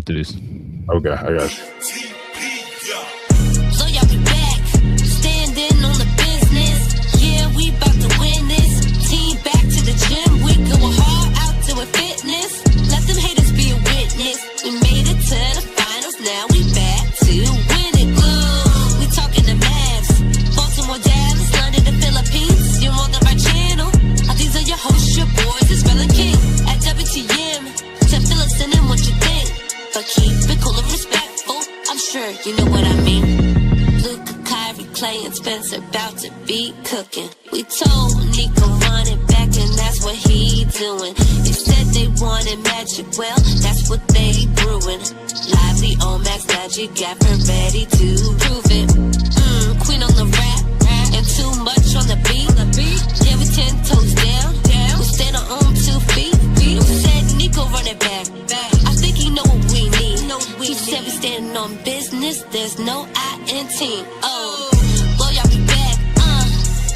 after this. Okay, I got you. So y'all be back, standing on the business. Yeah, we about to win this. Team back to the gym, we going hard out doing fitness. Let them haters be a witness. We made it to the finals, now we back to win it. Ooh, we talking the Mavs, Baltimore, Dallas, London, the Philippines. You're on the right channel. These are your hosts, your boys, it's Relle and King at WTM. To fill us in and what you think, but keep it cool and respectful. I'm sure you know what I mean. Luka, Kyrie, Clay, and Spencer about to be cooking. We told Nico run it back, and that's what he doing. They said they wanted magic, well, that's what they brewing. Lively on Max Magic, got her ready to prove it. Queen on the rap, and too much on the beat. Yeah, we 10 toes down. We stand on 2 feet. We said Nico run it back. I think he know what we need. He said we standing on business. There's no I in team. Oh, well y'all be back.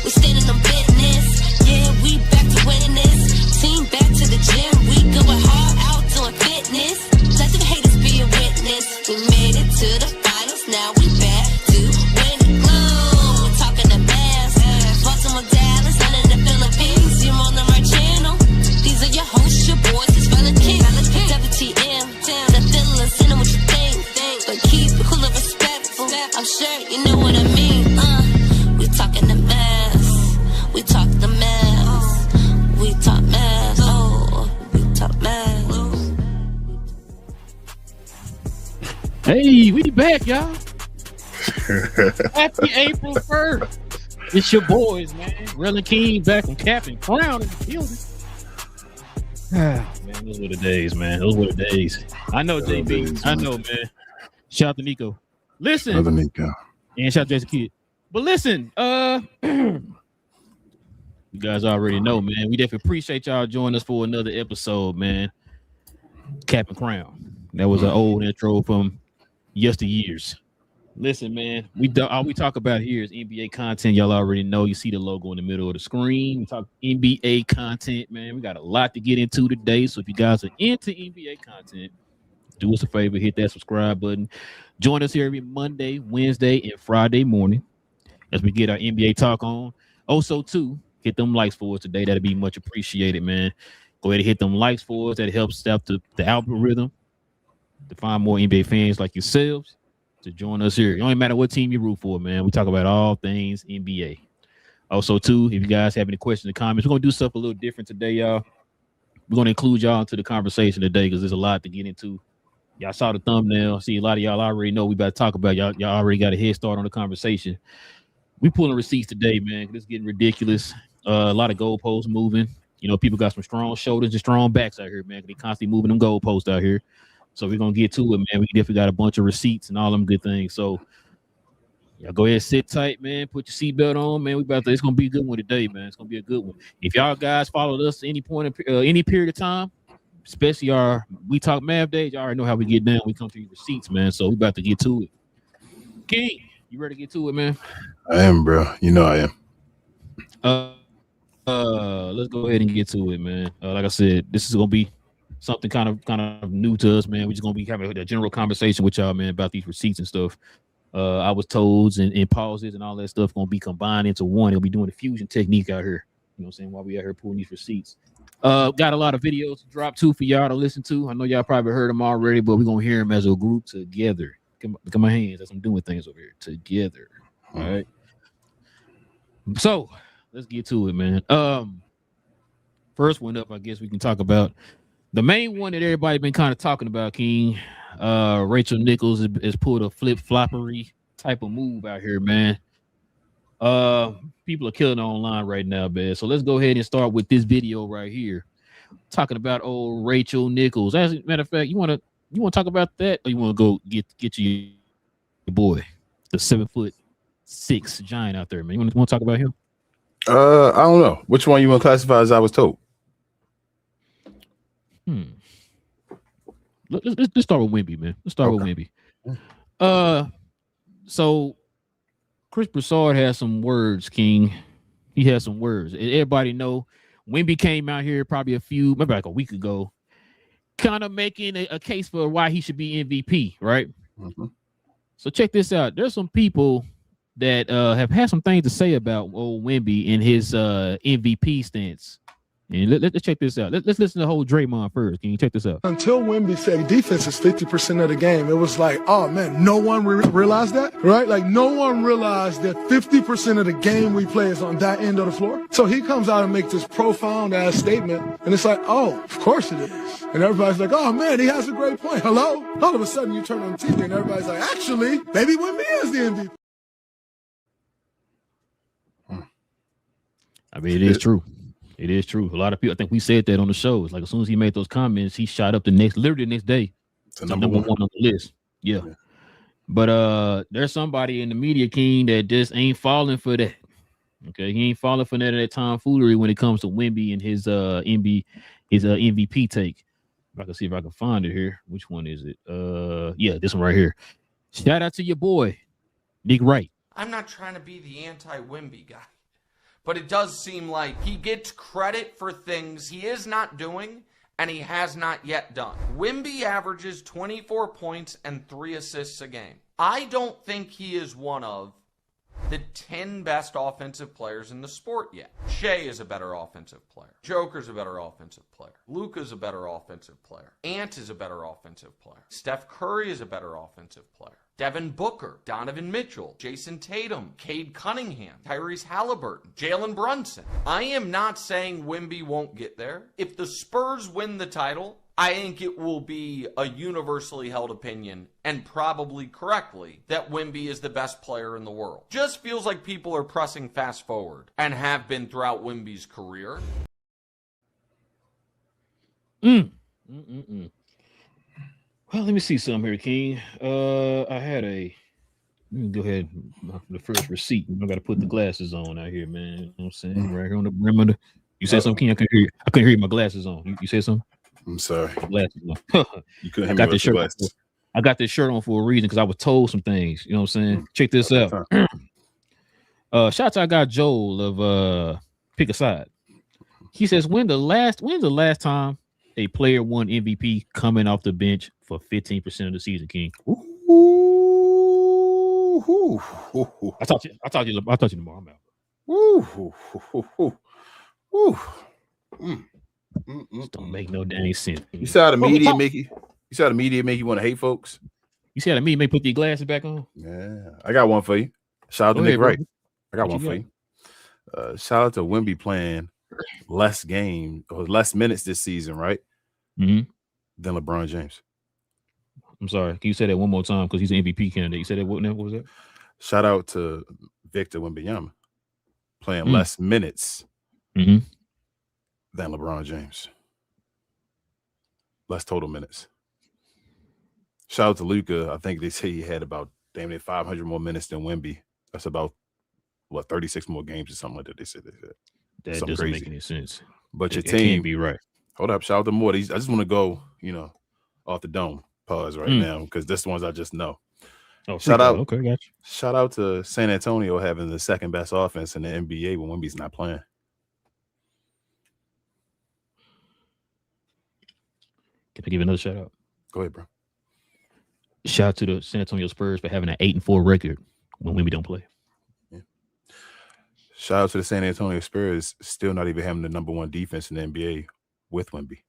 We standing on business. Yeah, we back to winning this. Team back to the gym. We going hard out doing fitness. Let them haters be a witness. We made it to the finals. Now we back to winning. We talking the Mavs, Baltimore, Dallas, London, the Philippines. You're on the right channel. These are your hosts, your boys, it's Relle and King. WTM, the feelings, send them what you think. But keep it cool and respectful. I'm sure you know what I mean. We talking the Mavs, we talk the Mavs, we talk Mavs, oh, we talk Mavs. Hey, we back, y'all. Happy April 1st. It's your boys, man. Relle and King back from Captain Crown in the building. Man, those were the days, man. Those were the days. I know, JB. I know, man. Shout out to Nico. Listen. Another Nico. And shout out to Jason Kidd. But listen, you guys already know, man. We definitely appreciate y'all joining us for another episode, man. Captain Crown. That was an old intro from yesteryears. Listen, man, all we talk about here is NBA content. Y'all already know. You see the logo in the middle of the screen. We talk NBA content, man. We got a lot to get into today. So if you guys are into NBA content, do us a favor, hit that subscribe button. Join us here every Monday, Wednesday, and Friday morning as we get our NBA talk on. Also, too, hit them likes for us today. That'd be much appreciated, man. Go ahead and hit them likes for us. That helps out the algorithm to find more NBA fans like yourselves to join us here. It don't matter what team you root for, man. We talk about all things NBA. Also, too, if you guys have any questions or comments, we're going to do stuff a little different today, y'all. We're going to include y'all into the conversation today because there's a lot to get into. Y'all saw the thumbnail. See, a lot of y'all already know we about to talk about. Y'all already got a head start on the conversation. We pulling receipts today, man. It's getting ridiculous. A lot of goalposts moving. You know, people got some strong shoulders and strong backs out here, man. They constantly moving them goalposts out here. So we're going to get to it, man. We definitely got a bunch of receipts and all them good things. So y'all go ahead and sit tight, man. Put your seatbelt on, man. It's going to be a good one today, man. It's going to be a good one. If y'all guys followed us at any point, any period of time, especially our We Talk Mav days, y'all already know how we get down. We come to your receipts, man. So we about to get to it. King, you ready to get to it, man? I am, bro. You know I am. Let's go ahead and get to it, man. Like I said, this is going to be something kind of new to us, man. We're just gonna be having a general conversation with y'all, man, about these receipts and stuff. I was told and pauses and all that stuff gonna be combined into one. It'll be doing the fusion technique out here. You know what I'm saying? While we out here pulling these receipts. Got a lot of videos to drop too for y'all to listen to. I know y'all probably heard them already, but we're gonna hear them as a group together. Look at my hands as I'm doing things over here together. All right. So let's get to it, man. First one up, I guess we can talk about the main one that everybody been kind of talking about, King. Rachel Nichols has pulled a flip-floppery type of move out here, man. People are killing online right now, man. So let's go ahead and start with this video right here, talking about old Rachel Nichols. As a matter of fact, you want to talk about that, or you want to go get your boy, the 7'6" giant out there, man? You want to talk about him? I don't know. Which one you want to classify as I was told? Let's start with Wemby, man. Let's start with Wemby. So Chris Broussard has some words, King. He has some words. Everybody know Wemby came out here probably maybe like a week ago, kind of making a case for why he should be MVP, right? Mm-hmm. So check this out. There's some people that have had some things to say about old Wemby and his MVP stance. And let's check this out. Let's listen to the whole Draymond first. Can you check this out? Until Wemby said defense is 50% of the game, it was like, oh man, no one realized that, right? Like no one realized that 50% of the game we play is on that end of the floor. So he comes out and makes this profound ass statement, and it's like, oh, of course it is. And everybody's like, oh man, he has a great point. Hello? All of a sudden you turn on TV and everybody's like, actually, maybe Wemby is the MVP. I mean, it is true. It is true. A lot of people, I think we said that on the show. It's like as soon as he made those comments, he shot up literally the next day. To number one on the list. Yeah. But there's somebody in the media, King, that just ain't falling for that. Okay. He ain't falling for that tomfoolery when it comes to Wemby and his MVP take. If I can see if I can find it here. Which one is it? Yeah, this one right here. Shout out to your boy, Nick Wright. I'm not trying to be the anti-Wemby guy, but it does seem like he gets credit for things he is not doing and he has not yet done. Wemby averages 24 points and 3 assists a game. I don't think he is one of the 10 best offensive players in the sport yet. Shea is a better offensive player. Joker's a better offensive player. Luka's a better offensive player. Ant is a better offensive player. Steph Curry is a better offensive player. Devin Booker, Donovan Mitchell, Jason Tatum, Cade Cunningham, Tyrese Halliburton, Jalen Brunson. I am not saying Wemby won't get there. If the Spurs win the title, I think it will be a universally held opinion, and probably correctly, that Wemby is the best player in the world. Just feels like people are pressing fast forward, and have been throughout Wemby's career. Well, let me see some here, King. I had let me go ahead. The first receipt. I got to put the glasses on out here, man. You know what I'm saying? Right here on the brim of the. You said something, King? I couldn't hear you. I couldn't hear you. My glasses on. You said something? I'm sorry. Glasses on. You couldn't hear me with your glasses. I got this shirt on for a reason because I was told some things. You know what I'm saying? Check this out. Shout out to our guy Joel of Pick a Side. He says, when's the last time a player won MVP coming off the bench for 15% of the season, King? I'll talk to you tomorrow. I'm out. This don't make no dang sense. You saw how the media make you want to hate folks? You see how the media make put these glasses back on? Yeah. I got one for you. Shout out to Nick Wright. I got one for you. Shout out to Wemby playing less minutes this season, right? Mm-hmm. Than LeBron James. I'm sorry. Can you say that one more time? Because he's an MVP candidate. You said that. What was that? Shout out to Victor Wembanyama playing less minutes than LeBron James. Less total minutes. Shout out to Luka. I think they say he had about damn near 500 more minutes than Wemby. That's about 36 more games or something like that. They said. That something doesn't crazy. make any sense. But your it team can't be right. Hold up. Shout out to more. I just want to go, off the dome. Pause right now because this ones I just know. Oh, shout out. Okay, gotcha. Shout out to San Antonio having the second best offense in the NBA when Wemby's not playing. Can I give another shout out? Go ahead, bro. Shout out to the San Antonio Spurs for having an 8-4 record when Wemby don't play. Yeah. Shout out to the San Antonio Spurs still not even having the number one defense in the NBA with Wemby.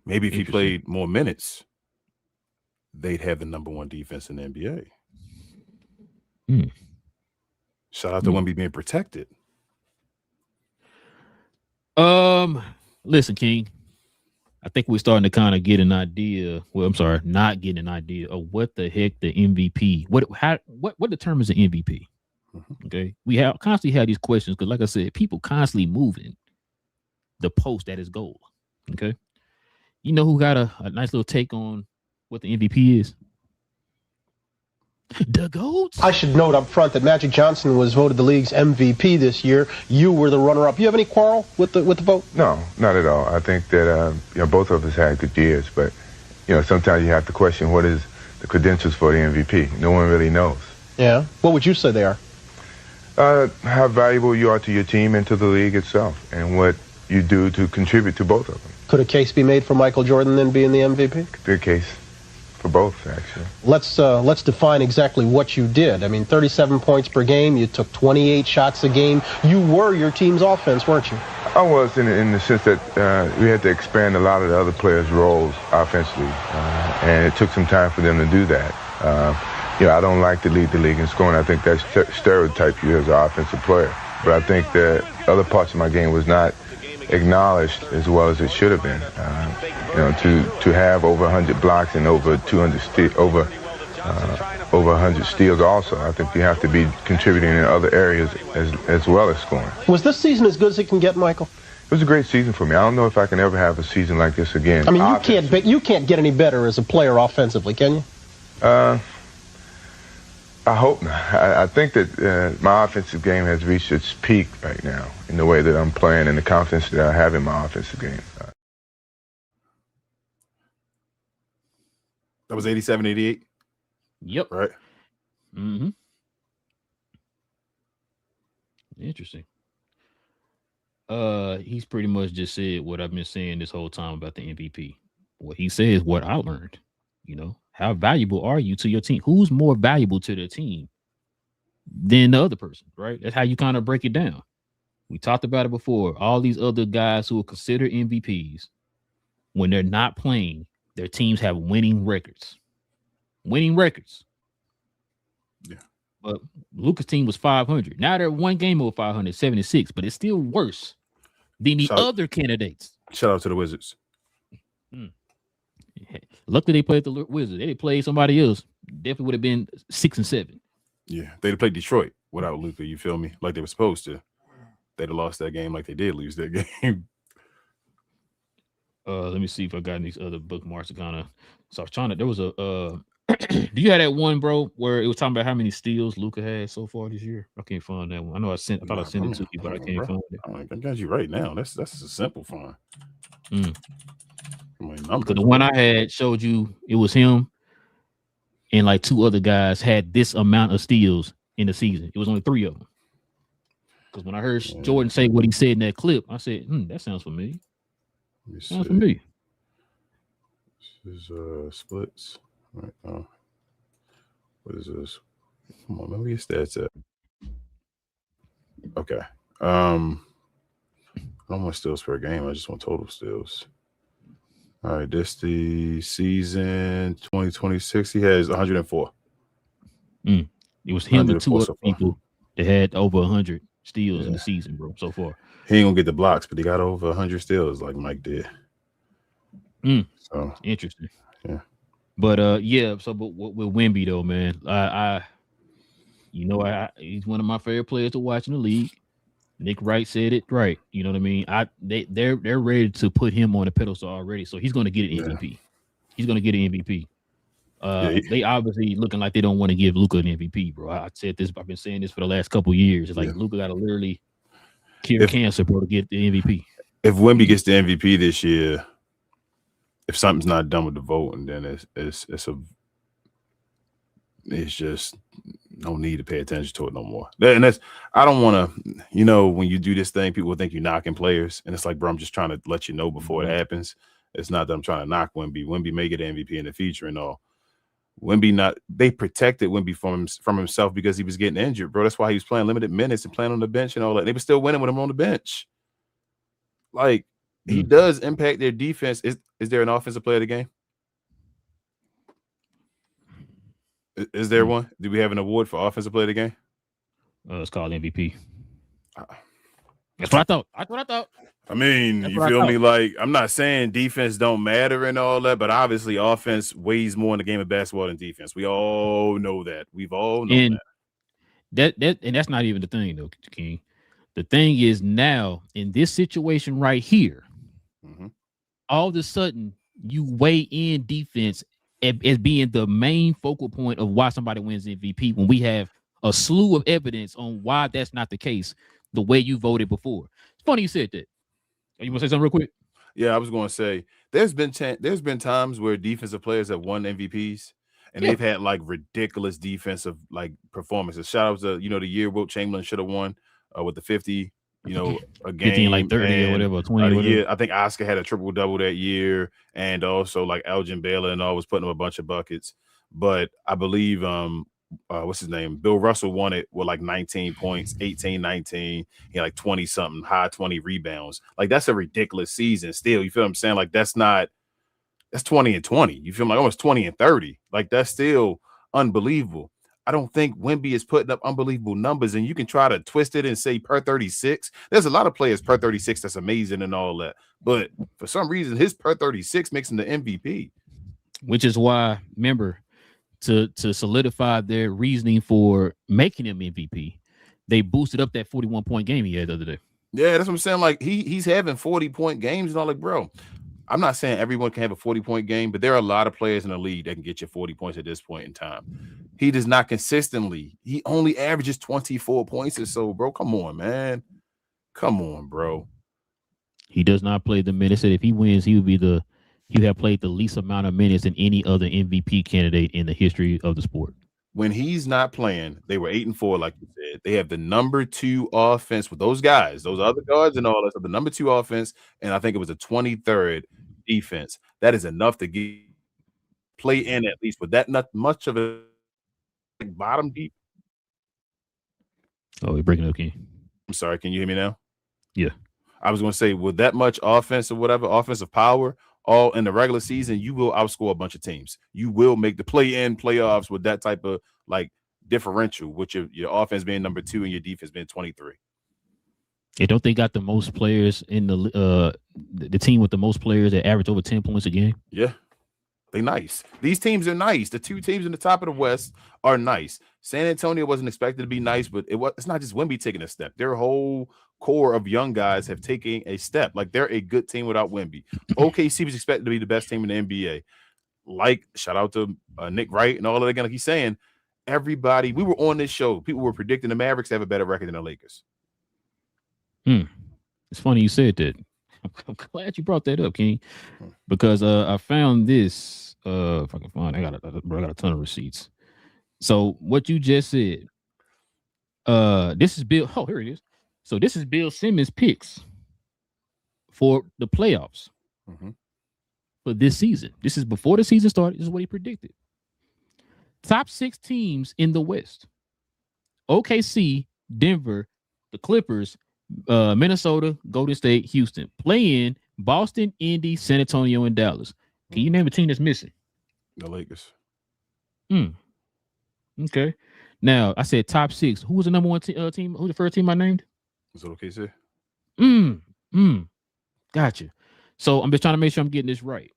Maybe if he played more minutes, they'd have the number one defense in the NBA. Shout out to Wemby being protected. Listen, King. I think we're starting to kind of get an idea. Well, I'm sorry, not getting an idea of what the heck the MVP. What determines an MVP? Okay, we constantly have these questions because, like I said, people constantly moving the post that is gold. Okay. You know who got a nice little take on what the MVP is? The GOAT. I should note up front that Magic Johnson was voted the league's MVP this year. You were the runner-up. You have any quarrel with the vote? No, not at all. I think that both of us had good years, but sometimes you have to question what is the credentials for the MVP. No one really knows. Yeah. What would you say they are? How valuable you are to your team and to the league itself, and what you do to contribute to both of them. Could a case be made for Michael Jordan then being the MVP? Good case for both, actually. Let's define exactly what you did. I mean, 37 points per game. You took 28 shots a game. You were your team's offense, weren't you? I was in the sense that we had to expand a lot of the other players' roles offensively, and it took some time for them to do that. I don't like to lead the league in scoring. I think that's stereotype you as an offensive player. But I think that other parts of my game was not acknowledged as well as it should have been. To have over 100 blocks and over 200 over 100 steals also. I think you have to be contributing in other areas as well as scoring. Was this season as good as it can get, Michael? It was a great season for me. I don't know if I can ever have a season like this again. I mean, you can't get any better as a player offensively, can you? I hope not. I think that my offensive game has reached its peak right now in the way that I'm playing and the confidence that I have in my offensive game. That was 87, 88? Yep. Right. Mm-hmm. Interesting. He's pretty much just said what I've been saying this whole time about the MVP. What he said is what I learned. How valuable are you to your team? Who's more valuable to the team than the other person, right? That's how you kind of break it down. We talked about it before. All these other guys who are considered MVPs, when they're not playing, their teams have winning records. Winning records. Yeah. But Luka's team was 500. Now they're one game over 576, but it's still worse than the other candidates. Shout out to the Wizards. Luckily they played the Wizards. They played somebody else. Definitely would have been 6 and 7. Yeah, they'd have played Detroit without Luka. You feel me? Like they were supposed to. They'd have lost that game like they did lose that game. Let me see if I got these other bookmarks to kind of. So I was trying to. There was a. Do you have that one, bro, where it was talking about how many steals Luka had so far this year? I can't find that one. I know I thought I sent it to you, but I can't find it. I got you right now. That's a simple find. Because the one I had showed you it was him and like 2 other guys had this amount of steals in the season. It was only 3 of them. Because when I heard Jordan say what he said in that clip, I said, that sounds familiar. Sounds familiar. This is splits. Right now. What is this? Come on, man. Where your stats at? Okay. I don't want steals per game. I just want total steals. All right, this the season 2026. He has 104. It was him and 2 other people that had over 100 steals in the season, bro, so far. He ain't gonna get the blocks, but he got over 100 steals like Mike did. So interesting. Yeah. But but with Wemby though, man, he's one of my favorite players to watch in the league. Nick Wright said it right. You know what I mean? They're ready to put him on a pedestal already, so he's going to get an MVP. He's going to get an MVP. They obviously looking like they don't want to give Luka an MVP, bro. I said this. I've been saying this for the last couple of years. It's like Luka got to literally cure cancer, bro, to get the MVP. If Wemby gets the MVP this year, if something's not done with the voting, then it's just no need to pay attention to it no more. And I don't want to, when you do this thing, people think you're knocking players, and it's like, bro, I'm just trying to let you know before it happens. It's not that I'm trying to knock Wemby. Wemby may get an MVP in the future and all. They protected Wemby from himself because he was getting injured, bro. That's why he was playing limited minutes and playing on the bench and all that. They were still winning with him on the bench. Like, he does impact their defense. Is there an offensive player of the game? Is there one? Do we have an award for offensive player of the game? It's called MVP. That's what I thought. I mean, you feel me? Like, I'm not saying defense don't matter and all that, but obviously offense weighs more in the game of basketball than defense. We all know that. We've all known that. And that's not even the thing, though, King. The thing is now, in this situation right here, all of a sudden, you weigh in defense as being the main focal point of why somebody wins MVP when we have a slew of evidence on why that's not the case the way you voted before. It's funny you said that. You want to say something real quick? Yeah, I was going to say there's been times where defensive players have won MVPs and they've had like ridiculous defensive like performances. Shout out to the year Wilt Chamberlain should have won with the 50 a game 15, like 30 or and, whatever, 20 or whatever. year. I think Oscar had a triple-double that year, and also like Elgin Baylor and all was putting up a bunch of buckets. But I believe what's his name? Bill Russell won it with like 19 points, 18, 19. He had like 20 something, high 20 rebounds. Like that's a ridiculous season still. You feel what I'm saying? Like that's 20 and 20. You feel like almost 20 and 30. Like that's still unbelievable. I don't think Wemby is putting up unbelievable numbers, and you can try to twist it and say per 36. There's a lot of players per 36 that's amazing and all that, but for some reason, his per 36 makes him the MVP. Which is why, remember, to solidify their reasoning for making him MVP, they boosted up that 41-point game he had the other day. Yeah, that's what I'm saying. Like he's having 40-point games and all. Like, bro, I'm not saying everyone can have a 40-point game, but there are a lot of players in the league that can get you 40 points at this point in time. He does not consistently. He only averages 24 points or so, bro. Come on, man. Come on, bro. He does not play the minutes. Said if he wins, he would have played the least amount of minutes than any other MVP candidate in the history of the sport. When he's not playing, they were 8-4, like you said. They have the number 2 offense with those guys, those other guards and all that stuff. The number 2 offense, and I think it was a 23rd defense. That is enough to get play in at least, but that not much of a bottom deep. Oh, we're breaking up, King. I'm sorry, can you hear me now? Yeah. I was going to say, with that much offense or whatever, offensive power, all in the regular season, you will outscore a bunch of teams. You will make the play-in playoffs with that type of like differential, with your offense being number 2 and your defense being 23. Yeah, don't they got the most players in the team with the most players that average over 10 points a game? Yeah. They nice. These teams are nice. The 2 teams in the top of the West are nice. San Antonio wasn't expected to be nice, but it's not just Wemby taking a step. Their whole core of young guys have taken a step. Like they're a good team without Wemby. OKC was expected to be the best team in the NBA. Like shout out to Nick Wright and all of that. Like he's saying, everybody. We were on this show. People were predicting the Mavericks to have a better record than the Lakers. It's funny you said that. I'm glad you brought that up, King, because I found this. If I can find, I got a ton of receipts. So what you just said, this is Bill. Oh, here it is. So this is Bill Simmons' picks for the playoffs for this season. This is before the season started. This is what he predicted. Top 6 teams in the West: OKC, Denver, the Clippers, Minnesota, Golden State, Houston. Play in Boston, Indy, San Antonio, and Dallas. Can you name a team that's missing? The Lakers. Okay. Now I said top 6. Who was the number 1 team? Who the first team I named? Is it okay, sir? Gotcha. So I'm just trying to make sure I'm getting this right.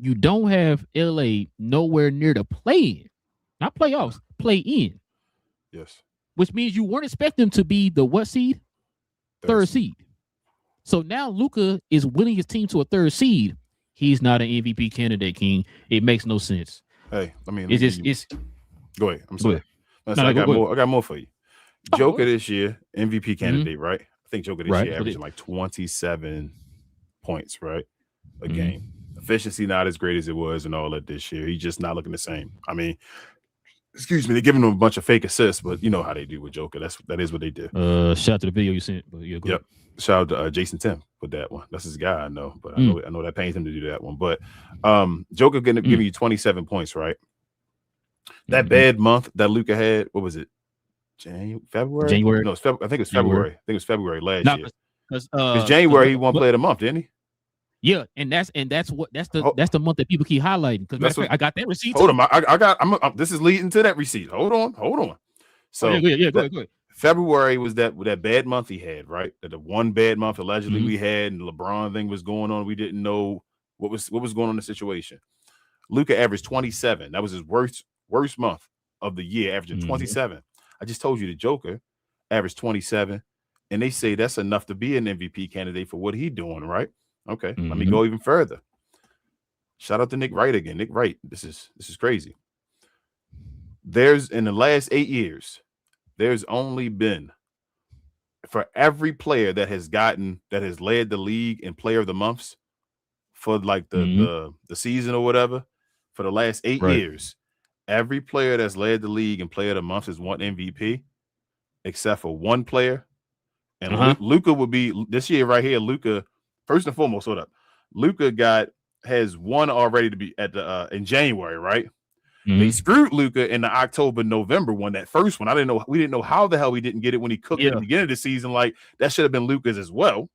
You don't have LA nowhere near the play-in, not playoffs, play-in. Yes. Which means you weren't expecting them to be the what seed? Third seed. So now Luka is winning his team to a 3rd seed. He's not an MVP candidate, King. It makes no sense. Hey, I mean, it's go ahead. I'm sorry. No, I got more. I got more for you. Oh, Joker this year, MVP candidate, right? I think Joker this year averaging like 27 points, right? A game. Efficiency not as great as it was and all that this year. He's just not looking the same. I mean, excuse me, they're giving him a bunch of fake assists, but you know how they do with Joker. That is what they do. Shout out to the video you sent. But yeah, yep. Shout out to Jason Tim with that one. That's his guy, I know, but I know that pains him to do that one. But Joker giving you 27 points, right? That bad month that Luka had, what was it? February? No, I think it was February. I think it was February last year. Because January he won Player of the Month, didn't he? Yeah, and that's the month that people keep highlighting. Because I got that receipt. Hold on, this is leading to that receipt. Hold on. So go ahead. February was that bad month he had, right? The one bad month allegedly we had, and the LeBron thing was going on. We didn't know what was going on in the situation. Luka averaged 27. That was his worst month of the year, averaging 27. I just told you the Joker averaged 27, and they say that's enough to be an MVP candidate for what he's doing, right? Okay, let me go even further. Shout out to Nick Wright again. Nick Wright, this is crazy. There's in the last 8 years, there's only been for every player that has led the league in Player of the Months for like the season or whatever for the last 8 years. Every player that's led the league in Player of the Month has won MVP, except for one player, And Luka would be this year right here. Luka, first and foremost, hold up. Luka has one already to be at the in January, right? They screwed Luka in the October-November one, that first one. We didn't know how the hell we didn't get it when he cooked at the beginning of the season. Like that should have been Luka's as well.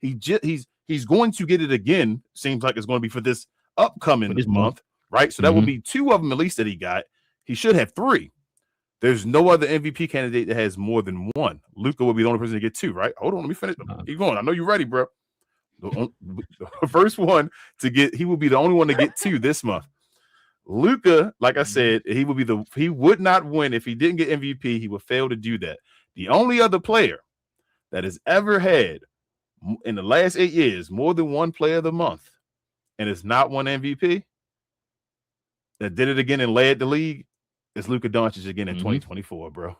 He's going to get it again. Seems like it's going to be for this upcoming month, right? So that will be 2 of them at least that he got. He should have 3. There's no other MVP candidate that has more than 1. Luka will be the only person to get 2, right? Hold on, let me finish. Keep going. I know you're ready, bro. The first one to get, he will be the only one to get 2 this month. Luka, like I said, he would not win if he didn't get MVP. He would fail to do that. The only other player that has ever had in the last 8 years more than 1 player of the month and is not won MVP that did it again and led the league is Luka Doncic again in 2024, bro.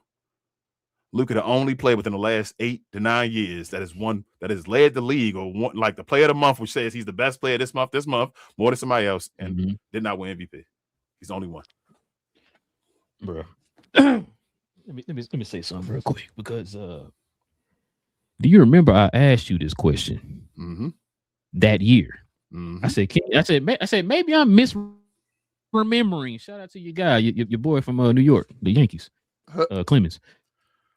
Luka, the only player within the last 8 to 9 years that has led the league or won, like the player of the month, which says he's the best player this month, more than somebody else, and did not win MVP. He's the only one, bro. let me say something real quick because do you remember I asked you this question that year? I said maybe I'm misremembering. Shout out to your guy, your boy from New York, the Yankees, Clemens.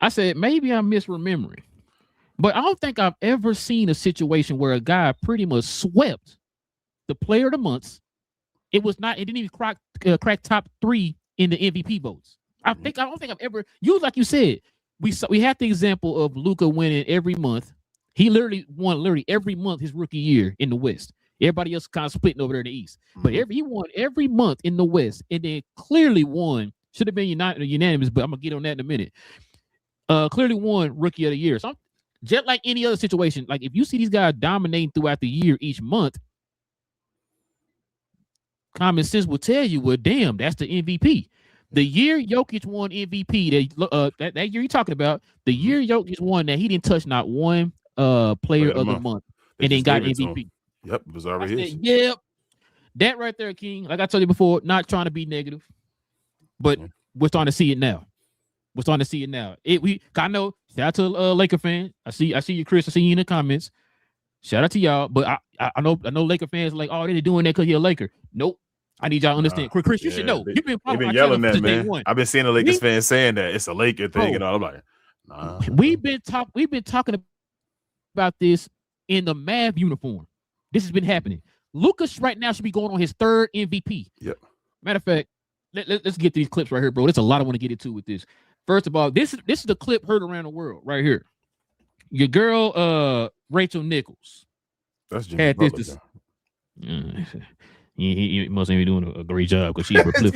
I said maybe I'm misremembering, but I don't think I've ever seen a situation where a guy pretty much swept the player of the month. It didn't even crack top 3 in the MVP votes. I don't think I've ever. Like you said, we had the example of Luka winning every month. He literally won every month his rookie year in the West. Everybody else kind of splitting over there in the East, but he won every month in the West, and then clearly won. Should have been unanimous, but I'm gonna get on that in a minute. Clearly won Rookie of the Year. So just like any other situation, like if you see these guys dominating throughout the year each month, common sense will tell you, well, damn, that's the MVP. The year Jokic won MVP, that year you're talking about, the year Jokic won that, he didn't touch not one player of the month and then got MVP. Yep, it was already his. Yep. That right there, King, like I told you before, not trying to be negative, but we're starting to see it now. I know. Shout out to Laker fan. I see you, Chris. I see you in the comments. Shout out to y'all. But I know Laker fans are like, oh, they're doing that because you're a Laker. Nope. I need y'all to understand. Chris, you should know. You've been yelling that, man. I've been seeing the Lakers fans saying that it's a Laker thing, and all. I'm like, nah. We've been talking about this in the Mav uniform. This has been happening. Lucas right now should be going on his 3rd MVP. Yep. Matter of fact, let's get these clips right here, bro. There's a lot I want to get into with this. First of all, this is the clip heard around the world right here. Your girl, Rachel Nichols. That's Jimmy Butler. He mustn't be doing a great job because she's a flip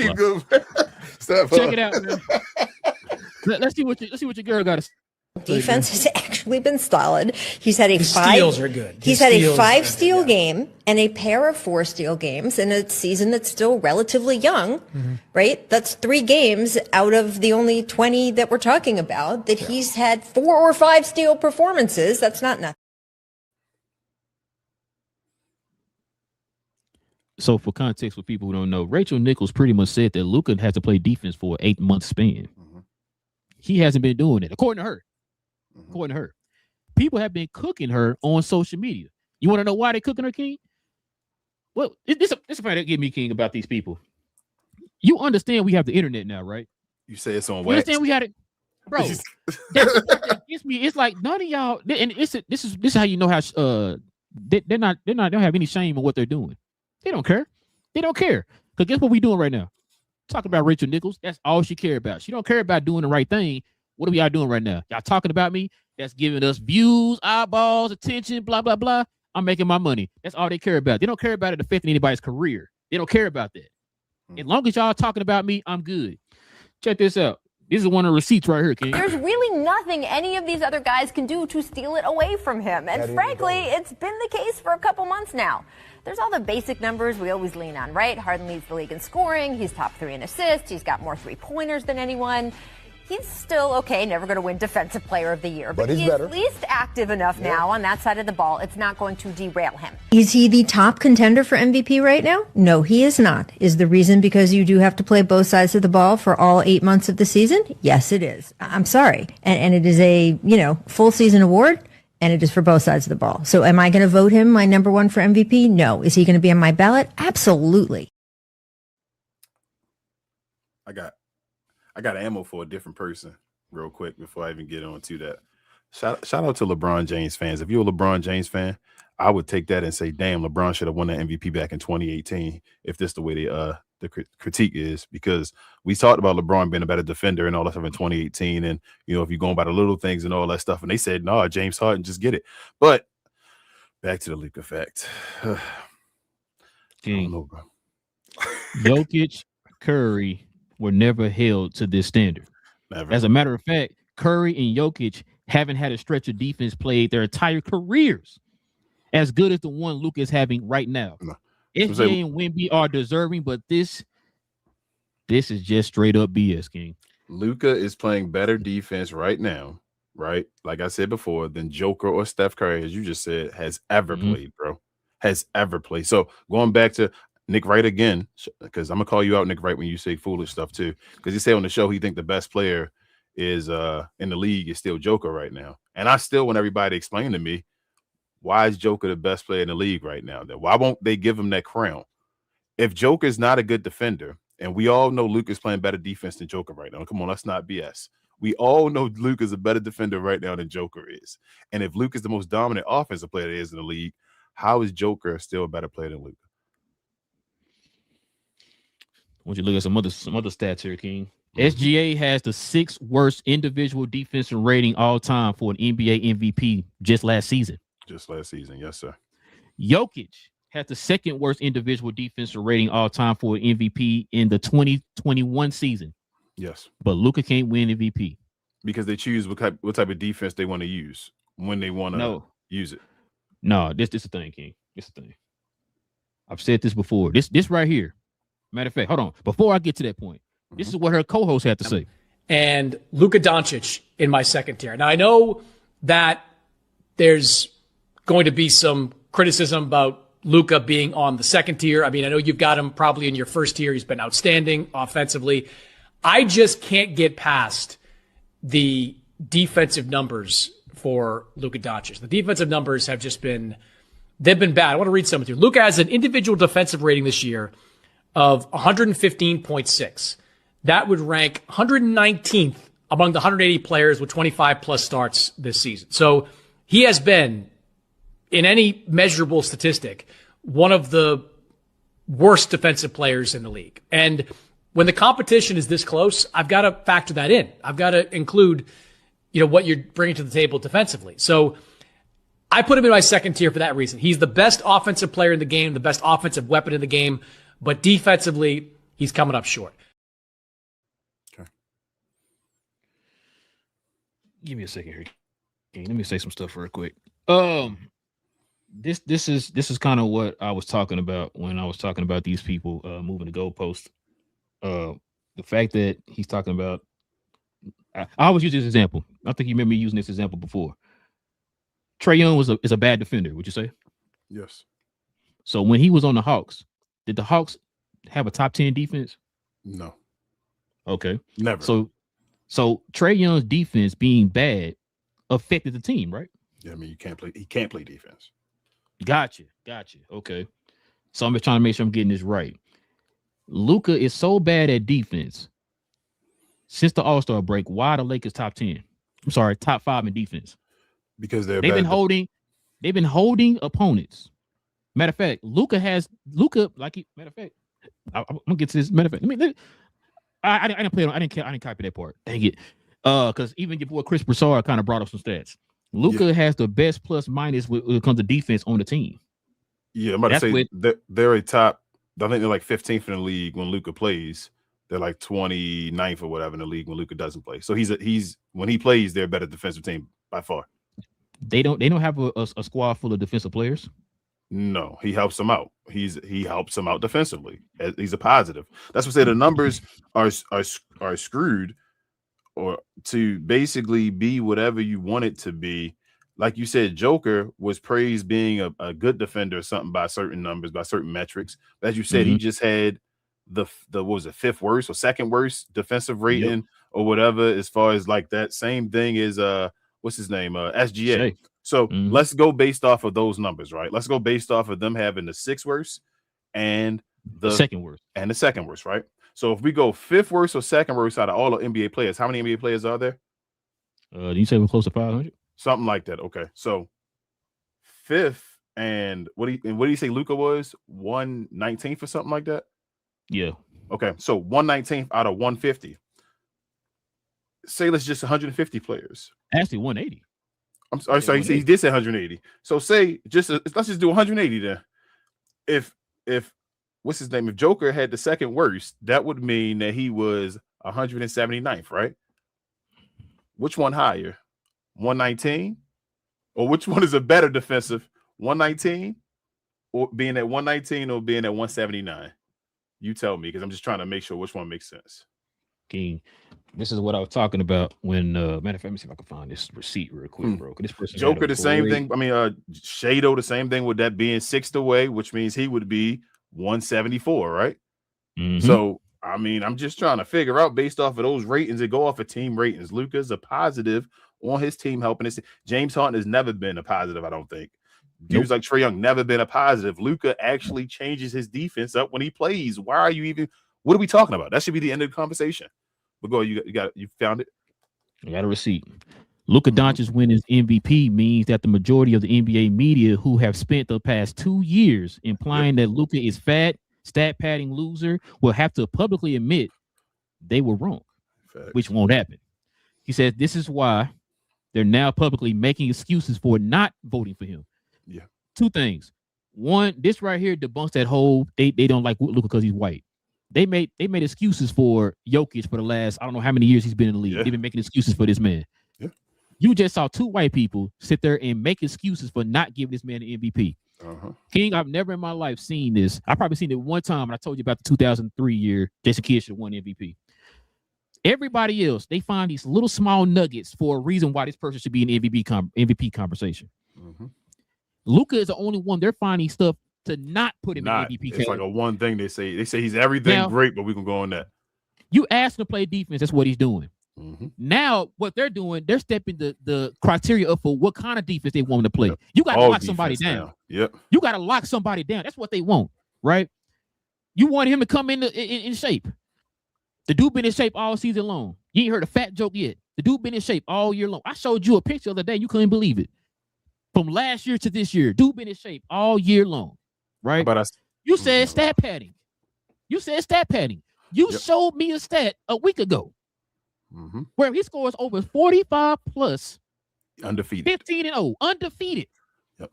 flop. Check it out, man. Let's see what your girl got to say. Defense has actually been solid. He's had steals are good. He's had a 5-steal game and a pair of 4-steal games in a season that's still relatively young, right? That's 3 games out of the only 20 that we're talking about that he's had 4 or 5 steal performances. That's not nothing. So for context, for people who don't know, Rachel Nichols pretty much said that Luka has to play defense for an 8-month span. He hasn't been doing it, according to her. According to her, people have been cooking her on social media. You want to know why they're cooking her, King? Well, this is a get me, King, about these people. You understand we have the internet now, right? You say it's on wax. You understand we had it, bro. That gets me. It's like none of y'all, and this is how you know how they don't have any shame in what they're doing. They don't care. Because guess what we doing right now? Talking about Rachel Nichols. That's all she care about. She don't care about doing the right thing. What are y'all doing right now? Y'all talking about me? That's giving us views, eyeballs, attention, blah, blah, blah. I'm making my money. That's all they care about. They don't care about it affecting anybody's career. They don't care about that. As long as y'all talking about me, I'm good. Check this out. This is one of the receipts right here, King. There's really nothing any of these other guys can do to steal it away from him. And frankly, it's been the case for a couple months now. There's all the basic numbers we always lean on, right? Harden leads the league in scoring. He's top 3 in assists. He's got more 3-pointers than anyone. He's still okay, never going to win Defensive Player of the Year. But he's he's better. At least active enough now on that side of the ball. It's not going to derail him. Is he the top contender for MVP right now? No, he is not. Is the reason because you do have to play both sides of the ball for all 8 months of the season? Yes, it is. I'm sorry. And it is a, full season award, and it is for both sides of the ball. So am I going to vote him my number one for MVP? No. Is he going to be on my ballot? Absolutely. I got ammo for a different person real quick before I even get on to that. Shout out to LeBron James fans. If you're a LeBron James fan, I would take that and say, damn, LeBron should have won that MVP back in 2018 if this the way the critique is, because we talked about LeBron being a better defender and all that stuff in 2018. And, if you're going by the little things and all that stuff, and they said, no, James Harden, just get it. But back to the Luka effect. King. I don't know, bro. Jokic, Curry were never held to this standard. Never. As a matter of fact, Curry and Jokic haven't had a stretch of defense played their entire careers as good as the one Luka is having right now. No. SGA and Wemby are deserving, but this is just straight up BS, King. Luka is playing better defense right now, right? Like I said before, than Joker or Steph Curry, as you just said, has ever played, bro. Has ever played. So going back to Nick Wright again, because I'm gonna call you out, Nick Wright, when you say foolish stuff too, because he said on the show he think the best player is in the league is still Joker right now, and I still want everybody to explain to me why is Joker the best player in the league right now? Then why won't they give him that crown? If Joker's not a good defender, and we all know Luke is playing better defense than Joker right now. Come on, that's not BS. We all know Luke is a better defender right now than Joker is, and if Luke is the most dominant offensive player there is in the league, how is Joker still a better player than Luke? I want you to look at some other stats here, King. SGA has the 6th worst individual defensive rating all time for an NBA MVP just last season. Yes, sir. Jokic had the 2nd worst individual defensive rating all time for an MVP in the 2021 season. Yes. But Luka can't win MVP. Because they choose what type of defense they want to use when they want to use it. No, this is the thing, King. This is the thing. I've said this before. This right here. Matter of fact, hold on. Before I get to that point, this is what her co-host had to say. And Luka Doncic in my second tier. Now, I know that there's going to be some criticism about Luka being on the second tier. I mean, I know you've got him probably in your first tier. He's been outstanding offensively. I just can't get past the defensive numbers for Luka Doncic. The defensive numbers have just been, they've been bad. I want to read some of you. Luka has an individual defensive rating this year of 115.6. That would rank 119th among the 180 players with 25 plus starts this season. So he has been, in any measurable statistic, one of the worst defensive players in the league. And when the competition is this close, I've got to factor that in. I've got to include, what you're bringing to the table defensively. So I put him in my second tier for that reason. He's the best offensive player in the game, the best offensive weapon in the game, but defensively, he's coming up short. Okay. Give me a second here. Okay, let me say some stuff real quick. This is kind of what I was talking about when I was talking about these people moving the goalpost. The fact that he's talking about, I always use this example. I think you remember me using this example before. Trae Young is a bad defender. Would you say? Yes. So when he was on the Hawks, did the Hawks have a top 10 defense? No. Okay. Never. So Trae Young's defense being bad affected the team, right? Yeah, I mean, he can't play defense. Gotcha. Okay. So I'm just trying to make sure I'm getting this right. Luka is so bad at defense. Since the All-Star break, why are the Lakers top 10? I'm sorry, top 5 in defense. Because they've been holding opponents. Matter of fact, Luka, matter of fact, I'm gonna get to this. Matter of fact, I didn't play it. I didn't copy that part. Dang it. Because even your boy Chris Broussard kind of brought up some stats. Luka has the best plus minus when it comes to defense on the team. Yeah, I'm about to say they're a top. I think they're like 15th in the league when Luka plays. They're like 29th or whatever in the league when Luka doesn't play. So he's when he plays, they're a better defensive team by far. They don't have a squad full of defensive players. No, he helps them out. He helps them out defensively. He's a positive. That's what I say. The numbers are screwed or to basically be whatever you want it to be. Like you said, Joker was praised being a good defender or something by certain numbers, by certain metrics. But as you said, he just had the what was it, 5th worst or 2nd worst defensive rating or whatever, as far as like that. Same thing is what's his name? SGA. Shay. So let's go based off of those numbers, right? Let's go based off of them having the 6th worst and the 2nd worst. And the 2nd worst, right? So if we go 5th worst or 2nd worst out of all the NBA players, how many NBA players are there? You say we're close to 500? Something like that. Okay. So 5th, and what do you say Luka was? 119th or something like that? Yeah. Okay. So 119th out of 150. Say let's just 150 players. Actually 180. I'm sorry, so he did say 180. So say let's just do 180 then. If what's his name? If Joker had the 2nd worst, that would mean that he was 179th, right? Which one higher? 119? Or which one is a better defensive? 119 or being at 119 or being at 179? You tell me, because I'm just trying to make sure which one makes sense. King, this is what I was talking about when matter of fact, let me see if I can find this receipt real quick, bro. This person Joker, the same thing. I mean, Shado, the same thing with that being 6th away, which means he would be 174, right? So I mean, I'm just trying to figure out based off of those ratings. They go off of team ratings. Luka's a positive on his team helping us. James Harden has never been a positive, I don't think. Dudes like Trae Young never been a positive. Luka actually changes his defense up when he plays. Why are you even? What are we talking about? That should be the end of the conversation. But go, you found it. I got a receipt. Luka Doncic winning MVP means that the majority of the NBA media who have spent the past 2 years implying that Luka is fat, stat padding loser will have to publicly admit they were wrong, which won't happen. He says this is why they're now publicly making excuses for not voting for him. Yeah. 2 things. One, this right here debunks that whole they don't like Luka because he's white. They made excuses for Jokic for the last I don't know how many years he's been in the league. They've been making excuses for this man. Yeah. You just saw 2 white people sit there and make excuses for not giving this man an MVP. King, I've never in my life seen this. I probably seen it one time, and I told you about the 2003 year Jason Kidd should have won MVP. Everybody else, they find these little small nuggets for a reason why this person should be in the MVP conversation. Luka is the only one they're finding stuff to not put him in MVP. It's like a one thing they say. They say he's everything great, but we can go on that. You ask him to play defense, that's what he's doing. Now, what they're doing, they're stepping the criteria up for what kind of defense they want him to play. You got to lock somebody down. Yep. You got to lock somebody down. That's what they want, right? You want him to come in shape. The dude been in shape all season long. You ain't heard a fat joke yet. The dude been in shape all year long. I showed you a picture the other day. You couldn't believe it. From last year to this year, dude been in shape all year long, right? But you said stat padding. You said stat padding. You showed me a stat a week ago where he scores over 45 plus, undefeated, 15-0, undefeated. Yep.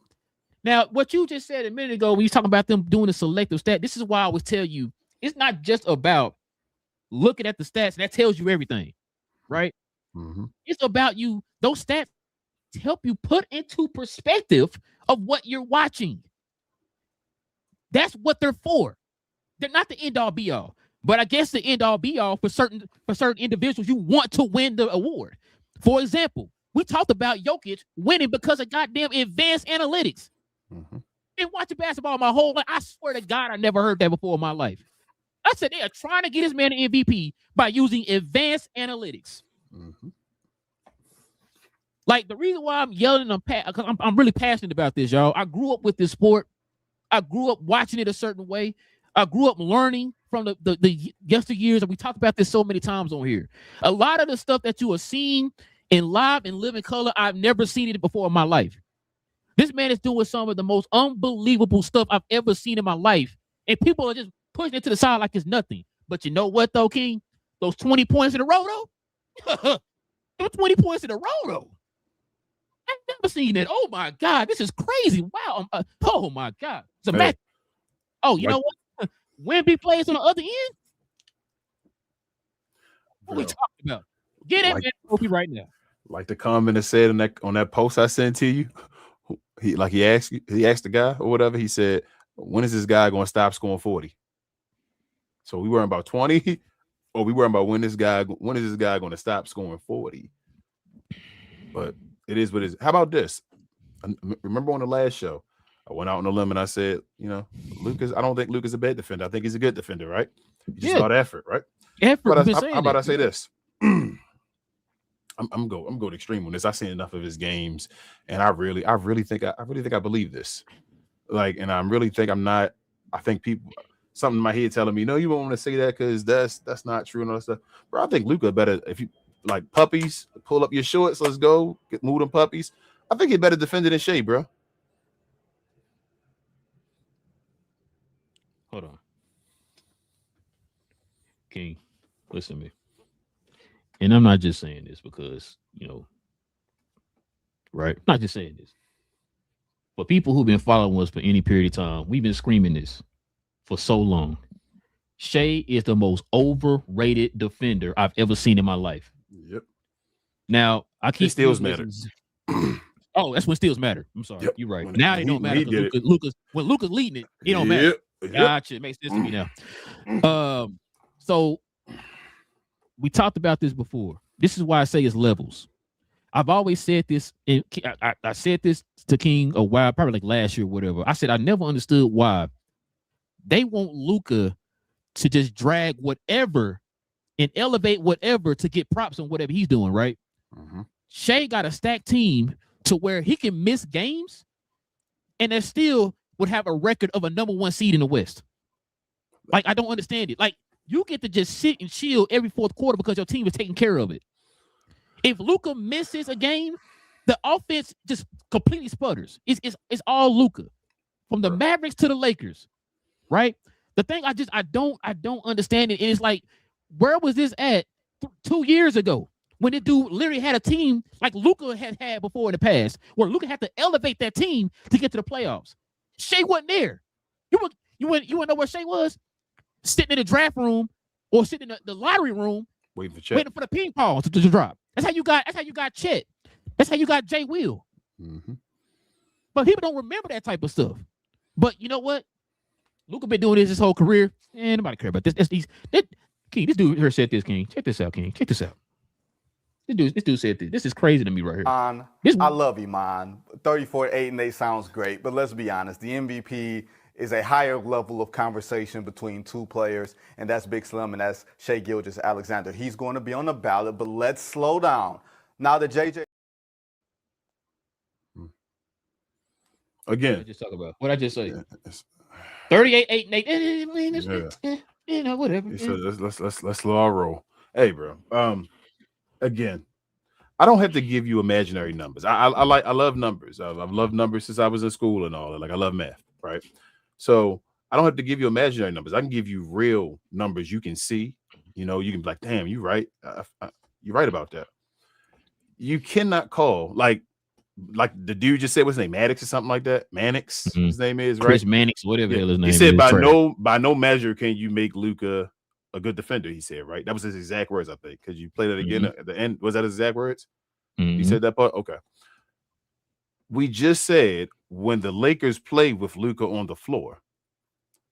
Now, what you just said a minute ago when you talking about them doing a selective stat, this is why I always tell you it's not just about looking at the stats and that tells you everything, right? It's about you. Those stats help you put into perspective of what you're watching. That's what they're for. They're not the end all be all. But I guess the end all be all for certain individuals, you want to win the award. For example, we talked about Jokic winning because of goddamn advanced analytics. Been watching basketball my whole life. I swear to God, I never heard that before in my life. I said they are trying to get this man an MVP by using advanced analytics. Like the reason why I'm yelling, I'm really passionate about this, y'all. I grew up with this sport. I grew up watching it a certain way. I grew up learning from the yesteryears, and we talked about this so many times on here. A lot of the stuff that you are seeing in live and living color, I've never seen it before in my life. This man is doing some of the most unbelievable stuff I've ever seen in my life, and people are just pushing it to the side like it's nothing. But you know what, though, King? Those 20 points in a row, though? Those 20 points in a row, though? I've never seen that. Oh, my God. This is crazy. Wow. Oh, my God. It's a match. Oh, you know what? Wemby plays on the other end? What are we talking about? Get him in trophy right now. Like the comment that said on that post I sent to you, he asked the guy or whatever. He said, "When is this guy going to stop scoring 40?" So we were about 20 oh, we worrying about when is this guy going to stop scoring 40? But it is what it is. How about this? Remember on the last show, I went out on a limb and I said, you know, I don't think Luka's a bad defender. I think he's a good defender, right? Just about effort, right? Effort. How about I say this? I'm going extreme on this. I've seen enough of his games, and I really think I believe this. Like, and I really think I'm not. I think people, something in my head telling me, no, you won't want to say that because that's not true and all that stuff. Bro, I think Luka better if you like puppies. Pull up your shorts. Let's go. Move them puppies. I think he better defender than Shea, bro. Hold on, King. Listen to me. And I'm not just saying this because, you know, right? I'm not just saying this. But people who've been following us for any period of time, we've been screaming this for so long. Shea is the most overrated defender I've ever seen in my life. Yep. Now, I keep steals matter. Oh, that's when steals matter. I'm sorry. Yep. You're right. Now it don't matter because when Luka's leading it don't matter. Yep. Gotcha. It makes sense to me now. So we talked about this before. This is why I say it's levels. I've always said this, and I said this to King a while, probably like last year or whatever. I said I never understood why they want Luka to just drag whatever and elevate whatever to get props on whatever he's doing, right? Mm-hmm. Shea got a stacked team to where he can miss games and they still would have a record of a number 1 seed in the West. Like, I don't understand it. Like, you get to just sit and chill every fourth quarter because your team is taking care of it. If Luka misses a game, the offense just completely sputters. It's all Luka, from the Mavericks to the Lakers, right? The thing I don't understand it is, like, where was this at 2 years ago when this dude literally had a team like Luka had before in the past, where Luka had to elevate that team to get to the playoffs? Shea wasn't there. You wouldn't know where Shea was? Sitting in the draft room or sitting in the lottery room waiting for the ping pong to drop. That's how you got Chet. That's how you got Jay Will. Mm-hmm. But people don't remember that type of stuff. But you know what? Luka been doing this his whole career. Nobody care about this. King, this dude here said this, King. Check this out, King. Check this out. This dude said this. This is crazy to me right here. I love you, man. 34, 8, and 8 sounds great, but let's be honest. The MVP is a higher level of conversation between two players, and that's Big Slim and that's Shai Gilgeous-Alexander. He's going to be on the ballot, but let's slow down. Now that JJ... Again. What did I just talk about? What I just say? 38, 8, and 8. You know, whatever. So let's slow our roll. Hey, bro. Again, I don't have to give you imaginary numbers. I love numbers. I've loved numbers since I was in school and all that. Like, I love math, right? So I don't have to give you imaginary numbers. I can give you real numbers you can see. You know, you can be like, damn, you're right. You're right about that. You cannot call like the dude just said, what's his name? Maddox or something like that. Mannix, his name is, right? Chris Mannix, whatever his name is. He said, by no measure can you make Luka a good defender, he said, right? That was his exact words, I think. Because you played it again at the end. Was that his exact words? You said that part? Okay. We just said when the Lakers play with Luka on the floor,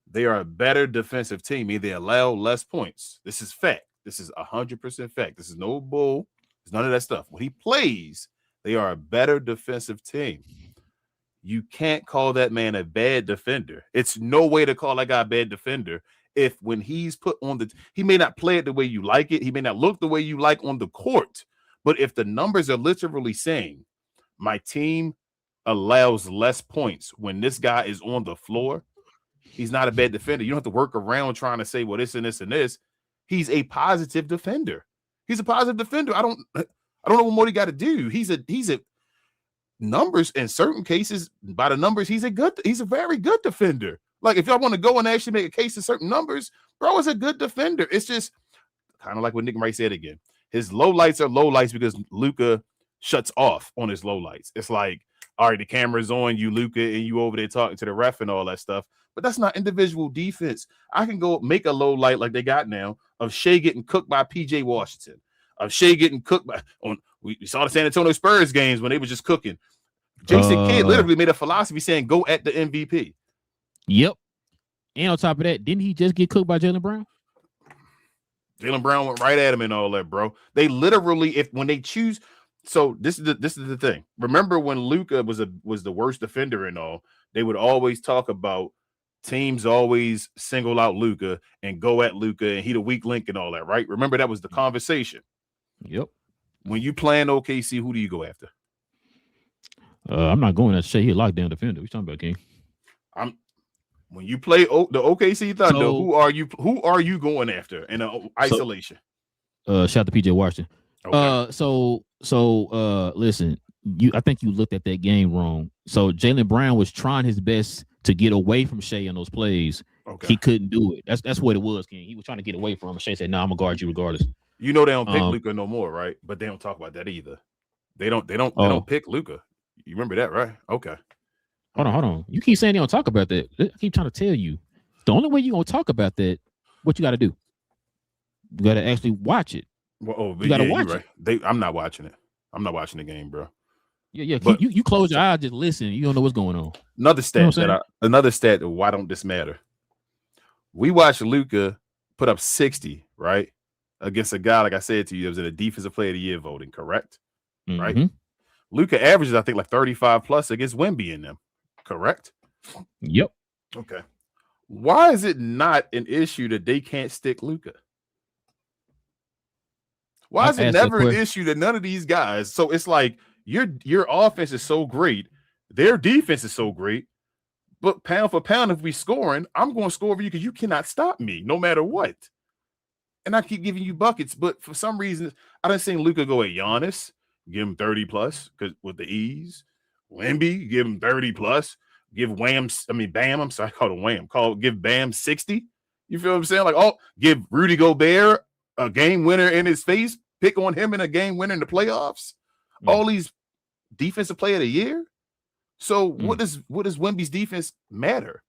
they are a better defensive team. They allow less points. This is fact. This is 100% fact. This is no bull. There's none of that stuff. When he plays, they are a better defensive team. You can't call that man a bad defender. It's no way to call that guy a bad defender if when he's put on he may not play it the way you like it. He may not look the way you like on the court. But if the numbers are literally saying my team allows less points when this guy is on the floor, he's not a bad defender. You don't have to work around trying to say, well, this and this and this. He's a positive defender. He's a positive defender. I don't know what more he got to do. He's a numbers in certain cases, by the numbers, he's a very good defender. Like, if y'all want to go and actually make a case in certain numbers, bro is a good defender. It's just kind of like what Nick Wright said again. His low lights are low lights because Luka shuts off on his low lights. It's like, all right, the camera's on you, Luka, and you over there talking to the ref and all that stuff. But that's not individual defense. I can go make a low light like they got now of Shea getting cooked by PJ Washington, of Shea getting cooked by we saw the San Antonio Spurs games when they were just cooking. Jason Kidd literally made a philosophy saying go at the MVP. Yep. And on top of that, didn't he just get cooked by Jaylen Brown? Jaylen Brown went right at him and all that, bro. They literally, when they choose, so this is the thing. Remember when Luka was the worst defender and all, they would always talk about teams always single out Luka and go at Luka and he the weak link and all that, right? Remember that was the conversation. Yep. When you playing OKC, who do you go after? I'm not going to say he a lockdown defender. What you talking about, King? When you play the OKC Thunder, So, who are you going after in isolation? Shout out to PJ Washington. Okay. Listen, I think you looked at that game wrong. So Jaylen Brown was trying his best to get away from Shea in those plays. Okay. He couldn't do it. That's what it was, King. He was trying to get away from him. Shea said, "No, I'm gonna guard you regardless." You know they don't pick Luka no more, right? But they don't talk about that either. They don't pick Luka. You remember that, right? Okay. Hold on. You keep saying they don't talk about that. I keep trying to tell you. The only way you're gonna talk about that, what you gotta do? You gotta actually watch it. Well, you gotta watch it. I'm not watching it. I'm not watching the game, bro. Yeah. But you close your eyes, just listen. You don't know what's going on. Another stat. Why don't this matter? We watched Luka put up 60, right, against a guy, like I said to you, that was in a defensive player of the year voting, correct? Mm-hmm. Right. Luka averages, I think, like 35 plus against Wemby in them, correct? Yep. Okay. Why is it not an issue that they can't stick Luka? Why is it never an issue that none of these guys? So it's like your offense is so great, their defense is so great, but pound for pound, if we scoring, I'm going to score over you because you cannot stop me no matter what. And I keep giving you buckets, but for some reason, I done seen Luka go at Giannis, give him 30 plus because with the ease. Wemby, give him 30 plus. Give Bam, I'm sorry, I called him Wham. Give Bam 60. You feel what I'm saying? Like, give Rudy Gobert a game winner in his face. Pick on him in a game winner in the playoffs. All these defensive player of the year. So what does Wemby's defense matter?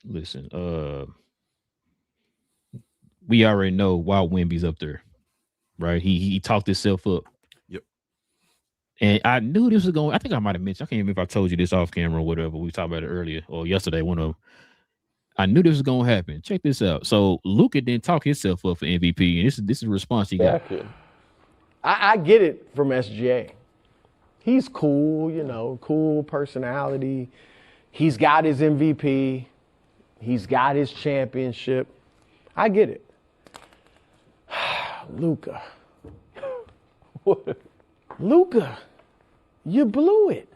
Listen, we already know why Wemby's up there, right? He talked himself up. Yep. And I knew this was going. I think I might have mentioned. I can't remember if I told you this off camera or whatever. We talked about it earlier or yesterday. One of them. I knew this was going to happen. Check this out. So Luka didn't talk himself up for MVP, and this is the response he got. I get it from SGA. He's cool, cool personality. He's got his MVP. He's got his championship. I get it. Luka. Luka, you blew it.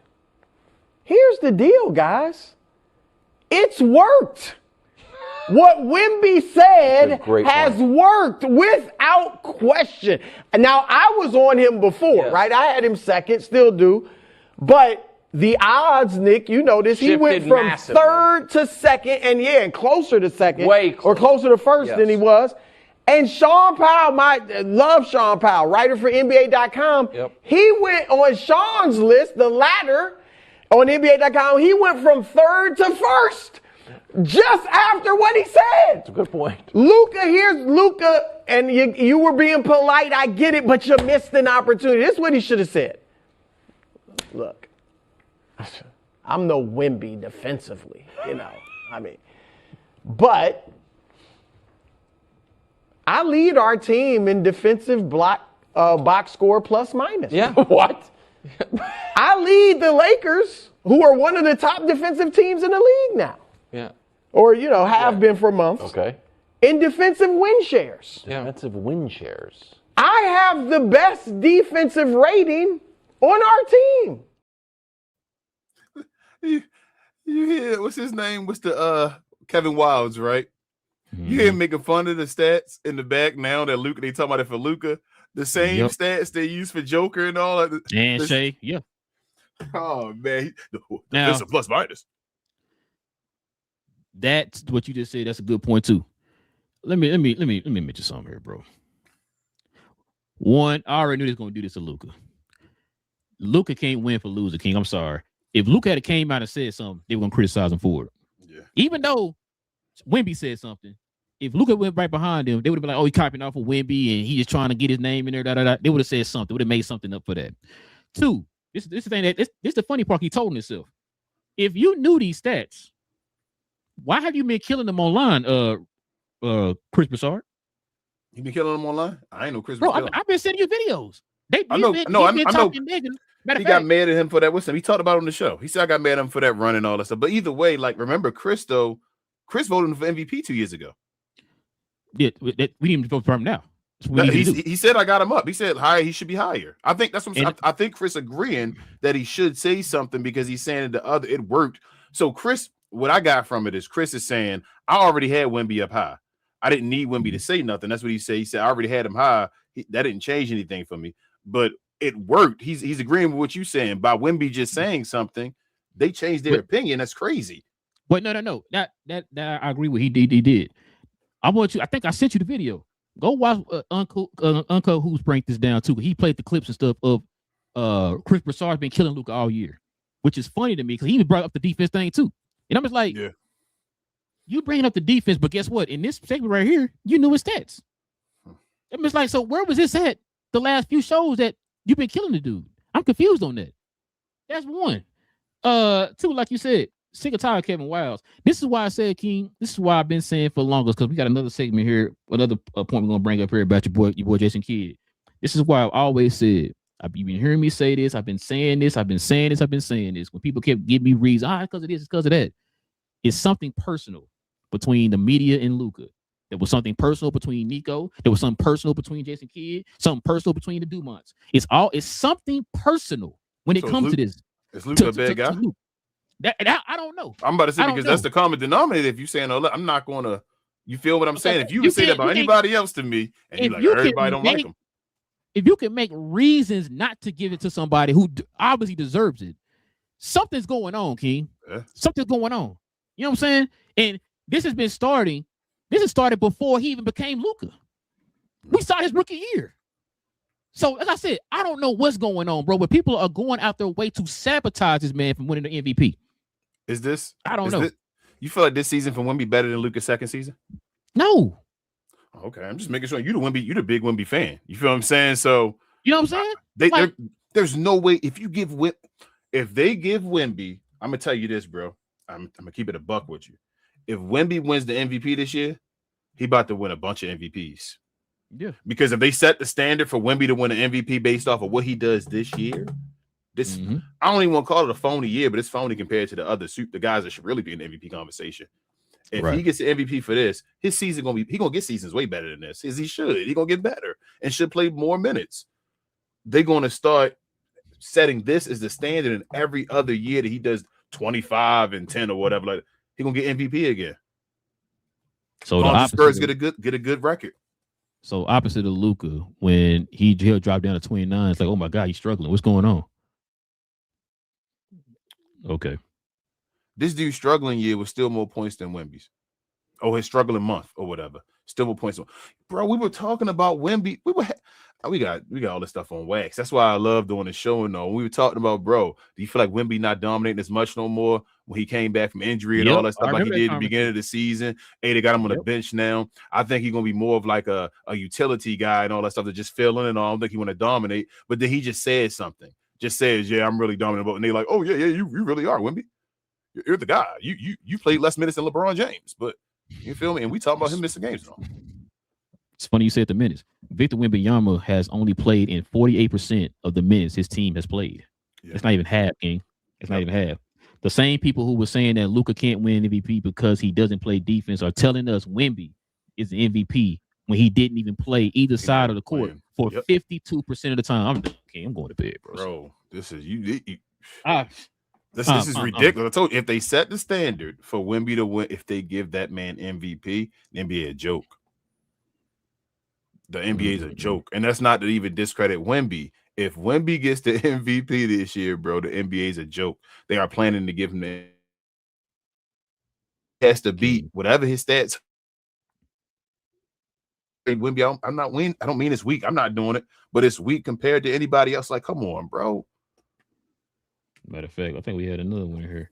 Here's the deal, guys. It's worked. What Wemby said has worked without question. Now, I was on him before, right? I had him second, still do. But the odds, Nick, you know this, he went from third to second and closer to second. Or closer to first than he was. And Sean Powell, love Sean Powell, writer for NBA.com. He went on Sean's list, the ladder on NBA.com. He went from third to first. Just after what he said. That's a good point. Here's Luka, and you were being polite. I get it, but you missed an opportunity. This is what he should have said. Look, I'm no Wemby defensively, but I lead our team in defensive box score plus minus. Yeah. What? I lead the Lakers, who are one of the top defensive teams in the league now. Yeah. Or, have been for months. Okay. In defensive win shares. Defensive win shares. I have the best defensive rating on our team. You hear, what's his name? What's the Kevin Wildes, right? You hear him making fun of the stats in the back now that Luka, they talking about it for Luka. The same stats they use for Joker and all that. And Shea, yeah. Oh, man. Now, it's a plus minus. That's what you just said. That's a good point too. Let me mention something here, bro. One, I already knew they was gonna do this to Luka. Luka can't win for loser, King. I'm sorry. If Luka had came out and said something, they were gonna criticize him for it. Yeah. Even though Wemby said something, if Luka went right behind him, they would have been like, "Oh, he copying off of Wemby and he just trying to get his name in there." They would have said something. Would have made something up for that. Two, this the thing that this the funny part. He told himself, if you knew these stats, why have you been killing them online, Chris Broussard. You been killing him online? I ain't know Chris. Bro, I've been sending you videos. I know. He's been talking nigga. He got mad at him for that. He talked about it on the show. He said I got mad at him for that run and all that stuff. But either way, like remember Chris though. Chris voted for MVP 2 years ago. Yeah, we didn't vote for him now. He said I got him up. He said higher. He should be higher. I think that's what I think Chris agreeing that he should say something because he's saying it worked. So Chris, what I got from it is Chris is saying I already had Wemby up high. I didn't need Wemby to say nothing. That's what he said. He said I already had him high. That didn't change anything for me, but it worked. He's agreeing with what you're saying. By Wemby just saying something, they changed their opinion. That's crazy. But no. That I agree with. He did. I think I sent you the video. Go watch Uncle Who's break this down too. He played the clips and stuff of Chris Broussard's been killing Luka all year, which is funny to me because he even brought up the defense thing too. And I'm just like, you bringing up the defense, but guess what? In this segment right here, you knew his stats. I'm just like, so where was this at the last few shows that you've been killing the dude? I'm confused on that. That's one. Two, like you said, sick and tired of Kevin Wiles. This is why I said, King, this is why I've been saying for longest, because we got another segment here, another point we're gonna bring up here about your boy Jason Kidd. This is why I've always said, you've been hearing me say this, I've been saying this. When people kept giving me reasons, because of this, it's because of that. It's something personal between the media and Luka. There was something personal between Nico. There was something personal between Jason Kidd. Something personal between the Dumonts. It's something personal when it comes to this. Is Luka a bad guy? I don't know. I'm about to say because that's the common denominator. If you saying, "Oh, I'm not going to," you feel what I'm saying? If you would say that about anybody else to me, and you like everybody don't like him. If you can make reasons not to give it to somebody who obviously deserves it, something's going on, King. Yeah. Something's going on. You know what I'm saying? And this has been starting. This has started before he even became Luka. We saw his rookie year. So, like I said, I don't know what's going on, bro, but people are going out their way to sabotage this man from winning the MVP. Is this? I don't know. You feel like this season for Wemby better than Luka's second season? No. Okay, I'm just making sure you the big Wemby fan. You feel what I'm saying? So you know what I'm saying? There's no way if they give Wemby, I'm gonna tell you this, bro. I'm gonna keep it a buck with you. If Wemby wins the MVP this year, he about to win a bunch of MVPs. Yeah. Because if they set the standard for Wemby to win an MVP based off of what he does this year, I don't even want to call it a phony year, but it's phony compared to the guys that should really be in the MVP conversation. If he gets the MVP for this, his season he gonna get seasons way better than this. As he should. He gonna get better and should play more minutes. They're gonna start setting this as the standard in every other year that he does 25 and 10 or whatever. Like he gonna get MVP again. So the Spurs get a good record. So opposite of Luka, when he'll drop down to 29, it's like, oh my God, he's struggling. What's going on? Okay. This dude's struggling year was still more points than Wemby's. Oh, his struggling month or whatever. Still more points. Bro, we were talking about Wemby. We got all this stuff on wax. That's why I love doing the show and all. We were talking about, bro, do you feel like Wemby not dominating as much no more when he came back from injury and all that stuff like he did at the beginning of the season? Hey, they got him on the bench now. I think he's going to be more of like a utility guy and all that stuff to just fill in and all. I don't think he want to dominate. But then he just said something. Just says, yeah, I'm really dominant. And they're like, oh, yeah, you really are, Wemby. You're the guy. You played less minutes than LeBron James. But you feel me? And we talk about him missing games and all. It's funny you said the minutes. Victor Wembanyama has only played in 48% of the minutes his team has played. Yeah. It's not even half, King. It's not even half. The same people who were saying that Luka can't win MVP because he doesn't play defense are telling us Wemby is the MVP when he didn't even play either side of the court for 52% of the time. I'm going to bed, bro. Bro, this is this is ridiculous. I told you, if they set the standard for Wemby to win, if they give that man MVP, the NBA a joke. The NBA is a joke. And that's not to even discredit Wemby. If Wemby gets the MVP this year, bro, the NBA is a joke. They are planning to give him the has to beat whatever his stats. Wemby, I'm not winning. I don't mean it's weak. I'm not doing it, but it's weak compared to anybody else. Like, come on, bro. Matter of fact, I think we had another one here.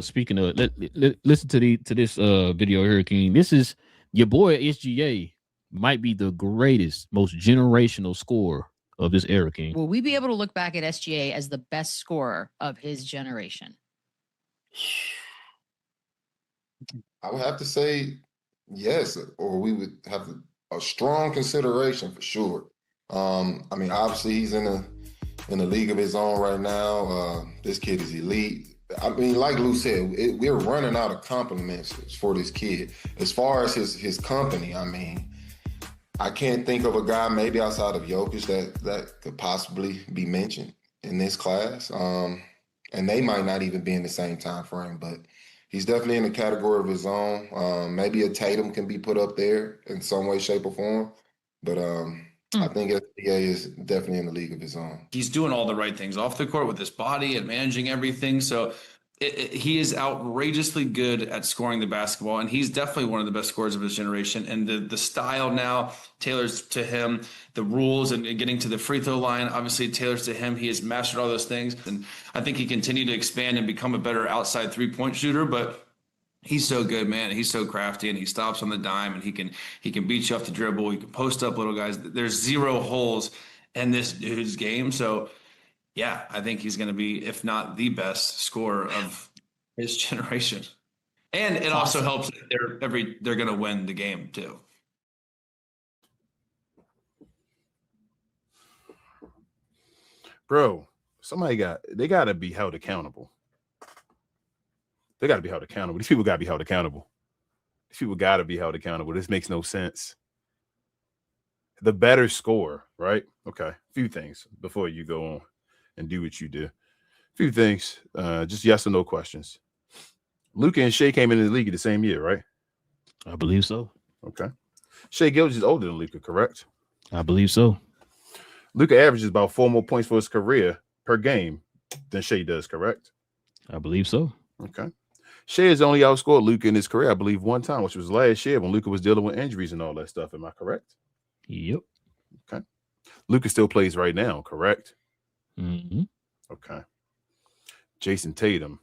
Speaking of, listen to this video here, King. This is your boy SGA. Might be the greatest, most generational scorer of this era, King. Will we be able to look back at SGA as the best scorer of his generation? I would have to say Yes, or we would have a strong consideration for sure. I mean, obviously he's in a league of his own right now. This kid is elite. I mean, like Lou said, we're running out of compliments for this kid. As far as his company, I mean, I can't think of a guy maybe outside of Jokic that could possibly be mentioned in this class. And they might not even be in the same time frame, but he's definitely in a category of his own. Maybe a Tatum can be put up there in some way, shape, or form. But I think SBA is definitely in the league of his own. He's doing all the right things off the court with his body and managing everything. So he is outrageously good at scoring the basketball, and he's definitely one of the best scorers of his generation. And the style now tailors to him, the rules and getting to the free throw line obviously tailors to him. He has mastered all those things, and I think he continued to expand and become a better outside three-point shooter. But he's so good, man. He's so crafty, and he stops on the dime, and he can beat you off the dribble. He can post up little guys. There's zero holes in this dude's game. So yeah, I think he's going to be, if not the best scorer of his generation. And it also helps that they're going to win the game too. Bro, they got to be held accountable. They got to be held accountable. These people got to be held accountable. These people got to be held accountable. This makes no sense. The better score, right? Okay, a few things before you go on and do what you do. A few things, just yes or no questions. Luka and Shea came into the league the same year, right? I believe so. Okay. Shea Gilgeous is older than Luka, correct? I believe so. Luka averages about 4 more points for his career per game than Shea does, correct? I believe so. Okay. Shea has only outscored Luka in his career, I believe, one time, which was last year when Luka was dealing with injuries and all that stuff. Am I correct? Yep. Okay. Luka still plays right now, correct? Mm-hmm. Okay. Jason Tatum.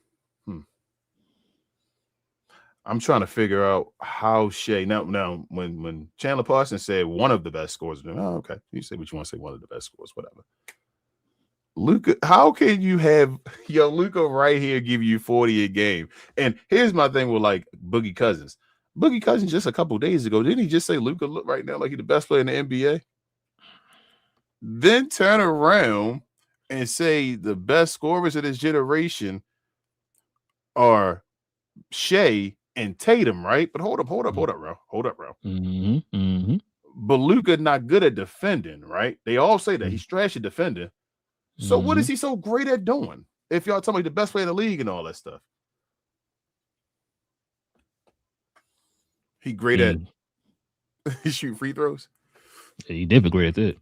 I'm trying to figure out how Shea now when Chandler Parsons said one of the best scores, okay, you say what you want to say, one of the best scores, whatever. Luka, how can you have Luka right here give you 40 a game? And here's my thing with like Boogie Cousins. Boogie Cousins just a couple days ago, didn't he just say Luka look right now like he's the best player in the NBA? Then turn around and say the best scorers of this generation are Shea and Tatum, right? But hold up, bro. Mm-hmm. Mm-hmm. But Luka not good at defending, right? They all say that he's trash at defending. So what is he so great at doing? If y'all tell me the best player in the league and all that stuff, he great at shoot free throws. Yeah, he definitely great at that.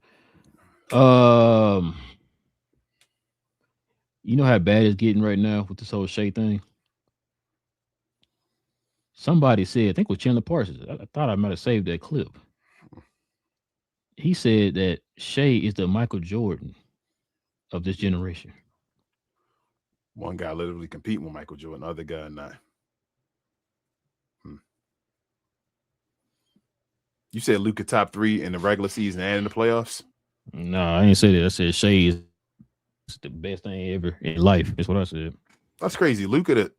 You know how bad it's getting right now with this whole Shea thing? Somebody said, I think it was Chandler Parsons. I thought I might have saved that clip. He said that Shea is the Michael Jordan of this generation. One guy literally competing with Michael Jordan, the other guy not. You said Luka top 3 in the regular season and in the playoffs? No, I didn't say that. I said Shea is the best thing ever in life. That's what I said. That's crazy. Luka,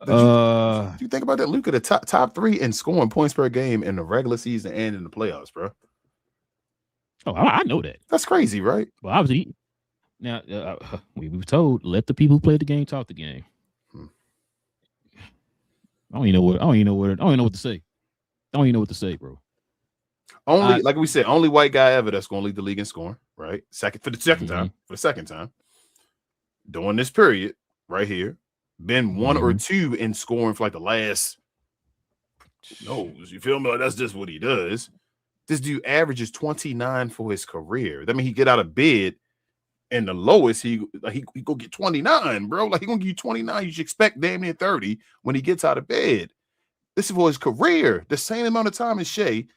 you think about that? Luka, the top 3 in scoring points per game in the regular season and in the playoffs, bro. Oh, I know that. That's crazy, right? Well, obviously, now we were told let the people who play the game talk the game. I don't even know what to say. I don't even know what to say, bro. Like we said, only white guy ever that's going to lead the league in scoring, right? For the second time, during this period right here, been 1 or 2 in scoring for like the last. You feel me? Like that's just what he does. This dude averages 29 for his career. That means he get out of bed, and the lowest he go get 29, bro. Like he gonna give you 29. You should expect damn near 30 when he gets out of bed. This is for his career. The same amount of time as Shea.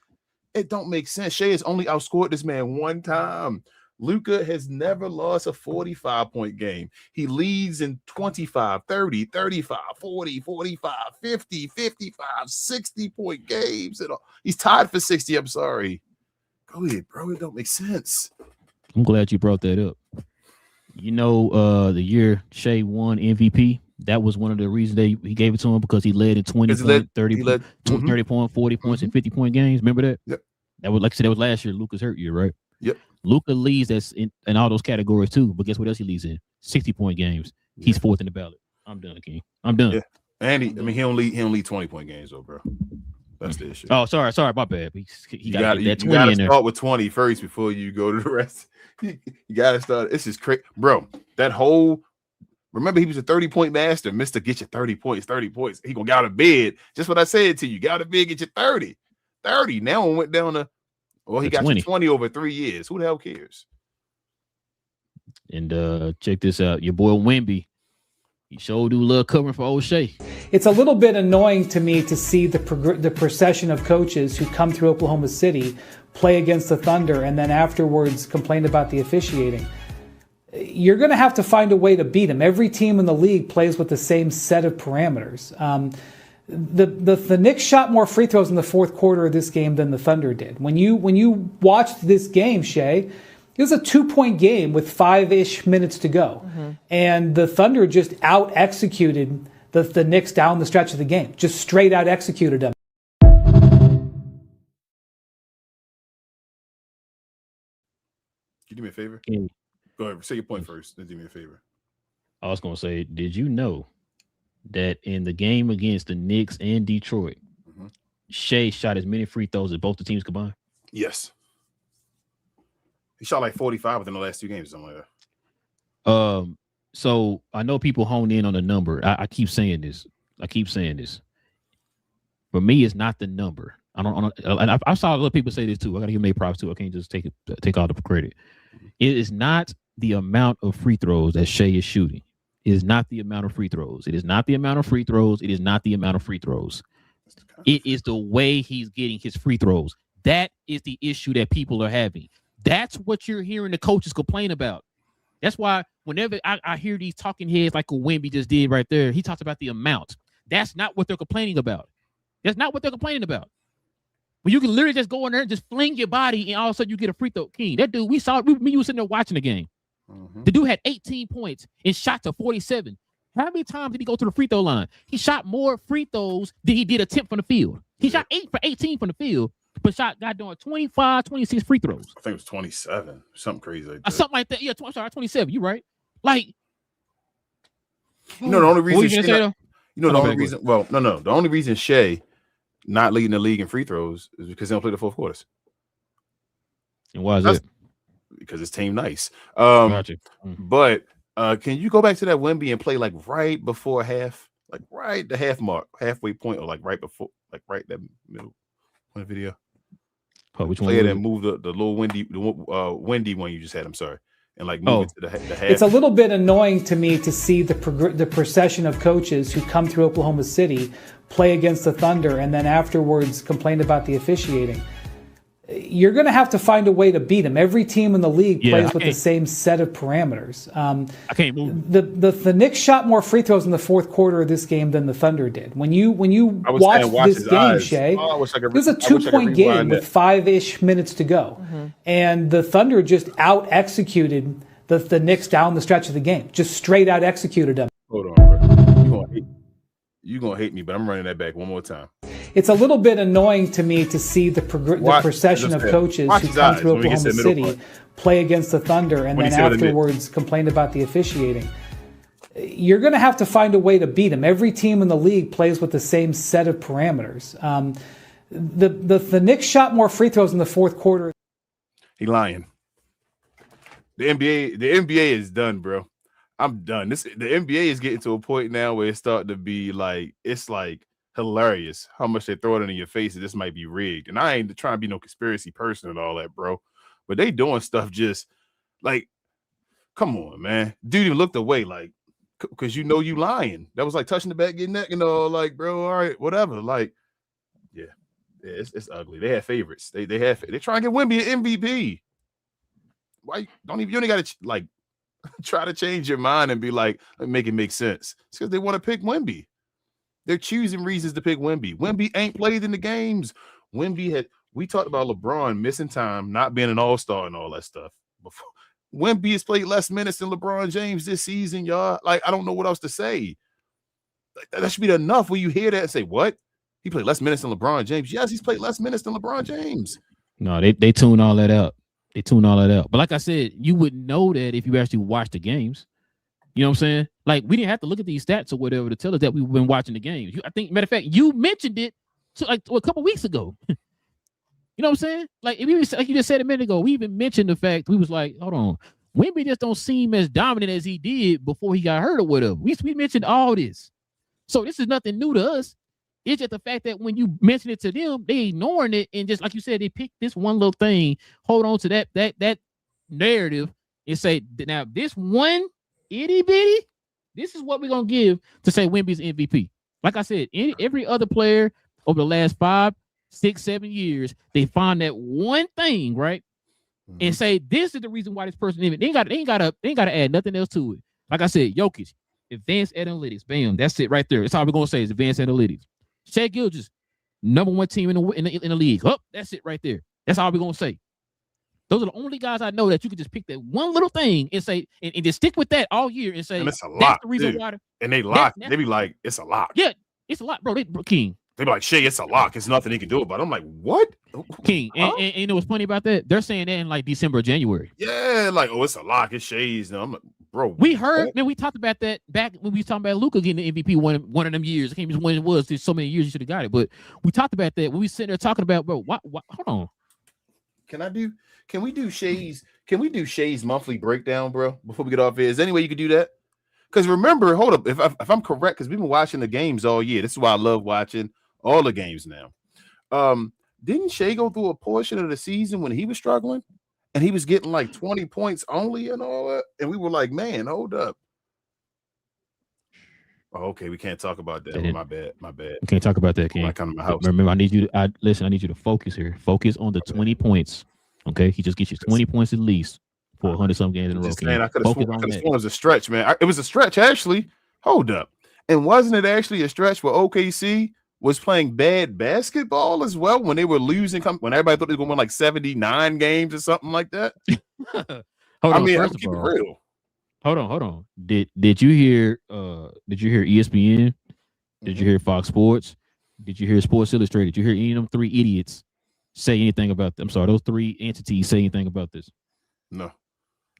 It don't make sense. Shea has only outscored this man one time. Luka has never lost a 45-point game. He leads in 25, 30, 35, 40, 45, 50, 55, 60-point games. He's tied for 60. I'm sorry. Go ahead, bro. It don't make sense. I'm glad you brought that up. You know, the year Shea won MVP That was one of the reasons he gave it to him, because he led in 20 point, 30 point, 40 points, and 50-point games. Remember that? Yep. That was, like I said, that was last year. Luka's hurt year, right? Yep. Luka leads that's in all those categories too. But guess what else he leads in? 60-point games. Yeah. He's fourth in the ballot. I'm done, King. I'm done. Yeah. And he don't lead 20-point games though, bro. That's the issue. Oh, sorry, my bad. He got that 20 you gotta in there. start with 20 first before you go to the rest. You gotta start. This is crazy, bro. That whole. Remember, he was a 30-point master. Mister, get your 30 points, 30 points. He gonna get out of bed. Just what I said to you. Get out of bed, get your 30. 30. Now it went down to, well, he got 20. 20 over 3 years. Who the hell cares? And check this out. Your boy Wemby. He showed you love covering for O'Shea. It's a little bit annoying to me to see the procession of coaches who come through Oklahoma City, play against the Thunder, and then afterwards complain about the officiating. You're going to have to find a way to beat them. Every team in the league plays with the same set of parameters. The Knicks shot more free throws in the fourth quarter of this game than the Thunder did. When you watched this game, Shay, it was a 2-point game with 5-ish minutes to go. Mm-hmm. And the Thunder just out-executed the Knicks down the stretch of the game. Just straight out-executed them. Can you do me a favor? Go ahead. Say your point first. Then do me a favor. I was going to say, did you know that in the game against the Knicks and Detroit, Shea shot as many free throws as both the teams combined? Yes. He shot like 45 within the last 2 games or something like that. So I know people hone in on the number. I keep saying this. For me, it's not the number. I saw other people say this too. I got to give them props too. I can't just take all the credit. It is not the amount of free throws that Shea is shooting. It is not the amount of free throws. It is not the amount of free throws. It is not the amount of free throws. It is the way he's getting his free throws. That is the issue that people are having. That's what you're hearing the coaches complain about. That's why whenever I hear these talking heads like a Wemby just did right there, he talks about the amount. That's not what they're complaining about. That's not what they're complaining about. When you can literally just go in there and just fling your body and all of a sudden you get a free throw. King, that dude, we were sitting there watching the game. The dude had 18 points and shot to 47. How many times did he go to the free throw line? He shot more free throws than he did attempt from the field. He shot 8 for 18 from the field, but got doing 25, 26 free throws. I think it was 27, something crazy like that. Something like that. Yeah, 27. You're right. Like, the only reason the only reason Shea not leading the league in free throws is because they don't play the fourth quarters. And why is that? Because it's team nice. Gotcha. But can you go back to that Wemby and play like right before half, like right the half mark, halfway point, or like right before, like right that middle point video? Oh, which play one? It and move the little Wendy one you just had. I'm sorry, and like move it to the half. It's a little bit annoying to me to see the procession of coaches who come through Oklahoma City, play against the Thunder, and then afterwards complain about the officiating. You're going to have to find a way to beat them. Every team in the league plays with the same set of parameters. I can't move. The Knicks shot more free throws in the fourth quarter of this game than the Thunder did. When you watch this game, Shay, it was a 2-point game with 5-ish minutes to go. Mm-hmm. And the Thunder just out-executed the Knicks down the stretch of the game. Just straight out-executed them. Hold on, bro. You're going to hate me, but I'm running that back one more time. It's a little bit annoying to me to see the procession of coaches who come through Oklahoma City, play against the Thunder, and then afterwards complain about the officiating. You're going to have to find a way to beat them. Every team in the league plays with the same set of parameters. The Knicks shot more free throws in the fourth quarter. He lying. The NBA is done, bro. I'm done. The NBA is getting to a point now where it's starting to be like, it's like hilarious how much they throw it in your face that this might be rigged. And I ain't trying to be no conspiracy person and all that, bro. But they doing stuff just like, come on, man. Dude even looked away like, because you lying. That was like touching the back, getting that, like, bro, all right, whatever. Like, yeah, it's ugly. They have favorites. They try and get Wemby an MVP. Why you only got to like try to change your mind and be like, make it make sense. It's because they want to pick Wemby. They're choosing reasons to pick Wemby. Wemby ain't played in the games. We talked about LeBron missing time, not being an all-star and all that stuff. Before Wemby has played less minutes than LeBron James this season, y'all. Like, I don't know what else to say. That should be enough. When you hear that and say, what? He played less minutes than LeBron James. Yes, he's played less minutes than LeBron James. No, they tune all that out. They tune all that out. But like I said, you would know that if you actually watch the games. You know what I'm saying? Like, we didn't have to look at these stats or whatever to tell us that we've been watching the games. I think, matter of fact, you mentioned it a couple weeks ago. You know what I'm saying? Like, like you just said a minute ago, we even mentioned the fact we was like, hold on, Wemby just don't seem as dominant as he did before he got hurt or whatever. We mentioned all this. So this is nothing new to us. It's just the fact that when you mention it to them, they ignoring it, and just like you said, they pick this one little thing, hold on to that narrative, and say, now this one itty bitty, this is what we're gonna give to say Wemby's MVP. Like I said, every other player over the last 5, 6, 7 years, they find that one thing, right? And say this is the reason why this person even they ain't gotta add nothing else to it. Like I said, Jokic, advanced analytics, bam, that's it right there. That's all we're gonna say is advanced analytics. Shai Gilgeous, #1 team in the league. Oh, that's it right there. That's all we're gonna say. Those are the only guys I know that you can just pick that one little thing and say, and just stick with that all year and say, and it's a lot, that's the reason why. And they lock. They be like, it's a lock. Yeah, it's a lot, bro. King. They be like, Shai, it's a lock. It's nothing he can do about it. I'm like, what? King. Huh? And you know what's funny about that? They're saying that in like December or January. Yeah, like, oh, it's a lock. It's Shai's. No, I'm like, bro. We heard, man, we talked about that back when we was talking about Luka getting the MVP one of them years. I can't remember when it was. There's so many years you should have got it. But we talked about that when we sitting there talking about, bro, what hold on. Can we do Shai's monthly breakdown, bro, before we get off here? Is there any way you could do that? Because remember, hold up, if I'm correct, because we've been watching the games all year. This is why I love watching all the games now. Didn't Shai go through a portion of the season when he was struggling and he was getting like 20 points only and all that? And we were like, man, hold up. Oh, okay, we can't talk about that. My bad. We can't talk about that, King. Come to my house. Remember, I need you to focus here. Focus on the 20 points. Okay, he just gets you 20 points at least for 100 some games in a row. Man, I could have sworn it was a stretch, man. It was a stretch, actually. Hold up. And wasn't it actually a stretch where OKC was playing bad basketball as well when they were losing, when everybody thought they were going to win like 79 games or something like that? Hold on, I'm keeping it real. Hold on. Did you hear ESPN? Did you hear Fox Sports? Did you hear Sports Illustrated? Did you hear any of them 3 idiots say anything about them? I'm sorry, those 3 entities say anything about this? No.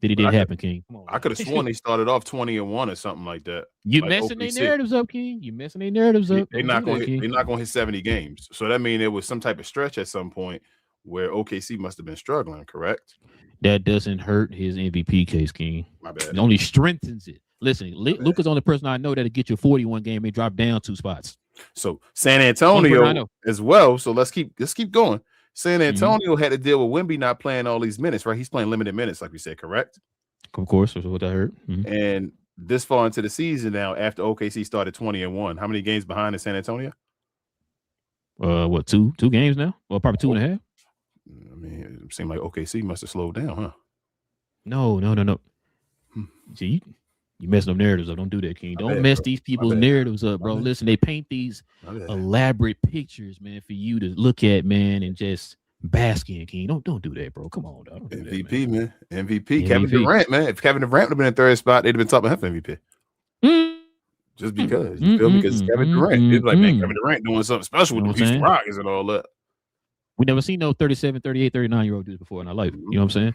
It did happen, King. Come on, I could have sworn they started off 20-1 or something like that. You like messing their OKC. narratives up, King. You messing their narratives up. They're not going to hit 70 games. So that means there was some type of stretch at some point where OKC must have been struggling, correct? That doesn't hurt his MVP case, King. My bad. It only strengthens it. Listen, Luka's the only person I know that'll get you a 41 game and drop down 2 spots. So San Antonio as well. So let's keep going. San Antonio had to deal with Wemby not playing all these minutes, right? He's playing limited minutes, like we said, correct? Of course, that's what I heard. And this far into the season now, after OKC started 20-1, how many games behind is San Antonio? What, two games now? Well, probably 2.5. I mean, it seemed like OKC must have slowed down, huh? No. See, you messing up narratives up. Don't do that, King. Don't mess these people's narratives up, bro. Listen, they paint these elaborate pictures, man, for you to look at, man, and just bask in, King. Don't do that, bro. Come on, dog. MVP, man. MVP. Kevin Durant, man. If Kevin Durant would have been in 3rd spot, they'd have been talking about him for MVP. Just because. You feel me? Because it's Kevin Durant. It's like, man, Kevin Durant doing something special with the Houston Rockets and all that. We never seen no 37, 38, 39-year-old dudes before in our life. You know what I'm saying?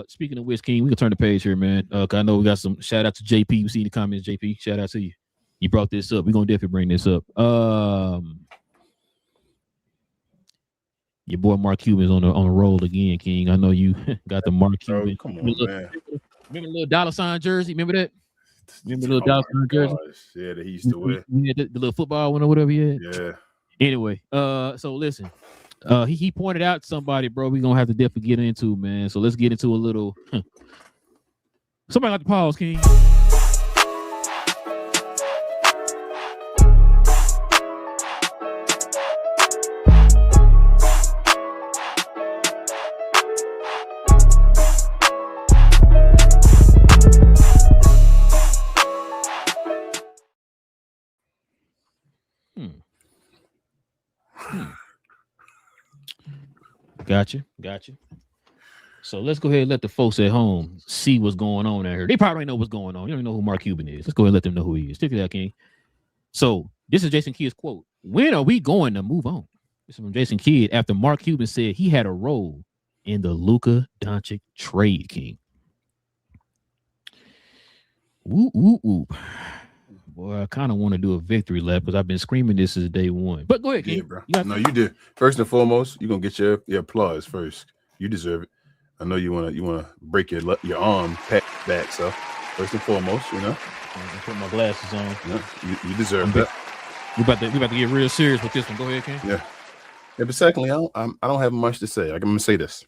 Speaking of which, King, we can turn the page here, man. I know we got some shout out to JP. We see in the comments, JP. Shout out to you. You brought this up. We're gonna definitely bring this up. Your boy Mark Cuban's on a roll again, King. I know you got the Mark Cuban. Come on, man. Remember the little $sign jersey? Remember that? Remember the little $sign jersey? Yeah, that he used to wear. The little football one or whatever he had. Yeah. Anyway, so listen. He pointed out somebody, bro, we're gonna have to definitely get into, man. So let's get into a little somebody like the pause, King. Gotcha. So let's go ahead and let the folks at home see what's going on out here. They probably know what's going on. You don't even know who Mark Cuban is. Let's go ahead and let them know who he is. Check it out, King. So this is Jason Kidd's quote. When are we going to move on? This is from Jason Kidd after Mark Cuban said he had a role in the Luka Doncic trade, King. Whoop, whoop, whoop. Boy, I kind of want to do a victory lap because I've been screaming this since day one. But go ahead, King. Yeah, bro. You did. First and foremost, you're gonna get your applause first. You deserve it. I know you wanna break your arm back. So first and foremost, you know. I put my glasses on. You deserve that. We about to get real serious with this one. Go ahead, King. Yeah. But secondly, I don't have much to say. I'm gonna say this.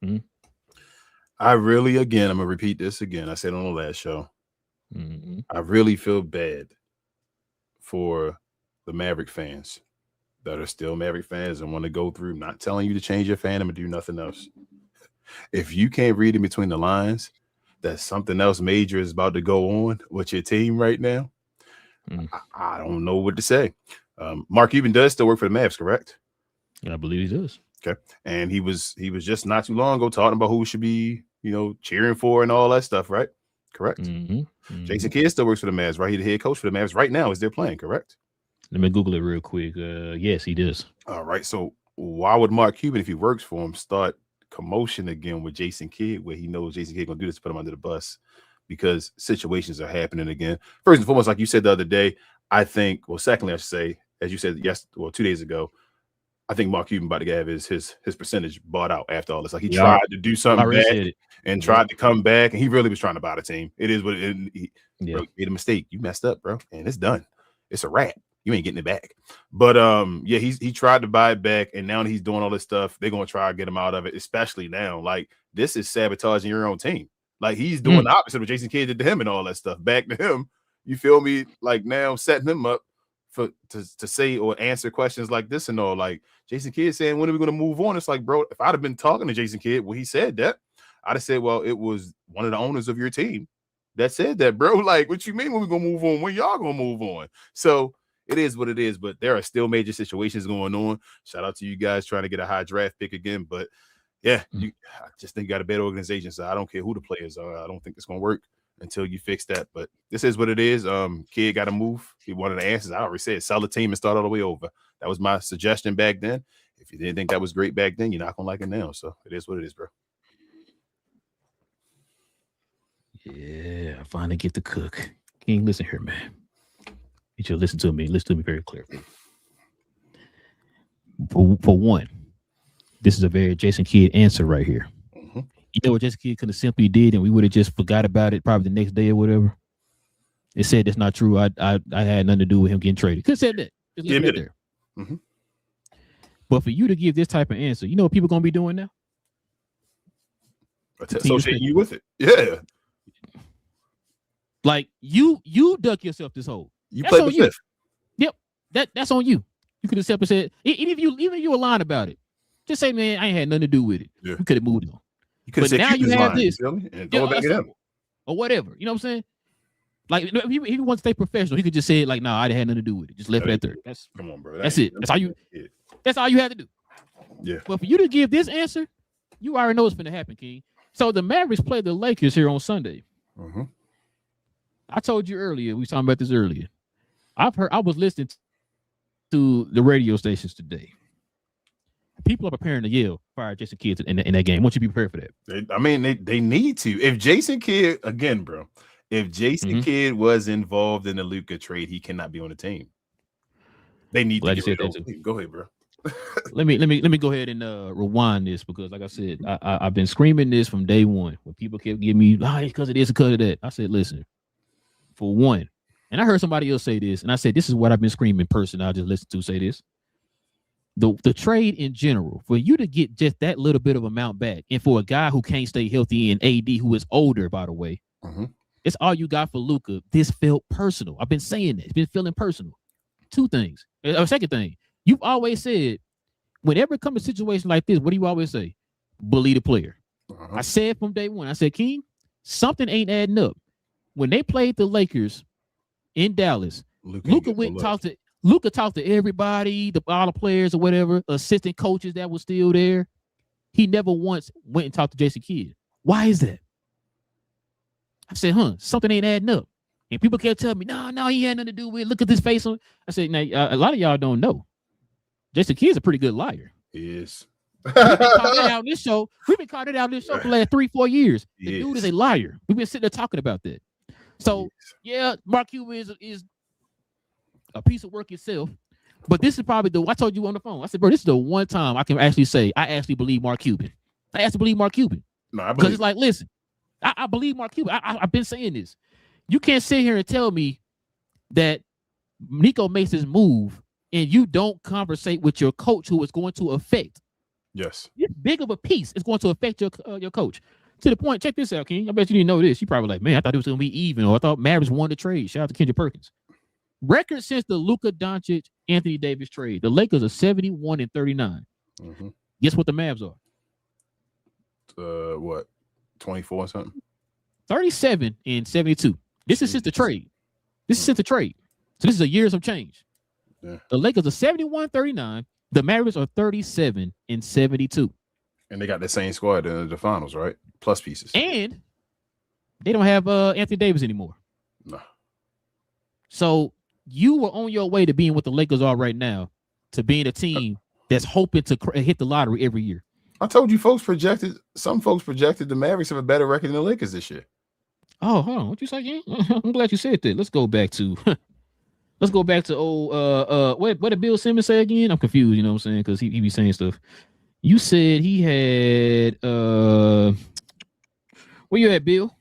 Mm-hmm. I really, again, I'm gonna repeat this again. I said on the last show. Mm-hmm. I really feel bad for the Maverick fans that are still Maverick fans and want to go through. Not telling you to change your fandom and do nothing else. If you can't read in between the lines that something else major is about to go on with your team right now, I don't know what to say. Mark Cuban does still work for the Mavs, correct? Yeah, I believe he does. Okay, and he was just not too long ago talking about who should be, cheering for and all that stuff, right? Correct. Jason Kidd still works for the Mavs, right? He's the head coach for the Mavs right now as they're playing, correct? Let me Google it real quick. Yes, he does. All right. So why would Mark Cuban, if he works for him, start commotion again with Jason Kidd, where he knows Jason Kidd gonna do this to put him under the bus because situations are happening again? First and foremost, like you said the other day, I think. Well, secondly, I should say, as you said 2 days ago, I think Mark Cuban about to have his percentage bought out after all this. Like he tried to do something bad and tried to come back, and he really was trying to buy the team. It is what it is. Bro, you made a mistake. You messed up, bro, and it's done. It's a wrap. You ain't getting it back. But he tried to buy it back, and now that he's doing all this stuff, they're gonna try to get him out of it, especially now. Like, this is sabotaging your own team. Like, he's doing the opposite of what Jason Kidd did to him and all that stuff. Back to him. You feel me? Like, now setting him up to say or answer questions like this and all. Like, Jason Kidd saying, when are we gonna move on? It's like, bro, if I'd have been talking to Jason Kidd when he said that, I'd have said, well, it was one of the owners of your team that said that, bro. Like, what you mean when we gonna move on? When y'all gonna move on? So it is what it is, but there are still major situations going on. Shout out to you guys trying to get a high draft pick again. But yeah, I just think you got a better organization. So I don't care who the players are. I don't think it's gonna work until you fix that. But this is what it is. Kid got to move. He wanted the answers. I already said sell the team and start all the way over. That was my suggestion back then. If you didn't think that was great back then, you're not gonna like it now. So it is what it is, bro. Yeah, I finally get to cook. King, listen here, man. You should listen to me. Listen to me very clearly. For one, this is a very Jason Kidd answer right here. You know what Jason Kidd could have simply did, and we would have just forgot about it probably the next day or whatever. It said that's not true. I had nothing to do with him getting traded. Could have said that. Just leave it there. But for you to give this type of answer, you know what people are gonna be doing now? Associating you with it. Yeah. Like you dug yourself this hole. You played the fifth. Yep. That's on you. You could have simply said, even if you were lying about it, just say, man, I ain't had nothing to do with it. Yeah. You could have moved on. You could have said, now you have this, and throw it back at him. Or whatever. You know what I'm saying? Like, if he wants to stay professional, he could just say it like, "Nah, I had nothing to do with it. Just left it at third." Come on, bro. That's it. That's all you had to do. Yeah. But for you to give this answer, you already know what's going to happen, King. So the Mavericks play the Lakers here on Sunday. I told you earlier. We were talking about this earlier. I was listening to the radio stations today. People are preparing to yell, fire Jason Kidd in that game. Won't you be prepared for that? They need to. If Jason Kidd, again, bro, if Jason Kidd was involved in the Luka trade, he cannot be on the team. They need to get rid of him. Go ahead, bro. let me go ahead and rewind this because, like I said, I've been screaming this from day one. When people kept giving me, because of this, because of that, I said, listen, for one, and I heard somebody else say this, and I said, this is what I've been screaming. Person I just listened to say this. The trade in general, for you to get just that little bit of amount back, and for a guy who can't stay healthy and AD who is older, by the way, it's all you got for Luka. This felt personal. I've been saying that. It's been feeling personal. Two things. Second thing, you've always said, whenever it comes to a situation like this, what do you always say? Bully the player. I said from day one, I said, King, something ain't adding up. When they played the Lakers in Dallas, Luka went and talked to Luka talked to everybody, all the players or whatever, assistant coaches that was still there. he never once went and talked to Jason Kidd. Why is that? I said, something ain't adding up. And people kept telling me, no, he had nothing to do with it. Look at this face on. I said, now, a lot of y'all don't know. Jason Kidd's a pretty good liar. He is. We've been calling it out on this show. We've been calling it out on this show for the last 3-4 years. The dude is a liar. We've been sitting there talking about that. So, yeah, Mark Cuban is a piece of work itself. But this is probably I told you on the phone. I said, bro, this is the one time I can actually say I actually believe Mark Cuban. I actually believe Mark Cuban. No, because it's like, listen, I believe Mark Cuban. I've been saying this. You can't sit here and tell me that Nico makes his move and you don't conversate with your coach who is going to affect. Yes. It's big of a piece. It's going to affect your coach. To the point, check this out, King. I bet you didn't know this. You probably like, man, I thought it was going to be even, or I thought Mavericks won the trade. Shout out to Kendrick Perkins. Record since the Luka Doncic, Anthony Davis trade. The Lakers are 71-39. Mm-hmm. Guess what the Mavs are? What? 24 or something? 37-72. This is since the trade. This is since the trade. So this is a years of change. Yeah. The Lakers are 71-39. The Mavericks are 37-72. And they got the same squad in the finals, right? Plus pieces. And they don't have Anthony Davis anymore. No. So you were on your way to being what the Lakers are right now, to being a team that's hoping to hit the lottery every year. I told you some folks projected the Mavericks have a better record than the Lakers this year. Oh, hold on. What you say again? I'm glad you said that. Let's go back to old what did Bill Simmons say again? I'm confused, you know what I'm saying? Because he be saying stuff. You said he had where you at, Bill?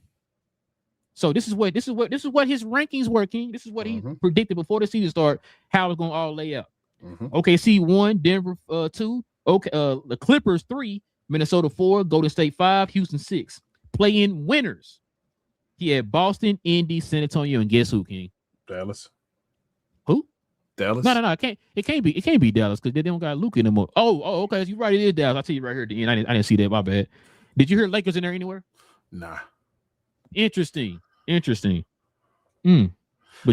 So this is what his rankings working. This is what he predicted before the season start, how it's gonna all lay out. OKC 1, Denver 2, the Clippers 3, Minnesota 4, Golden State 5, Houston 6. Play-in winners. He had Boston, Indy, San Antonio, and guess who, King? Dallas. Who? Dallas. No. It can't be Dallas because they don't got Luka anymore. Oh, okay. You're right. It is Dallas. I'll tell you right here at the end. I didn't see that. My bad. Did you hear Lakers in there anywhere? Nah. Interesting. But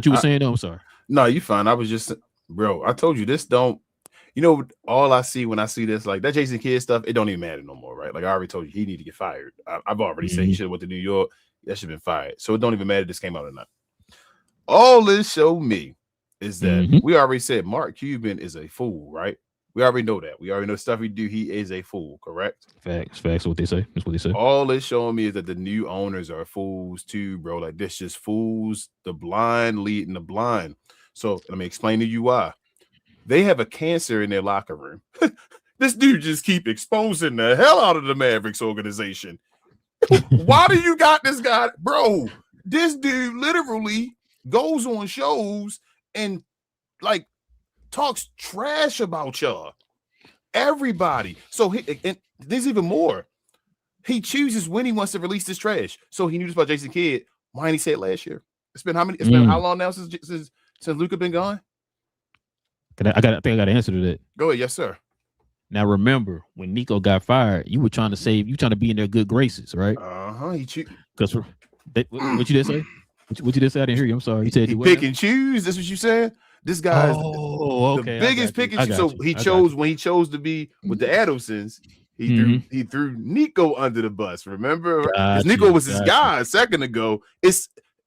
you were saying, no, I'm sorry. No, you fine. I was just, bro, I told you this don't, all I see when I see this, like that Jason Kidd stuff, it don't even matter no more, right? Like I already told you, he need to get fired. I've already said he should have went to New York. That should have been fired. So it don't even matter if this came out or not. All this showed me is that we already said Mark Cuban is a fool, right? We already know that. We already know the stuff he do. He is a fool, correct? Facts. What they say. That's what they say. All it's showing me is that the new owners are fools too, bro. Like this just fools the blind leading the blind. So let me explain to you why. They have a cancer in their locker room. This dude just keep exposing the hell out of the Mavericks organization. Why do you got this guy, bro? This dude literally goes on shows and like talks trash about y'all. Everybody. So and there's even more. He chooses when he wants to release this trash. So he knew this about Jason Kidd. Why didn't he say it last year? It's been how many? It's been how long now since Luka been gone? I think I got to answer to that. Go ahead, yes, sir. Now remember, when Nico got fired, you were trying to be in their good graces, right? Because what you did say? What you just said? I didn't hear you. I'm sorry. You said he pick and choose. That's what you said. This guy's the biggest pick and choose. So he chose when he chose to be with the Adelsons. He threw Nico under the bus. Remember, because Nico was his guy a second ago.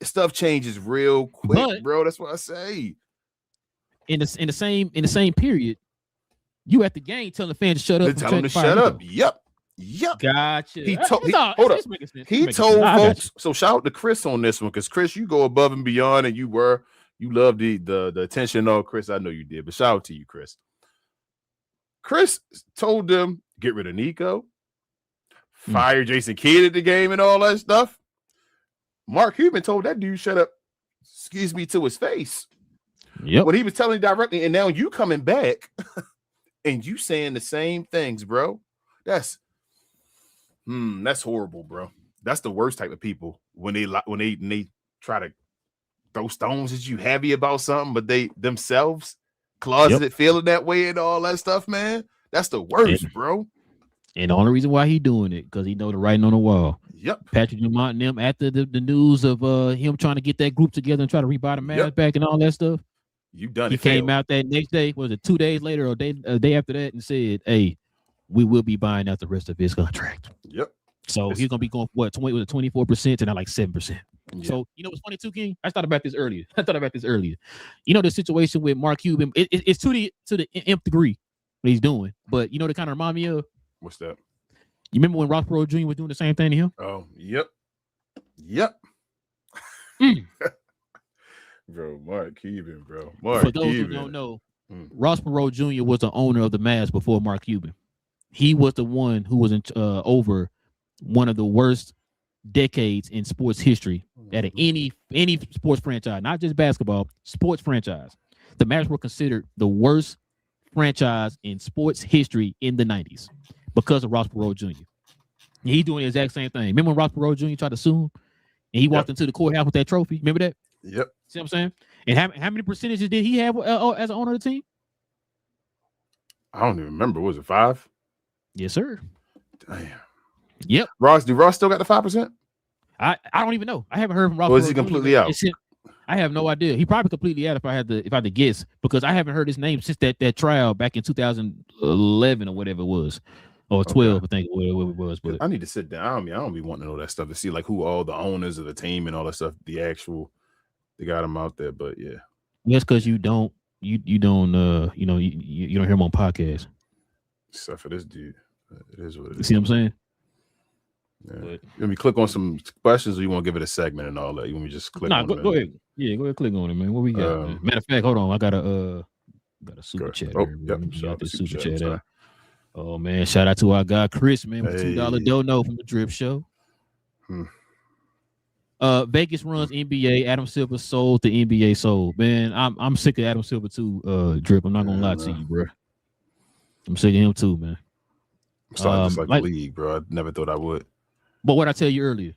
Stuff changes real quick, bro. That's what I say. In the same period, you at the game telling the fans to shut up. Tell them to shut up. Yep. Gotcha. He told folks. So shout out to Chris on this one, because Chris, you go above and beyond, and you loved the attention. Oh, Chris, I know you did, but shout out to you, Chris. Chris told them get rid of Nico, fire Jason Kidd at the game, and all that stuff. Mark Cuban told that dude shut up. Excuse me, to his face. Yep. When he was telling directly, and now you coming back and you saying the same things, bro. That's horrible, bro. That's the worst type of people when they try to throw stones at you heavy about something, but they themselves closeted feeling that way and all that stuff, man. That's the worst, bro. And the only reason why he doing it because he know the writing on the wall. Yep. Patrick Dumont and them after the news of him trying to get that group together and try to rebuy the Mavs back and all that stuff. You done he it. Came out that next day, was it 2 days later or a day after that, and said, "Hey, we will be buying out the rest of his contract. Yep. So he's gonna be going what 24% to now like 7%. Yeah. So you know what's funny too, King? I thought about this earlier. You know the situation with Mark Cuban. It's to the nth degree what he's doing, but you know, to kind of remind me of What's that? You remember when Ross Perot Jr. was doing the same thing to him? Oh, yep. Bro, Mark Cuban, bro. For those who don't know, Ross Perot Jr. was the owner of the Mavs before Mark Cuban. He was the one who was over one of the worst decades in sports history at any sports franchise, not just basketball, sports franchise. The Mavs were considered the worst franchise in sports history in the 90s because of Ross Perot Jr. And he's doing the exact same thing. Remember when Ross Perot Jr. tried to sue him and he walked into the courthouse with that trophy? Remember that? Yep. See what I'm saying? And how many percentages did he have as an owner of the team? I don't even remember. Was it 5? Yes, sir. Damn. Yep. Ross still got the 5%? I don't even know. I haven't heard from Ross. Or is he completely out? I have no idea. He probably completely out if I had to guess, because I haven't heard his name since that trial back in 2011 or whatever it was. Or 12, I think whatever it was. But I need to sit down. I don't be wanting to know that stuff to see like who all the owners of the team and all that stuff. They got them out there, but yeah. That's because you don't hear them on podcasts. Except for this dude. It is what it is. You see what I'm saying? Yeah. You want me to click on some questions, or you want to give it a segment and all that? You want me to just click on go ahead. Yeah, go ahead, click on it, man. What we got? Man? Matter of fact, hold on. I got a super chat. Yep. Super chat out. Oh man, shout out to our guy Chris, man, with $2 dono from the Drip Show. Vegas runs NBA. Adam Silver sold the NBA sold. Man, I'm sick of Adam Silver too. Drip. I'm not gonna lie to you, bro. I'm sick of him too, man. I'm starting to like the league, bro. I never thought I would. But what I tell you earlier,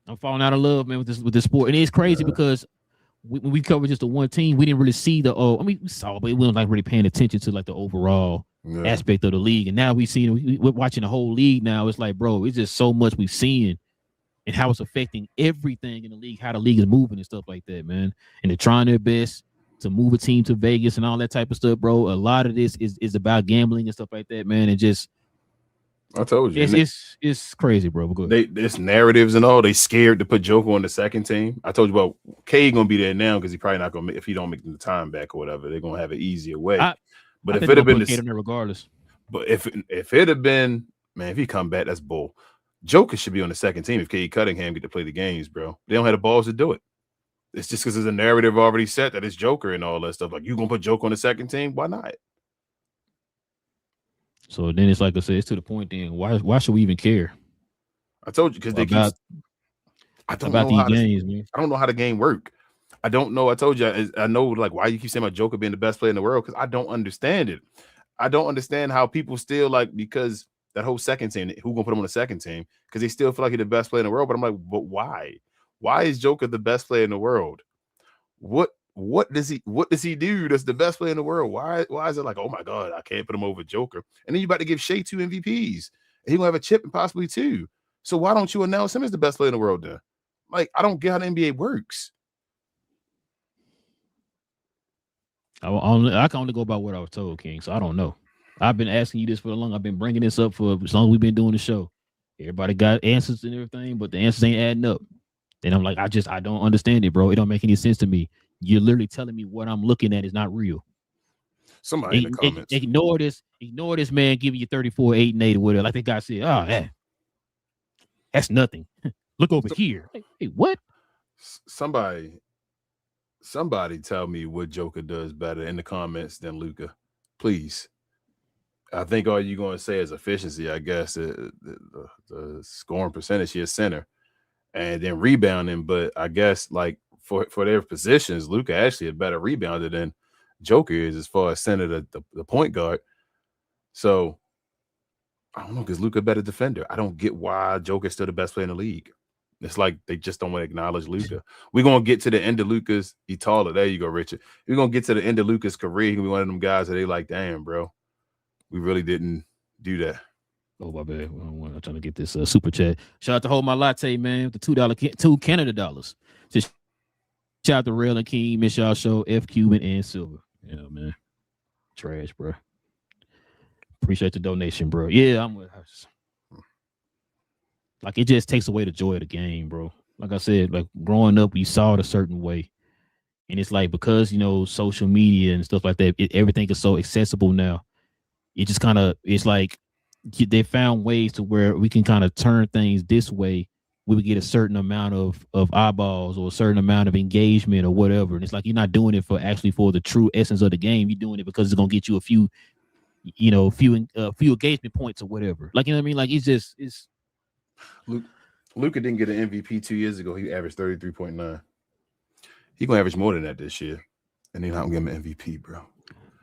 I'm falling out of love, man, with this sport, and it's crazy because when we covered just the one team, we didn't really see we saw, but we weren't like really paying attention to like the overall aspect of the league. And now we're watching the whole league now. It's like, bro, it's just so much we've seen and how it's affecting everything in the league, how the league is moving and stuff like that, man. And they're trying their best to move a team to Vegas and all that type of stuff, bro. A lot of this is about gambling and stuff like that, man. And just, I told you, it's crazy, bro. But go ahead. There's narratives and all. They scared to put Joker on the second team. I told you about K gonna be there now because he probably not gonna if he don't make the time back or whatever. They're gonna have an easier way. But if it had been regardless. But if it had been, man, if he come back, that's bull. Joker should be on the second team if K Cunningham get to play the games, bro. They don't have the balls to do it. It's just because there's a narrative already set that it's Joker and all that stuff. Like, you gonna put Joker on the second team? Why not? So then it's like I said, it's to the point. Then why should we even care? I told you because they I don't know how the game work. I don't know. I told you. I know like why you keep saying about Joker being the best player in the world because I don't understand it. I don't understand how people still like because that whole second team. Who gonna put him on the second team? Because they still feel like he's the best player in the world. But I'm like, but why? Why is Joker the best player in the world? What does he do that's the best player in the world? Why is it like, oh my God, I can't put him over Joker? And then you about to give Shea 2 MVPs. And he gonna have a chip and possibly 2. So why don't you announce him as the best player in the world then? Like, I don't get how the NBA works. I can only go by what I was told, King. So I don't know. I've been asking you this for long. I've been bringing this up for as long as we've been doing the show. Everybody got answers and everything, but the answers ain't adding up. And I'm like, I don't understand it, bro. It don't make any sense to me. You're literally telling me what I'm looking at is not real. Somebody in the comments. Ignore this man giving you 34, 8, and 8 or whatever. Like the guy said, oh, man, that's nothing. Look over here. Hey, what? Somebody tell me what Joker does better in the comments than Luka. Please. I think all you're going to say is efficiency, I guess. The scoring percentage, he is center. And then rebounding. But I guess, like, for their positions, Luka actually a better rebounder than Joker is as far as center the point guard. So, I don't know, because Luka a better defender. I don't get why Joker's still the best player in the league. It's like they just don't want to acknowledge Luka. We're going to get to the end of Luka's. He taller. There you go, Richard. We're going to get to the end of Luka's career. He's going to be one of them guys that they like, damn, bro. We really didn't do that. Oh, my bad. I'm trying to get this super chat. Shout out to Hold My Latte, man, with the $2 Canada dollars. Just shout out to Relle and King, miss y'all show, F Cuban and Silver. Yeah, man. Trash, bro. Appreciate the donation, bro. Yeah, I'm with us. Like, it just takes away the joy of the game, bro. Like I said, like growing up, we saw it a certain way. And it's like, because, social media and stuff like that, everything is so accessible now. It just kind of, it's like they found ways to where we can kind of turn things this way. We would get a certain amount of eyeballs or a certain amount of engagement or whatever. And it's like, you're not doing it for the true essence of the game. You're doing it because it's going to get you a few engagement points or whatever. Like, you know what I mean? Like, it's Luka didn't get an MVP 2 years ago. He averaged 33.9. He gonna average more than that this year, and they're not gonna give him an MVP, bro.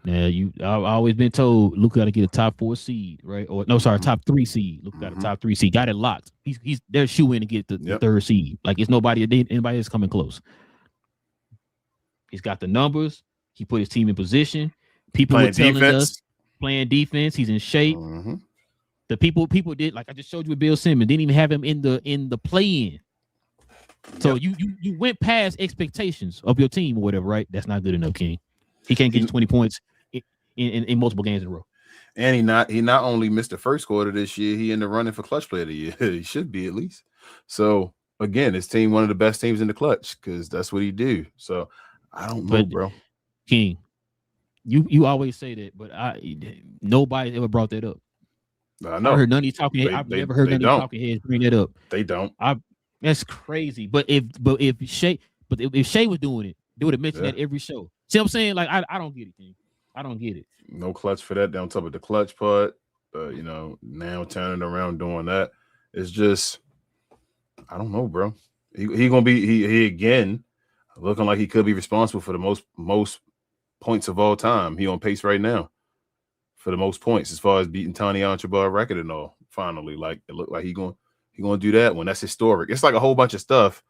Yeah, I've always been told Luka got to get a top 4 seed, right? Or no, sorry, top 3 seed. Luka got a top 3 seed. Got it locked. He's they're shooing to get the 3rd seed. Like, it's anybody that's coming close. He's got the numbers. He put his team in position. People were telling us playing defense. He's in shape. The people did, like I just showed you with Bill Simmons, didn't even have him in the play-in. So you went past expectations of your team or whatever, right? That's not good enough, King. He can't get 20 points in multiple games in a row. And he not only missed the first quarter this year, he in the running for clutch player of the year. He should be, at least. So again, his team one of the best teams in the clutch, because that's what he do. So I don't know, bro. King, you always say that, but nobody ever brought that up. I know. I heard none of these talking heads. I've never heard none of these talking heads bring that up. They don't. That's crazy. But if Shea was doing it, they would have mentioned that every show. See what I'm saying? Like, I don't get it, King. I don't get it. No clutch for that. Down top of the clutch part, now turning around doing that. It's just, I don't know, bro. He gonna be he again looking like he could be responsible for the most points of all time. He on pace right now for the most points as far as beating Tony Archibald record and all. Finally, like, it looked like he gonna do that one. That's historic. It's like a whole bunch of stuff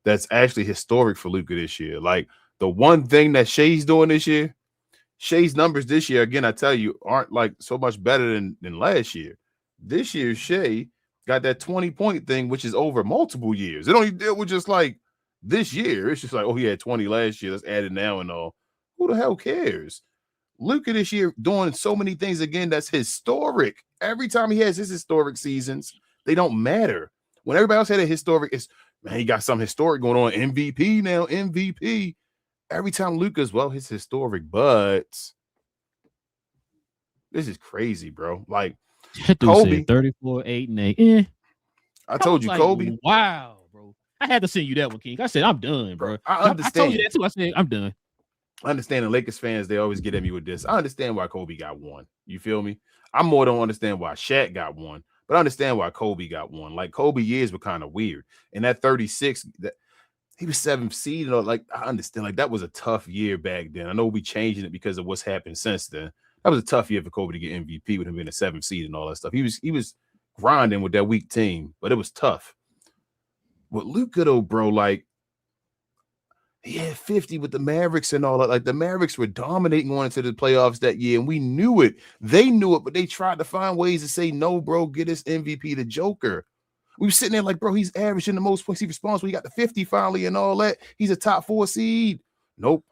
that's actually historic for Luka this year. Like, the one thing that Shea's doing this year, Shea's numbers this year, again, I tell you, aren't like so much better than last year. This year, Shea got that 20-point thing, which is over multiple years. It only deal with just like this year. It's just like, oh, he had 20 last year. Let's add it now and all. Who the hell cares? Luka this year doing so many things again that's historic. Every time he has his historic seasons, they don't matter. When everybody else had a historic, it's, man, he got something historic going on. MVP now, MVP. Every time Luka's, well, it's historic, but this is crazy, bro. Like, Kobe, 34, 8, and 8. I told you, like, Kobe. Wow, bro. I had to send you that one, King. I said, I'm done, bro. I understand. I told you that too. I said, I'm done. I understand the Lakers fans, they always get at me with this. I understand why Kobe got one. You feel me? I more don't understand why Shaq got one, but I understand why Kobe got one. Like, Kobe years were kind of weird. And that 36, that he was 7th seed. Like, I understand. Like, that was a tough year back then. I know we changing it because of what's happened since then. That was a tough year for Kobe to get MVP with him being a 7th seed and all that stuff. He was grinding with that weak team, but it was tough. With Luka, though, bro, like, he had 50 with the Mavericks and all that. Like, the Mavericks were dominating going into the playoffs that year, and we knew it. They knew it, but they tried to find ways to say, no, bro, get us MVP, the Joker. We were sitting there like, bro, he's averaging the most points. He responsible. He got the 50 finally and all that. He's a top 4 seed. Nope.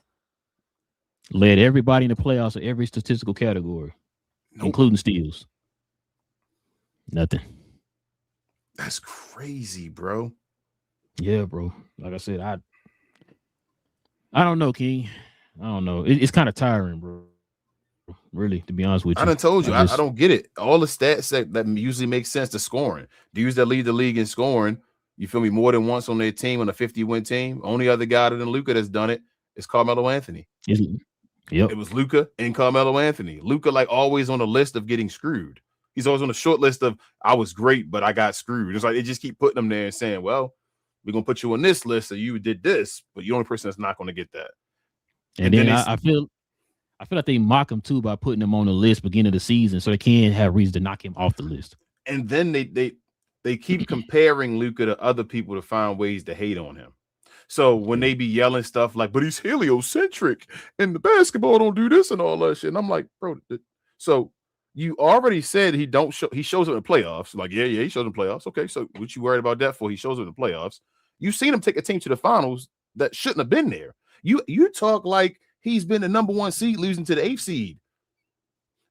Led everybody in the playoffs of every statistical category, including steals. Nothing. That's crazy, bro. Yeah, bro. Like I said, I don't know, King. I don't know. It's kind of tiring, bro. Really, to be honest with you. I done told you, I don't get it. All the stats that usually make sense to scoring. Dudes that lead the league in scoring, you feel me, more than once on their team, on a 50-win team. Only other guy other than Luka that's done it is Carmelo Anthony. Yep. It was Luka and Carmelo Anthony. Luka, like, always on the list of getting screwed. He's always on the short list of, I was great, but I got screwed. It's like they just keep putting them there and saying, well, we're going to put you on this list, so you did this, but you're the only person that's not going to get that. And then I feel like they mock him too by putting him on the list beginning of the season, so they can't have reason to knock him off the list. And then they keep comparing Luka to other people to find ways to hate on him. So when they be yelling stuff like, but he's heliocentric and the basketball don't do this and all that shit, and I'm like, bro, so you already said he shows up in the playoffs. Like, yeah, he shows up in the playoffs. Okay, so what you worried about that for? He shows up in the playoffs. You've seen him take a team to the finals that shouldn't have been there. You talk like he's been the number 1 seed losing to the 8th seed.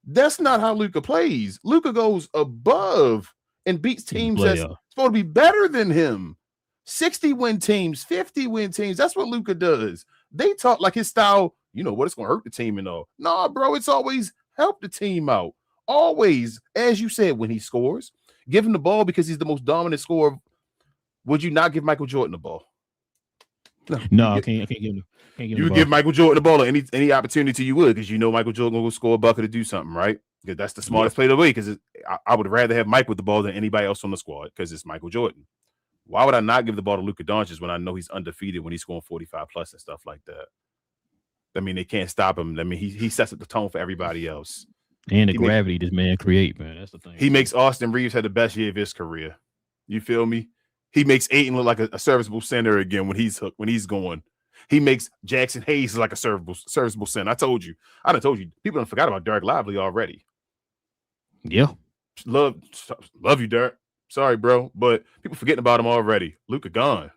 That's not how Luka plays. Luka goes above and beats teams that's supposed to be better than him. 60-win teams, 50-win teams. That's what Luka does. They talk like his style, you know what, it's going to hurt the team and all. Nah, bro, it's always help the team out. Always, as you said, when he scores, give him the ball because he's the most dominant scorer. Would you not give Michael Jordan the ball? No, I can't give him. You would give Michael Jordan the ball at any opportunity you would, because you know Michael Jordan will score a bucket to do something, right? Because that's the smartest play of the week. Because I would rather have Mike with the ball than anybody else on the squad because it's Michael Jordan. Why would I not give the ball to Luka Doncic when I know he's undefeated when he's scoring 45 plus and stuff like that? I mean, they can't stop him. I mean, he sets up the tone for everybody else. And the gravity this man create, man. That's the thing. He makes Austin Reeves have the best year of his career. You feel me? He makes Ayton look like a serviceable center again when he's hooked, when he's going. He makes Jackson Hayes like a serviceable center. I told you. People don't forgot about Derek Lively already. Yeah. Love you, Derek. Sorry, bro. But people forgetting about him already. Luka gone.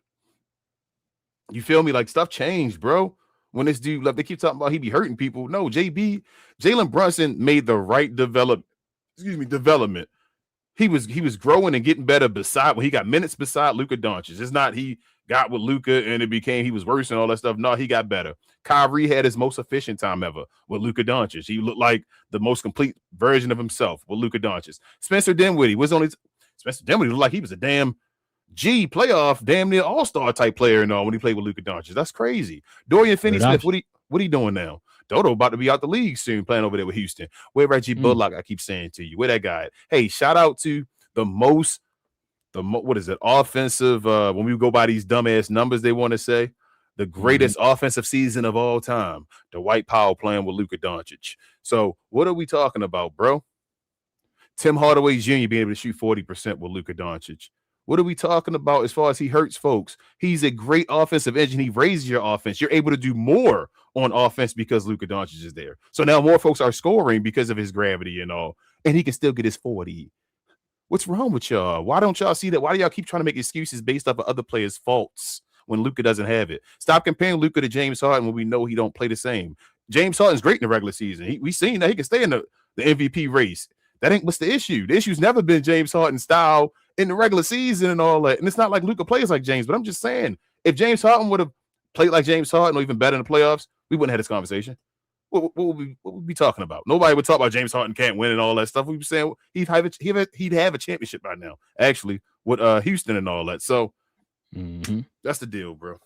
You feel me? Like, stuff changed, bro. When this dude left, they keep talking about he be hurting people. No, Jalen Brunson made the right development. He was growing and getting better when he got minutes beside Luka Doncic. It's not he got with Luka and it became he was worse and all that stuff. No, he got better. Kyrie had his most efficient time ever with Luka Doncic. He looked like the most complete version of himself with Luka Doncic. Spencer Dinwiddie looked like he was a damn playoff, damn near all-star type player and all when he played with Luka Doncic. That's crazy. Dorian Finney-Smith, what he doing now? Dodo about to be out the league soon, playing over there with Houston. Where Reggie Bullock, I keep saying to you, where that guy at? Hey, shout out to what is it? Offensive, when we go by these dumbass numbers they want to say, the greatest offensive season of all time. Dwight Powell playing with Luka Doncic. So what are we talking about, bro? Tim Hardaway Jr. being able to shoot 40% with Luka Doncic. What are we talking about as far as he hurts folks? He's a great offensive engine. He raises your offense. You're able to do more on offense because Luka Doncic is there. So now more folks are scoring because of his gravity and all, and he can still get his 40. What's wrong with y'all? Why don't y'all see that? Why do y'all keep trying to make excuses based off of other players' faults when Luka doesn't have it? Stop comparing Luka to James Harden when we know he don't play the same. James Harden's great in the regular season. We seen that he can stay in the MVP race. That ain't what's the issue. The issue's never been James Harden's style in the regular season and all that. And it's not like Luka plays like James, but I'm just saying, if James Harden would have played like James Harden or even better in the playoffs, we wouldn't have this conversation. What would we be talking about? Nobody would talk about James Harden can't win and all that stuff. We'd be saying he'd have a championship by now, actually, with Houston and all that. So that's the deal, bro.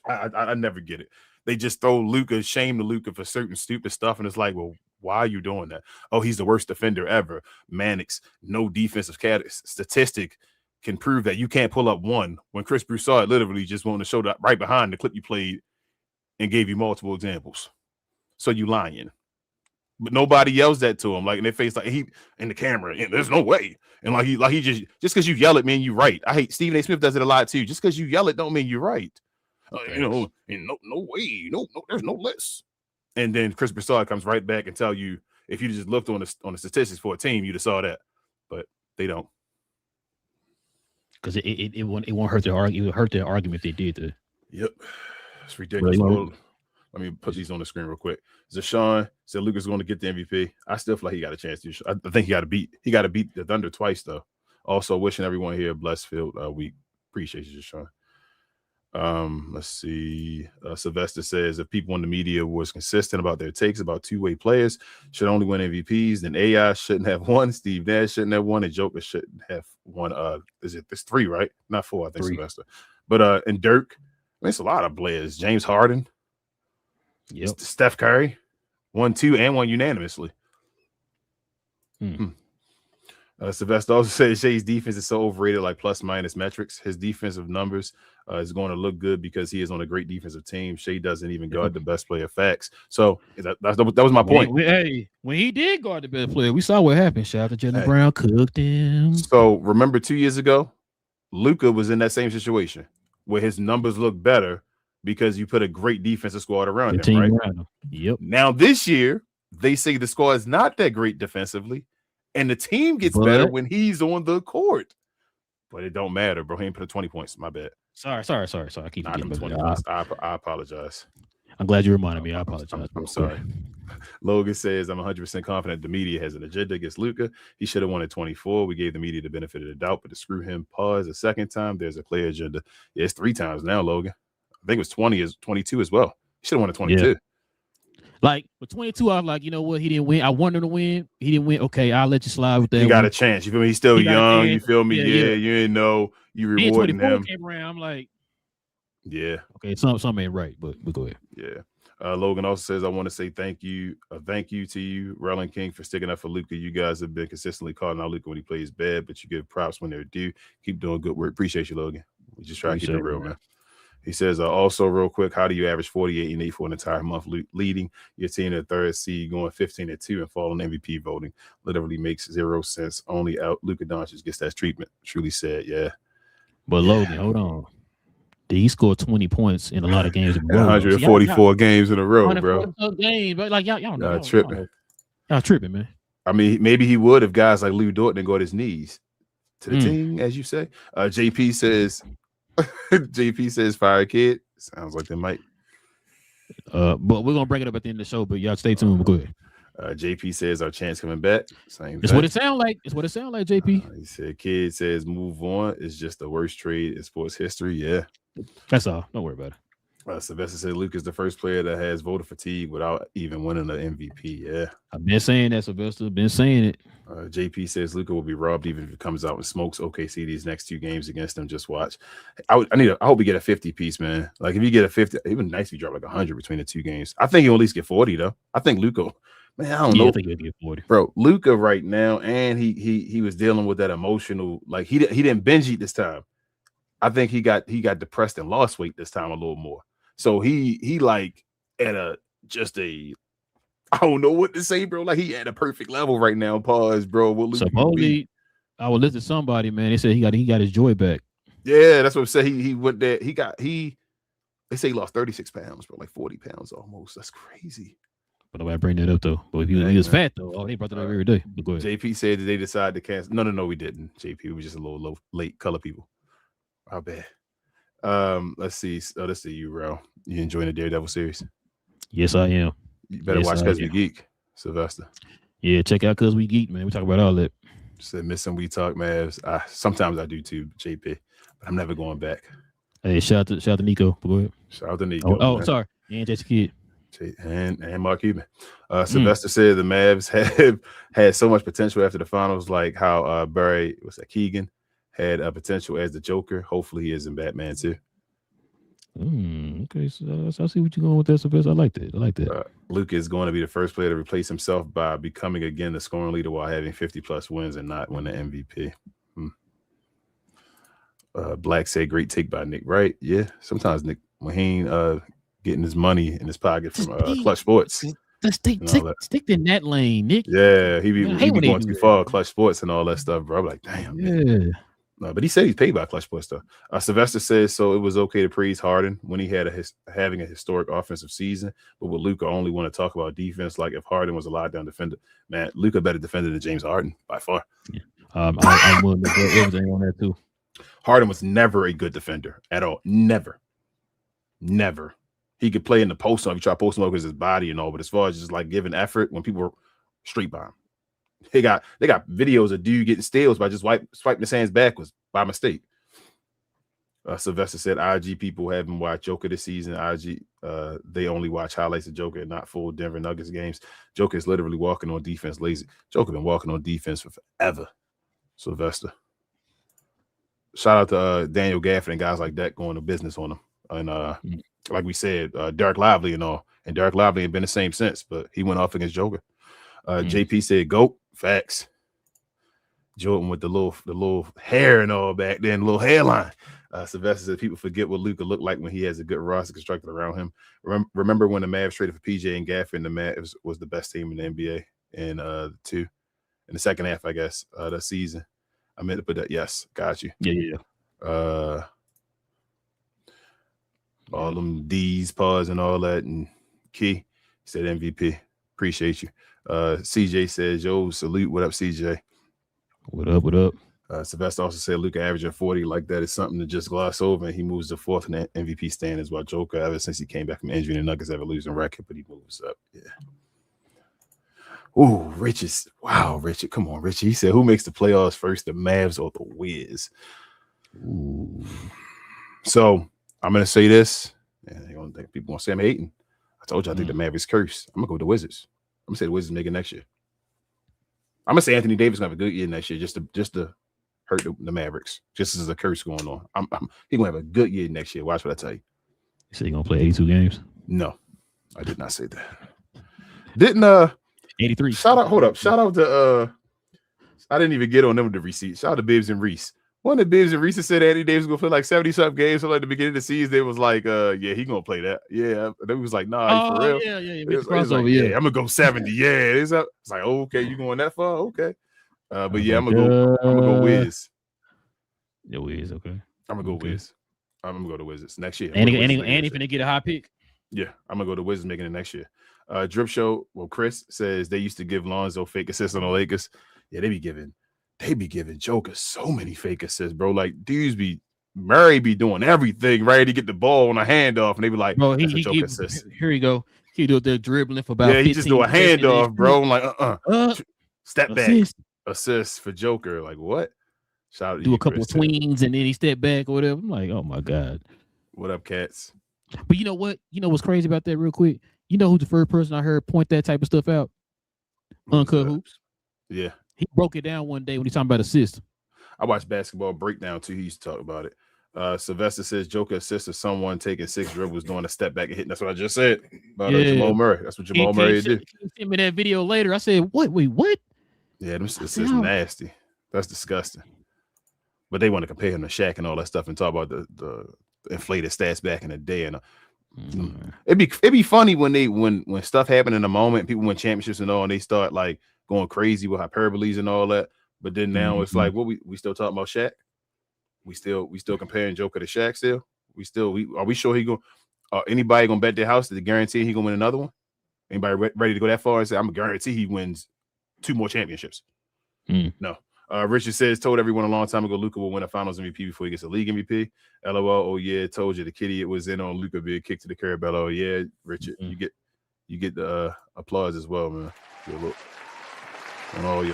I never get it. They just throw shame to Luka for certain stupid stuff, and it's like, well, why are you doing that? Oh, he's the worst defender ever. Mannix, no defensive statistic can prove that you can't pull up one when Chris Broussard literally just wanted to show that right behind the clip you played and gave you multiple examples. So you lying. But nobody yells that to him, like in their face, like he in the camera, and there's no way. And like he just because you yell it, man, you right. I hate Stephen A. Smith does it a lot too. Just because you yell it don't mean you're right. And no way, no, there's no list. And then Chris Broussard comes right back and tell you, if you just looked on the statistics for a team, you'd have saw that. But they don't. Because it won't hurt their argument. It would hurt their argument if they did that. Yep. It's ridiculous. Really? Let me put these on the screen real quick. Zashawn said Luka's going to get the MVP. I still feel like he got a chance to. I think he got to beat the Thunder twice though. Also wishing everyone here a blessed field week. Appreciate you, Zashawn. Let's see. Sylvester says if people in the media was consistent about their takes about two-way players should only win MVPs, then AI shouldn't have won, Steve Nash shouldn't have won, and Joker shouldn't have won. It's 3, right? Not 4, I think, 3. Sylvester. But and Dirk, I mean, it's a lot of players. James Harden, Steph Curry, 1, 2, and 1 unanimously. Sylvester also says Shea's defense is so overrated, like plus-minus metrics. His defensive numbers is going to look good because he is on a great defensive team. Shea doesn't even guard the best player. Facts. So that was my point. When he did guard the best player, we saw what happened. Shout out to Jaylen Brown, cooked him. So remember 2 years ago, Luka was in that same situation where his numbers look better because you put a great defensive squad around him, right? Yep. Now this year, they say the squad is not that great defensively. And the team gets better when he's on the court. But it don't matter, bro. He ain't put 20 points. My bad. Sorry. I keep forgetting 20 points. I apologize. I'm glad you reminded me. I apologize. I'm sorry. Logan says, I'm 100% confident the media has an agenda against Luka. He should have won at 24. We gave the media the benefit of the doubt, but to screw him, pause a second time, there's a clear agenda. Yeah, it's 3 times now, Logan. I think it was 22 as well. He should have won at 22. Yeah. Like, with 22, I was like, you know what? He didn't win. I wanted him to win. He didn't win. Okay, I'll let you slide with that. He got a chance. You feel me? He's still young. You feel me? Yeah. You didn't know. You rewarding him. Came around, I'm like, yeah. Okay, some ain't right, but go ahead. Yeah. Logan also says, I want to say thank you to you, Relle and King, for sticking up for Luka. You guys have been consistently calling out Luka when he plays bad, but you give props when they're due. Keep doing good work. Appreciate you, Logan. We just try to keep it real, man. He says, also real quick, how do you average 48 and 8 for an entire month leading your team to the third seed, going 15-2 and falling MVP voting? Literally makes 0 sense. Only out Luka Doncic gets that treatment. Truly said, yeah. But Logan, hold on. He scored 20 points in a lot of games in a row. 144 games in a row, bro. Games, but like y'all know, tripping. Y'all tripping, man. I mean, maybe he would if guys like Lou Dort didn't go to his knees to the team, as you say. JP says, fire kid. Sounds like they might. But we're gonna bring it up at the end of the show. But y'all stay tuned. Go ahead. JP says our chance coming back. Same. It's what it sounds like. It's what it sounds like. JP. He said, kid says move on. It's just the worst trade in sports history. Yeah. That's all. Don't worry about it. Sylvester said Luke is the first player that has voter fatigue without even winning the MVP. Yeah. I've been saying that, Sylvester. Been saying it. JP says Luka will be robbed even if it comes out and smokes OKC these next 2 games against them. Just watch. I hope we get a 50 piece, man. Like if you get a 50, it would be nice if you drop like 100 between the 2 games. I think he'll at least get 40 though. I think Luka, man, I don't know. I think he'll get 40. Bro, Luka right now, and he was dealing with that emotional, like he didn't binge eat this time. I think he got depressed and lost weight this time a little more. So he like at I don't know what to say, bro. Like he at a perfect level right now. Pause, bro. Supposedly, I would listen to somebody, man. They said he got his joy back. Yeah, that's what I'm saying. He went there. They say he lost 36 pounds, bro, like 40 pounds almost. That's crazy. But nobody bring that up though. But if he was fat though, they brought that up every day. But go ahead. JP said that they decided to cancel. No, we didn't. JP was just a little late. Color people. How bad? Let's see. Oh, let's see you, bro. You enjoying the Daredevil series? Yes, I am. You better watch Cause We Geek, Sylvester. Yeah, check out Cause We Geek, man. We talk about all that. Said missing We Talk Mavs. Sometimes I do too, JP, but I'm never going back. Hey, shout out to Nico. Go ahead. Shout out to Nico. Oh, sorry. And Jesse Kidd. And Mark Cuban. Sylvester said the Mavs have had so much potential after the finals, like how Barry Keegan had a potential as the Joker. Hopefully he is in Batman too. Okay, so I see what you're going with that, Sylvester. I like that. Luke is going to be the first player to replace himself by becoming again the scoring leader while having 50+ wins and not win the MVP. Black said, great take by Nick Wright. Yeah, sometimes Nick Maheen getting his money in his pocket from Clutch Sports. Stick in that lane, Nick. Yeah, he be going too far, Clutch Sports and all that stuff, bro. I'm like, damn. Yeah. Man. But he said he's paid by Clutch Sports, though. Sylvester says, so it was okay to praise Harden when he had having a historic offensive season, but with Luka only want to talk about defense, like if Harden was a lockdown defender. Man, Luka better defender than James Harden, by far. Yeah. I'm willing to go everything on that, too. Harden was never a good defender at all. Never. He could play in the post up. He tried posting up because his body and all, but as far as just like giving effort when people were street by him. They got videos of dude getting steals by just swiping his hands backwards by mistake. Sylvester said IG people haven't watched Joker this season. IG they only watch highlights of Joker and not full Denver Nuggets games. Joker is literally walking on defense lazy. Joker been walking on defense for forever. Sylvester. Shout out to Daniel Gafford and guys like that going to business on him. And like we said, Derek Lively and all. And Derek Lively ain't been the same since, but he went off against Joker. JP said, GOAT. Facts. Jordan with the little hair and all back then, little hairline. Sylvester said people forget what Luka looked like when he has a good roster constructed around him. Remember when the Mavs traded for PJ and Gafford, and the Mavs was the best team in the NBA in the second half, I guess, that season. I meant to put that. Yes, got you. Yeah. All them D's, pause, and all that, and Key said MVP. Appreciate you. CJ says, yo, salute. What up, CJ? What up? Sylvester also said Luka averaging 40 like that is something to just gloss over, and he moves to fourth in the MVP standings while Joker, ever since he came back from injury, the Nuggets have a losing record, but he moves up. Yeah. Ooh, Richard. Come on, Richard. He said, who makes the playoffs first, the Mavs or the Wiz? Ooh. So I'm gonna say this, and people gonna say I'm hating. I told you I think the Mavericks curse. I'm gonna go with the Wizards. I'm gonna say the Wizards make it next year. I'm gonna say Anthony Davis gonna have a good year next year, just to hurt the Mavericks. Just as a curse going on. He gonna have a good year next year. Watch what I tell you. You said he gonna play 82 games? No, I did not say that. Didn't 83. Shout out to I didn't even get on them with the receipt. Shout out to Bibbs and Reese. One of the Bibbs and Reese said Anthony Davis gonna play like 70-something games. So like the beginning of the season, they was like, yeah, he gonna play that. Yeah. They was like, nah, he for real. Yeah. It was like, yeah, I'm gonna go 70. Yeah. It's like, oh, okay, you going that far? Okay. But yeah, I'm gonna go Wiz. Yeah, Wiz, okay. I'm gonna go Wiz. I'm gonna go to Wizards next year. And he finna get a high pick. Yeah, I'm gonna go to Wizards making it next year. Drip Show, well, Chris says they used to give Lonzo fake assists on the Lakers. Yeah, they be giving Joker so many fake assists, bro. Like dudes Murray be doing everything right to get the ball on a handoff, and they be like, bro, that's a Joker assist. Here you go. He do the dribbling for about 15 he just do a handoff, bro. I'm like, step back assist for Joker. Like what? Shout out to do you, a couple Chris, of swings and then he step back or whatever. I'm like, oh my God. What up, cats? But you know what? You know what's crazy about that real quick? You know who's the first person I heard point that type of stuff out? Uncut Hoops. Yeah. He broke it down one day when he's talking about assists. I watched Basketball Breakdown too. He used to talk about it. Sylvester says Joker assists of someone taking 6 dribbles, doing a step back and hitting. That's what I just said about Jamal Murray. That's what Jamal Murray did. He sent me that video later. I said, what? Wait, what? Yeah, this is nasty. That's disgusting. But they want to compare him to Shaq and all that stuff and talk about the inflated stats back in the day. And it'd be funny when stuff happened in the moment, people win championships and all, and they start like going crazy with hyperboles and all that. But then now it's like, what we still talking about Shaq? We still comparing Joker to Shaq still? Are we sure he going anybody gonna bet their house to guarantee he gonna win another one? Anybody ready to go that far and say I'm gonna guarantee he wins 2 more championships? No. Richard says, told everyone a long time ago Luka will win a finals MVP before he gets a league MVP. LOL, oh yeah, told you the kitty it was in on Luka being kicked to the curb. LOL, yeah, Richard, you get the applause as well, man. Good look. And all you.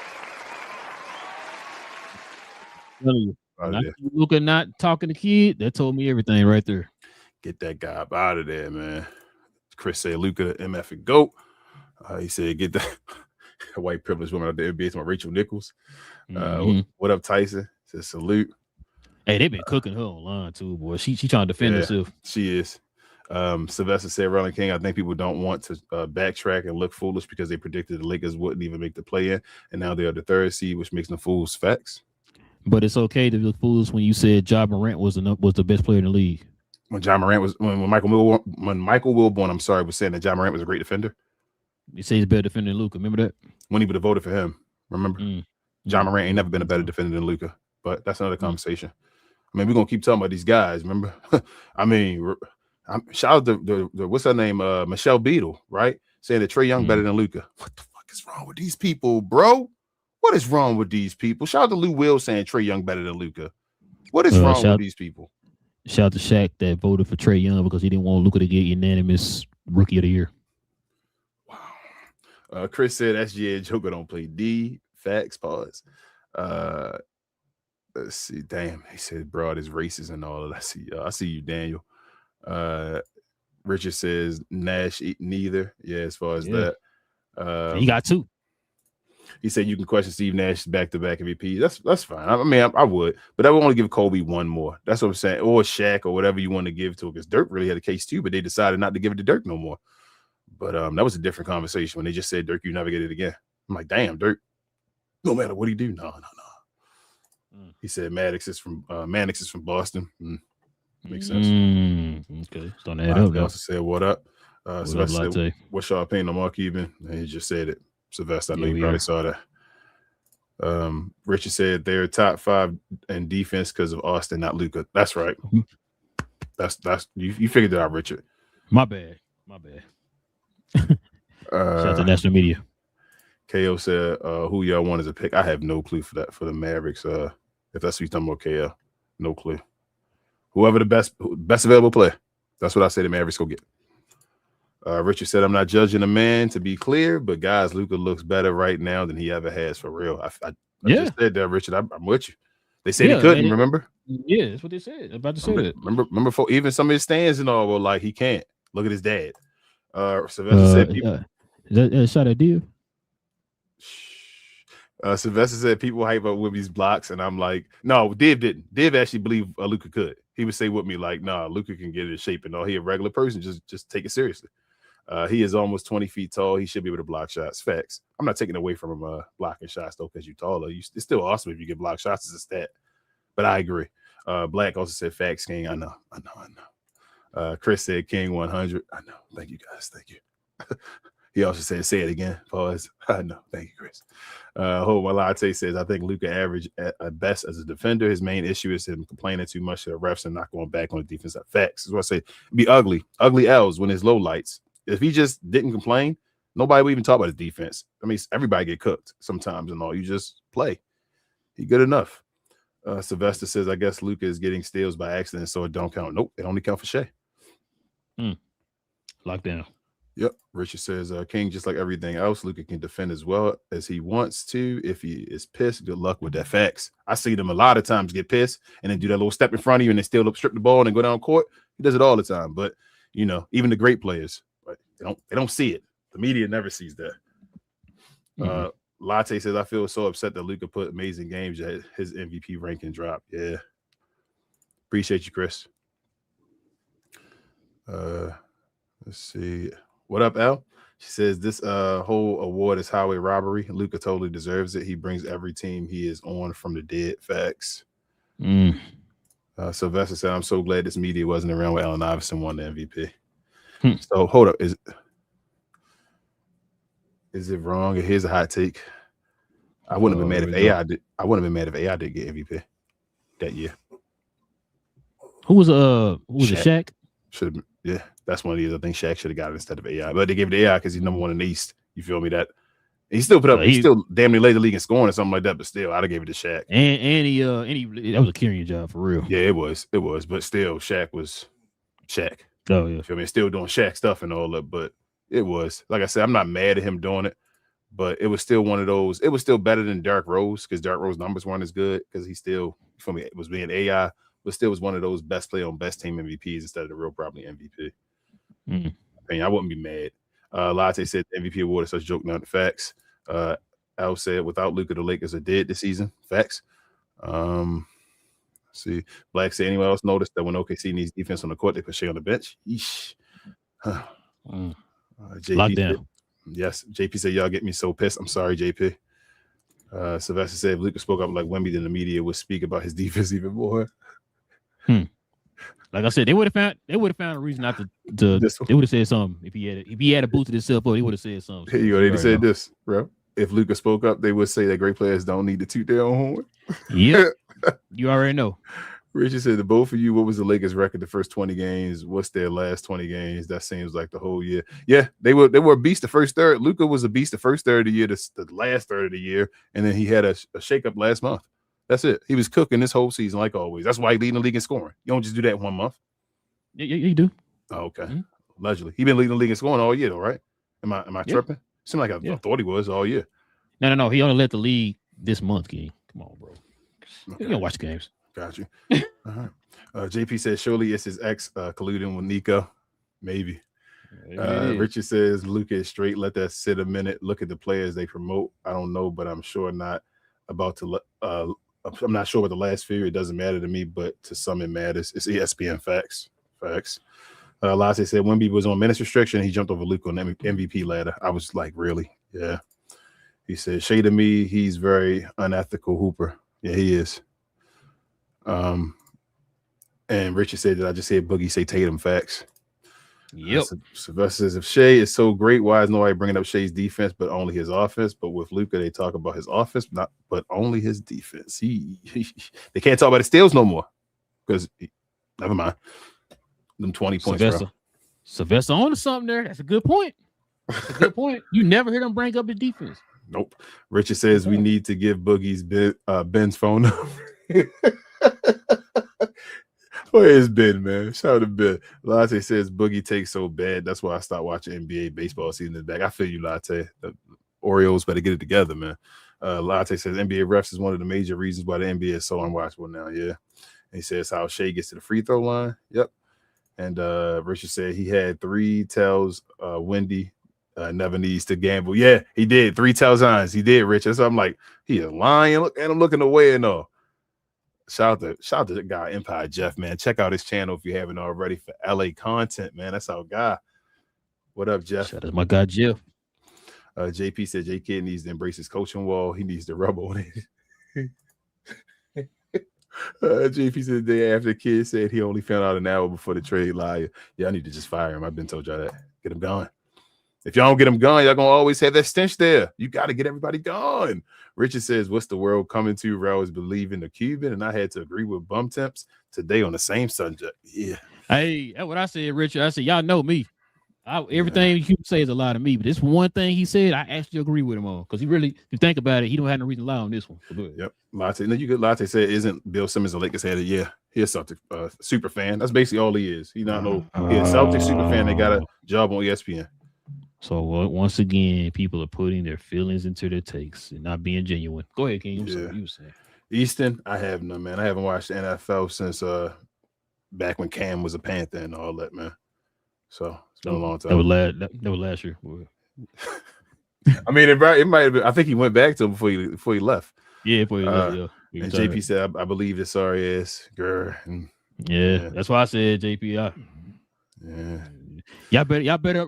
Luka not talking to kid, that told me everything right there. Get that guy up out of there, man. Chris said Luka the MF and GOAT. He said get that white privileged woman out there NBA to Rachel Nichols. What up, Tyson? Says salute. Hey, they've been cooking her online too, boy. She trying to defend herself. She is. Sylvester said, Relle and King, I think people don't want to backtrack and look foolish because they predicted the Lakers wouldn't even make the play-in, and now they are the 3rd seed, which makes them fools. Facts. But it's okay to look foolish when you said Ja Morant was the best player in the league. When Ja Morant was when Michael Wilborn, I'm sorry, was saying that Ja Morant was a great defender. You say he's a better defender than Luka. Remember that? When he would have voted for him. Remember? Ja Morant ain't never been a better defender than Luka. But that's another conversation. I mean, we're gonna keep talking about these guys. Remember? I mean, shout out to the what's her name? Michelle Beadle, right? Saying that Trae Young better than Luka. What the fuck is wrong with these people, bro? What is wrong with these people? Shout out to Lou Will saying Trae Young better than Luka. What is wrong with these people? Shout out to Shaq that voted for Trae Young because he didn't want Luka to get unanimous Rookie of the Year. Wow. Chris said SGA Joker don't play D. Facts. Pause. Let's see. Damn, he said broad is racist and all of that. I see you, Daniel. Richard says Nash neither. Yeah, as far as that. He got 2. He said you can question Steve Nash's back-to-back MVP. That's fine. I mean, I would, but I would want to give Kobe one more. That's what I'm saying, or Shaq, or whatever you want to give to it. Because Dirk really had a case too, but they decided not to give it to Dirk no more. But that was a different conversation when they just said Dirk, you never get it again. I'm like, damn, Dirk. No matter what he do, no. He said Mannix is from Boston. Makes sense. Okay, starting to add up. He also said, "What up?" So I said, "What's y'all opinion on Mark Cuban?" And he just said it. Sylvester, I know you probably saw that. Richard said they're top 5 in defense because of Austin, not Luka. That's right. That's you figured that out, Richard. My bad. Shout out to national media. KO said, who y'all want as a pick? I have no clue for that for the Mavericks. If that's what you're talking about, KL. No clue. Whoever the best available player. That's what I say the Mavericks go get. Richard said, I'm not judging a man, to be clear, but guys, Luka looks better right now than he ever has, for real. I just said that, Richard. I'm with you. They said he couldn't, remember? Yeah, that's what they said. I'm about to say that. Remember for even some of his stands and all were like, he can't. Look at his dad. Sylvester said people. Is that a shot at Div? Sylvester said people hype up Wimby's blocks, and I'm like, no, Div didn't. Div actually believed Luka could. He would say with me, like, nah, Luka can get in shape and all. He a regular person, just take it seriously. He is almost 20 feet tall. He should be able to block shots. Facts. I'm not taking away from him blocking shots, though, because you're taller. It's still awesome if you get block shots as a stat. But I agree. Black also said facts, King. I know. Chris said King 100. I know. Thank you, guys. Thank you. He also said, say it again. Pause. I know. Thank you, Chris. Hope my latte says, I think Luka average at best as a defender. His main issue is him complaining too much to the refs and not going back on the defense. Facts. That's what I say. It'd be ugly. Ugly L's when his low lights. If he just didn't complain, nobody would even talk about his defense. I mean, everybody get cooked sometimes and all. You just play. He good enough. Sylvester says, I guess Luka is getting steals by accident, so it don't count. Nope, it only count for Shea. Lockdown. Yep. Richard says, King, just like everything else, Luka can defend as well as he wants to. If he is pissed, good luck with that. Facts. I see them a lot of times get pissed and then do that little step in front of you and then still strip the ball and then go down court. He does it all the time. But, you know, even the great players, they don't see it. The media never sees that. Latte says, I feel so upset that Luka put amazing games that his MVP ranking dropped. Yeah. Appreciate you, Chris. Let's see. What up, Al? She says, this whole award is highway robbery. Luka totally deserves it. He brings every team he is on from the dead. Facts. Sylvester said, I'm so glad this media wasn't around when Allen Iverson won the MVP. So hold up. Is it wrong? Here's a hot take. I wouldn't have been mad if AI did. I wouldn't have been mad if AI did get MVP that year. Who was it? Shaq? Should have been, yeah. That's one of these. I think Shaq should have got it instead of AI, but they gave it to AI because he's number one in the East. You feel me? That he still put up. He still damn near led the league in scoring or something like that. But still, I'd have gave it to Shaq. And he that was a carrying job for real. Yeah, it was. But still, Shaq was Shaq. Oh yeah. You feel me? Still doing Shaq stuff and all that, but it was, like I said, I'm not mad at him doing it, but it was still one of those. It was still better than Derrick Rose because Derrick Rose numbers weren't as good because he still, for me, it was being AI, but still was one of those best player on best team MVPs instead of the real probably MVP. I mean, I wouldn't be mad. Latte said the MVP award is such a joke, not the facts. Al said without Luka, the Lakers are dead this season. Facts. See, Black said, anyone else noticed that when OKC needs defense on the court, they put Shea on the bench? Yeesh. JP Lockdown. Said, yes, JP said, y'all get me so pissed. I'm sorry, JP. Sylvester said, if Luka spoke up like Wemby, then the media would speak about his defense even more. Like I said, they would have found a reason not to they would have said something if he had boosted himself up, he would have said something. Here you go. They said this, bro. If Luka spoke up, they would say that great players don't need to toot their own horn. Yeah. You already know. Richard said, the both of you, what was the Lakers record the first 20 games? What's their last 20 games? That seems like the whole year. Yeah, they were a beast the first third. Luka was a beast the first third of the year, the last third of the year, and then he had a shakeup last month. That's it. He was cooking this whole season like always. That's why he leading the league in scoring. You don't just do that in 1 month. Yeah, you do. Oh, okay. Allegedly. He been leading the league in scoring all year, though, right? Am I tripping? Seemed like I thought he was all year. No. He only led the league this month, King. Come on, bro. Okay. You don't watch the games. Got you. All right. JP says, surely it's his ex colluding with Nico. Maybe. Richard says, Luka is straight. Let that sit a minute. Look at the players they promote. I don't know, but I'm sure not about to I'm not sure what the last few. It doesn't matter to me, but to some it matters. It's ESPN facts. Lasse said Wemby was on minutes restriction. He jumped over Luka on the MVP ladder. I was like, really? Yeah. He said, Shea to me, he's very unethical hooper. Yeah, he is. And Richard said that I just said Boogie say Tatum facts. Yep. Sylvester says if Shea is so great, why is nobody bringing up Shea's defense but only his offense? But with Luka, they talk about his offense, but only his defense. They can't talk about his steals no more because never mind. Them 20 points. Sylvester on to something there. That's a good point. That's a good point. You never hear them bring up his defense. Nope. Richard says we need to give Boogie's Ben's phone number. Where is Ben, man? Shout out to Ben. Latte says Boogie takes so bad. That's why I stopped watching NBA baseball season back. I feel you, Latte. The Orioles better get it together, man. Latte says NBA refs is one of the major reasons why the NBA is so unwatchable now. Yeah. And he says how Shea gets to the free throw line. Yep. And Richard said he had 3 tells Wendy never needs to gamble. Yeah, he did. 3 tells eyes. He did, Richard. So I'm like, he is lying. Look at him looking away and all. Shout out to the guy, Empire Jeff, man. Check out his channel if you haven't already for LA content, man. That's our guy. What up, Jeff? Shout out to my guy, Jeff. JP said J Kid needs to embrace his coaching wall. He needs to rub on it. JP said the day after the kid said he only found out an hour before the trade. Liar. Yeah, I need to just fire him. I've been told y'all that. Get him gone. If y'all don't get him gone, y'all gonna always have that stench there. You got to get everybody gone. Richard says, what's the world coming to? Rel is believing the Cuban, and I had to agree with bum temps today on the same subject. Yeah. Hey, that's what I said, Richard. I said, y'all know me. Everything you say is a lot of me, but this one thing he said, I actually agree with him on, because he really, if you think about it, he don't have no reason to lie on this one. Yep. Latte. No, you get Latte said, isn't Bill Simmons a Lakers head? Yeah, he's a Celtic super fan. That's basically all he is. He's not he's a Celtic super fan. They got a job on ESPN. So once again, people are putting their feelings into their takes and not being genuine. Go ahead, King. You were saying. Easton, I have none, man. I haven't watched the NFL since back when Cam was a Panther and all that, man. So it's been a long time. That was last year. I mean, it might have been. I think he went back to him before he left. Yeah, before he left. Yeah. And JP said, I believe this sorry ass girl. Yeah, that's why I said JP. Y'all better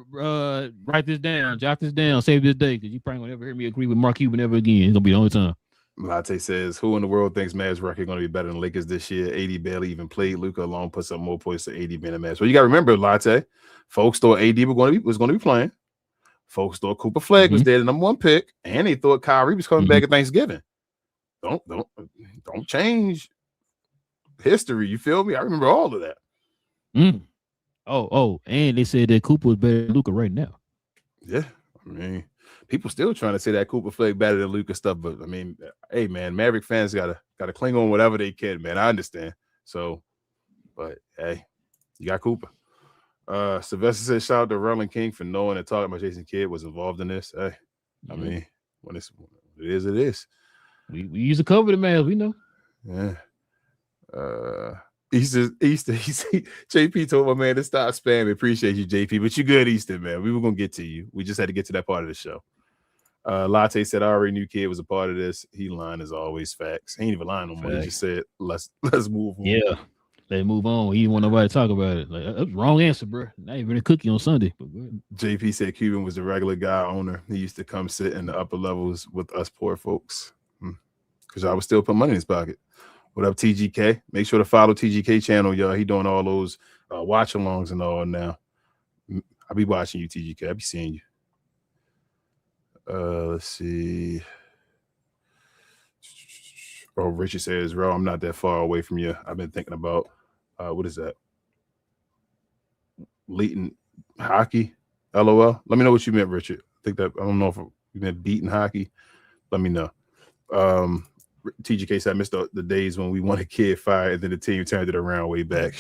write this down, jot this down, save this day, because you probably won't ever hear me agree with Mark Cuban ever again. It's gonna be the only time. Latte says, who in the world thinks Mavs record going to be better than Lakers this year? AD barely even played. Luka alone puts up more points than AD being a Mavs. Well, you got to remember, Latte, folks thought AD was going to be playing. Folks thought Cooper Flag was there, the number 1 pick, and they thought Kyrie was coming back at Thanksgiving. Don't change history. You feel me? I remember all of that. And they said that Cooper was better than Luka right now. Yeah, I mean, people still trying to say that Cooper Flag better than Luka stuff, but I mean, hey man, Maverick fans gotta cling on whatever they can, man. I understand. So, but hey, you got Cooper. Sylvester said, shout out to Relle and King for knowing and talking about Jason Kidd was involved in this. Hey, I mean, when it is, it is. We used to cover the Mavs, we know. Yeah. Easter, JP told my man to stop spamming. Appreciate you, JP, but you good, Easter, man. We were gonna get to you. We just had to get to that part of the show. Latte said, I already knew Kid was a part of this. He lying as always. Facts. He ain't even lying no more. He just said, let's move on. Yeah, let's move on. He didn't want nobody to talk about it. Like, that was the wrong answer, bro. Not even a cookie on Sunday. But JP said Cuban was the regular guy owner. He used to come sit in the upper levels with us poor folks. Because I would still put money in his pocket. What up, TGK? Make sure to follow TGK channel, y'all. He doing all those watch-alongs and all now. I'll be watching you, TGK. I'll be seeing you. Let's see. Oh, Richard says, Ro, I'm not that far away from you. I've been thinking about, what is that? Leighton hockey? LOL? Let me know what you meant, Richard. I don't know if you meant beating hockey. Let me know. TGK said, I missed the days when we wanted Kid fired and then the team turned it around way back.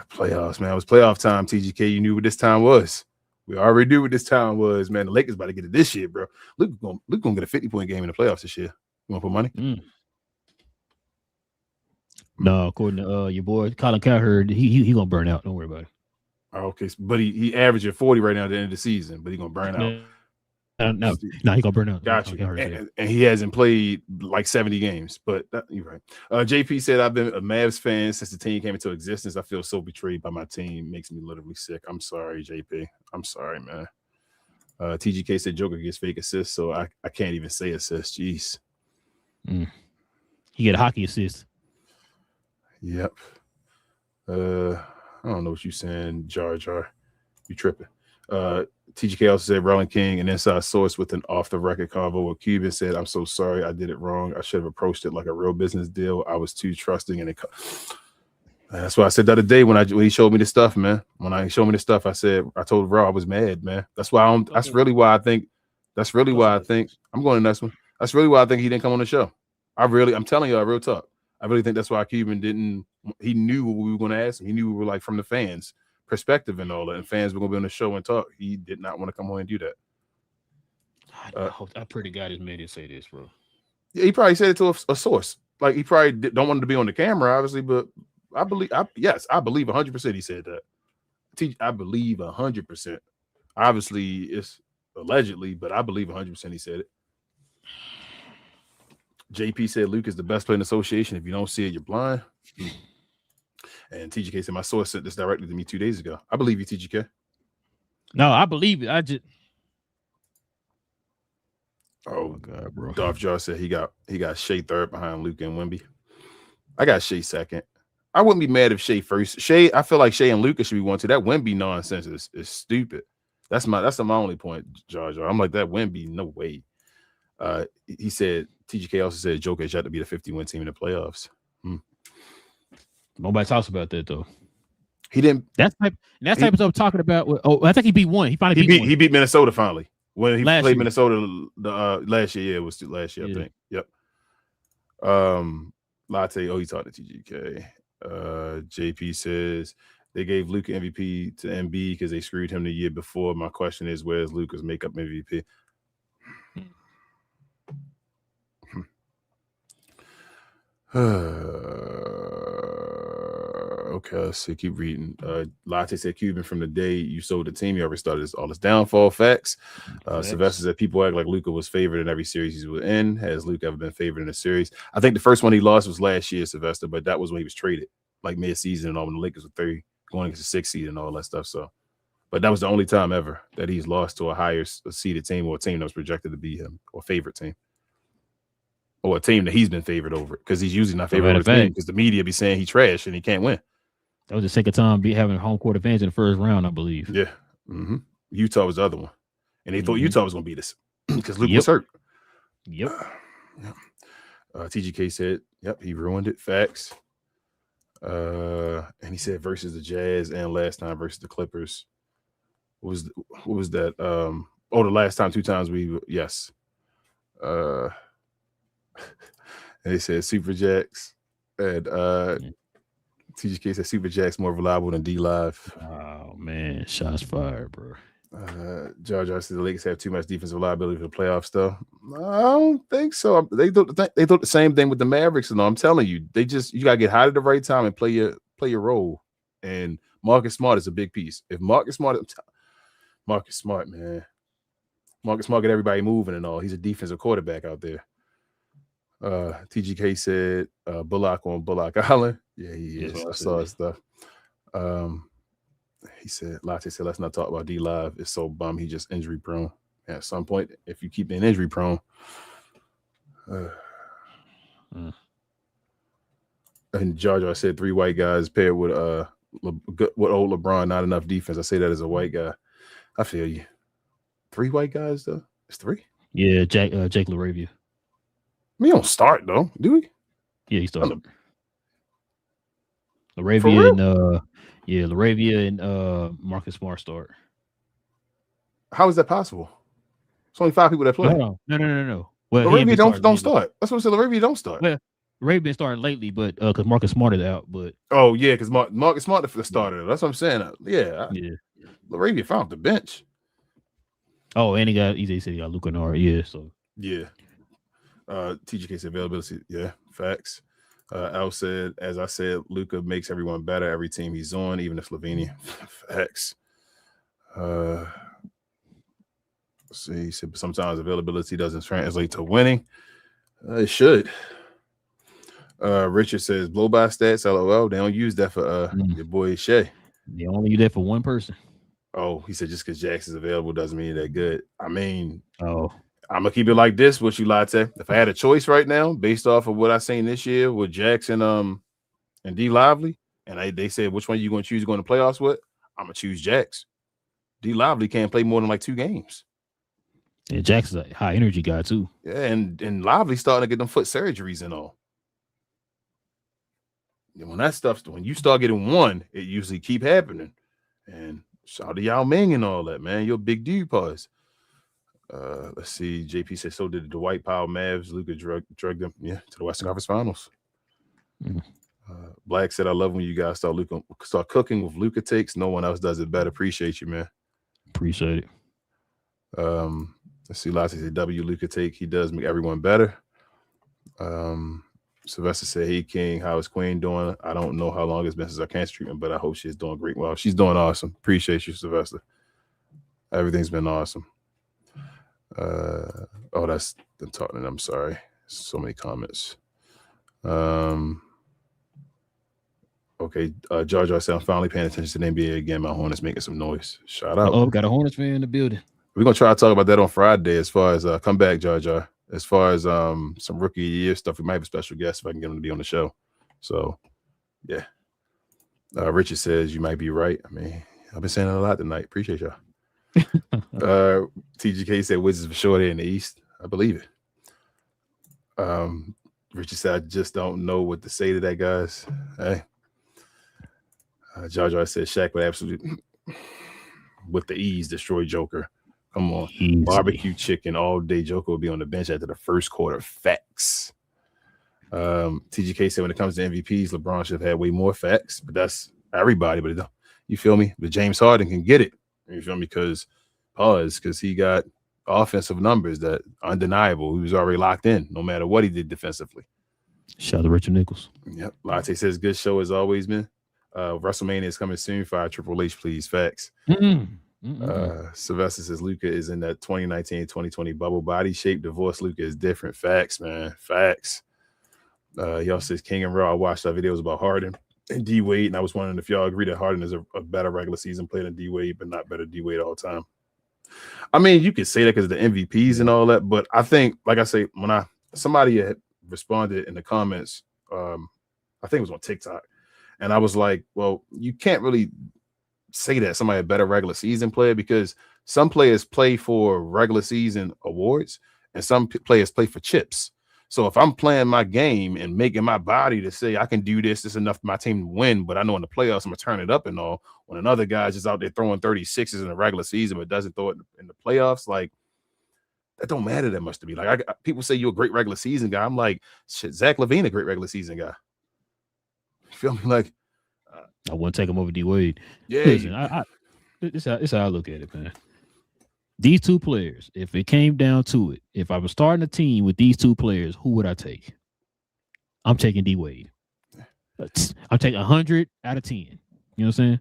Playoffs, man. It was playoff time, TGK. You knew what this time was. We already knew what this time was, man. The Lakers about to get it this year, bro. Luke gonna get a 50-point game in the playoffs this year. You want to put money? No, according to your boy Colin Cowherd, he gonna burn out. Don't worry about it. Okay, but he averaging 40 right now at the end of the season, but he gonna burn out. No, he gonna burn out. Gotcha. And he hasn't played like 70 games, but you're right. JP said, I've been a Mavs fan since the team came into existence. I feel so betrayed by my team. Makes me literally sick. I'm sorry, JP. I'm sorry, man. TGK said Joker gets fake assists, so I can't even say assists. Jeez. He get a hockey assist. Yep. I don't know what you saying, Jar Jar. You tripping. TGK also said Relle and King, an inside source with an off-the-record convo with Cuban, said, I'm so sorry. I did it wrong. I should have approached it like a real business deal. I was too trusting. And that's why I said the other day when he showed me the stuff, man. When I showed me the stuff, I told Relle I was mad, man. That's really why I think I'm going to the next one. That's really why I think he didn't come on the show. I'm telling y'all, real talk. I really think that's why Cuban didn't. He knew what we were going to ask him. He knew we were like from the fans' perspective and all that, and fans were going to be on the show and talk. He did not want to come on and do that. I pray to God his man didn't say this, bro. Yeah, he probably said it to a source. Like he probably don't want him to be on the camera, obviously, but I believe 100% he said that. I believe 100%. Obviously, it's allegedly, but I believe 100% he said it. JP said Luke is the best player in the association. If you don't see it, you're blind. And TGK said my source sent this directly to me 2 days ago. I believe you, TGK. No, I believe it. I just. Oh God, bro. Dolph Jar said he got Shea third behind Luke and Wemby. I got Shea second. I wouldn't be mad if Shea first. Shea, I feel like Shea and Luka should be 1, 2. That Wemby nonsense is stupid. That's my only point, Jar Jar. I'm like that Wemby, no way. He said TGK also said Joker had to be the 50-win team in the playoffs. Nobody talks about that though. He didn't. That's type of stuff talking about. Oh, I think he beat one. He finally beat one. He beat Minnesota finally when he played year. Minnesota last year. Yeah, it was last year, I think. Yep. Latte. Oh, he talked to TGK. JP says they gave Luka MVP to MB because they screwed him the year before. My question is, where's Luka's makeup MVP? Okay, let's see. Keep reading. Latte said Cuban from the day you sold the team, you already started all this downfall. Facts. Sylvester said people act like Luka was favored in every series he was in. Has Luka ever been favored in a series? I think the first one he lost was last year, Sylvester, but that was when he was traded, like mid-season and all, when the Lakers were 3 going against the 6th seed and all that stuff. So, but that was the only time ever that he's lost to a higher seeded team or a team that was projected to be him or favorite team. Or a team that he's been favored over, because he's usually not favored over the team because the media be saying he trash and he can't win. That was the second time having home court advantage in the first round, I believe. Yeah. Mm-hmm. Utah was the other one. And they thought Utah was going to beat us because Luke was hurt. Yep. TGK said, yep, he ruined it. Facts. And he said versus the Jazz and last time versus the Clippers. What was that? The last time 2 times yes. And they said Super Jacks, and TGK said Super Jacks more reliable than D Live. Oh man, shots fired, bro. Jar Jar said the Lakers have too much defensive reliability for the playoffs, though. I don't think so. They thought the same thing with the Mavericks, and I'm telling you, you gotta get hot at the right time and play your role. And Marcus Smart is a big piece. If Marcus Smart, man, Marcus Smart get everybody moving and all. He's a defensive quarterback out there. TGK said Bullock on Bullock Island. Yeah, he is. I saw his stuff. He said, Latte said, let's not talk about D Live. It's so bum. He just injury prone. At some point, if you keep being injury prone. And Jar Jar said 3 white guys paired with old LeBron, not enough defense. I say that as a white guy. I feel you. 3 white guys though. It's 3. Yeah, Jake LaRavia. We don't start though, do we? Yeah, he started. LaRavia and Marcus Smart start. How is that possible? It's only 5 people that play. No. Well, LaRavia don't start. That's what I said. LaRavia don't start. Well, LaRavia been starting lately, but because Marcus Smart is out. But because Marcus Smart the starter. That's what I'm saying. LaRavia found off the bench. Oh, and he said he got Luka Nard. Yeah, so yeah. TGK said availability. Yeah, facts. Al said, as I said, Luka makes everyone better every team he's on, even if Slovenia. Facts. Let's see, he said sometimes availability doesn't translate to winning. It should. Richard says blow by stats. LOL. They don't use that for your boy Shea. They only use that for one person. Oh, he said just because Jax is available doesn't mean they're good. I mean, I'm gonna keep it like this with you, Latte. If I had a choice right now, based off of what I seen this year with Jackson and D Lively, and they said which one you gonna choose going to playoffs with, I'm gonna choose Jax. D Lively can't play more than like 2 games. Yeah, Jackson's a high energy guy too. Yeah, and Lively starting to get them foot surgeries and all. And when you start getting one, it usually keep happening. And shout out to Yao Ming and all that, man. You're a big dude, pause. Let's see. JP said, so did the Dwight Powell Mavs. Luka drugged them, to the Western Conference Finals. Black said, I love when you guys start cooking with Luka takes. No one else does it better. Appreciate you, man. Appreciate it. Let's see. Lots said, W Luka take. He does make everyone better. Sylvester said, hey, King, how is Queen doing? I don't know how long it's been since our cancer treatment, but I hope she's doing great. Well, she's doing awesome. Appreciate you, Sylvester. Everything's been awesome. That's them talking. I'm sorry. So many comments. Okay. Jar Jar said, I'm finally paying attention to the NBA again. My Hornets making some noise. Shout out. Oh, got a Hornets fan in the building. We're gonna try to talk about that on Friday as far as come back, Jar Jar. As far as some rookie year stuff, we might have a special guest if I can get him to be on the show. So yeah. Richard says you might be right. I mean, I've been saying it a lot tonight. Appreciate y'all. TGK said Wizards for sure they're in the East. I believe it. Richard said I just don't know what to say to that, guys. Hey. Jar Jar said Shaq would absolutely with the ease destroy Joker. Come on. Easy. Barbecue chicken all day. Joker will be on the bench after the first quarter. Facts. TGK said when it comes to MVPs, LeBron should have had way more facts, but that's everybody. But you feel me? But James Harden can get it. You feel me? Because he got offensive numbers that undeniable. He was already locked in, no matter what he did defensively. Shout out to Richard Nichols. Yep. Latte says good show as always, man. WrestleMania is coming soon. Fire Triple H, please. Facts. Sylvester says Luka is in that 2019-2020 bubble body shape. Divorce Luka is different. Facts, man. Facts. Y'all says King and Raw. I watched our videos about Harden and D Wade, and I was wondering if y'all agree that Harden is a better regular season player than D Wade, but not better D Wade all the time. I mean, you could say that because of the MVPs and all that, but I think, like I say, when somebody had responded in the comments, I think it was on TikTok, and I was like, well, you can't really say that somebody a better regular season player because some players play for regular season awards and some players play for chips. So if I'm playing my game and making my body to say I can do this enough for my team to win, but I know in the playoffs I'm gonna turn it up and all, when another guy's just out there throwing 36s in the regular season but doesn't throw it in the playoffs, like that don't matter that much to me. Like people say you're a great regular season guy. I'm like, shit, Zach LaVine a great regular season guy. You feel me? Like I wouldn't take him over D Wade. Yeah, listen, this how I look at it, man. These two players, if it came down to it, if I was starting a team with these two players, who would I take? I'm taking D Wade. I'm taking 100 out of 10. You know what I'm saying?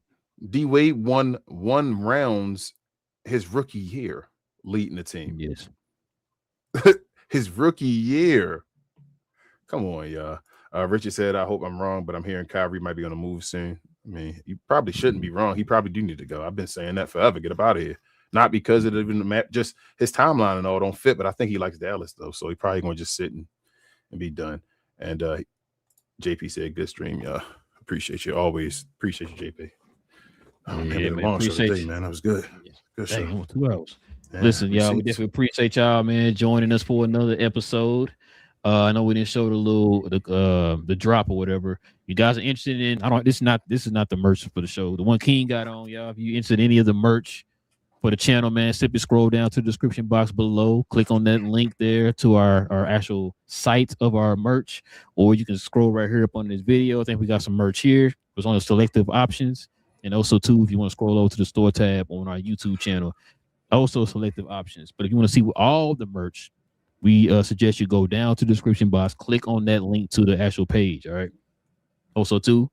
D Wade won 1 rounds his rookie year leading the team. Yes. His rookie year. Come on, y'all. Richard said, I hope I'm wrong, but I'm hearing Kyrie might be on the move soon. I mean, you probably shouldn't be wrong. He probably do need to go. I've been saying that forever. Get up out of here. Not because of the just his timeline and all don't fit, but I think he likes Dallas though, so he probably gonna just sit and be done. And JP said, "Good stream, y'all. Appreciate you always. Appreciate you, JP. Man, appreciate you, man. That was good. Good show. Dang, 2 hours. Yeah, Listen, y'all, we definitely appreciate y'all, man, joining us for another episode. I know we didn't show the drop or whatever. You guys are interested in? This is not the merch for the show. The one King got on, y'all. If you interested in any of the merch for the channel, man, simply scroll down to the description box below. Click on that link there to our actual site of our merch, or you can scroll right here up on this video. I think we got some merch here. There's only selective options, and also too, if you want to scroll over to the store tab on our YouTube channel, also selective options. But if you want to see all the merch, we suggest you go down to the description box, click on that link to the actual page. All right. Also too,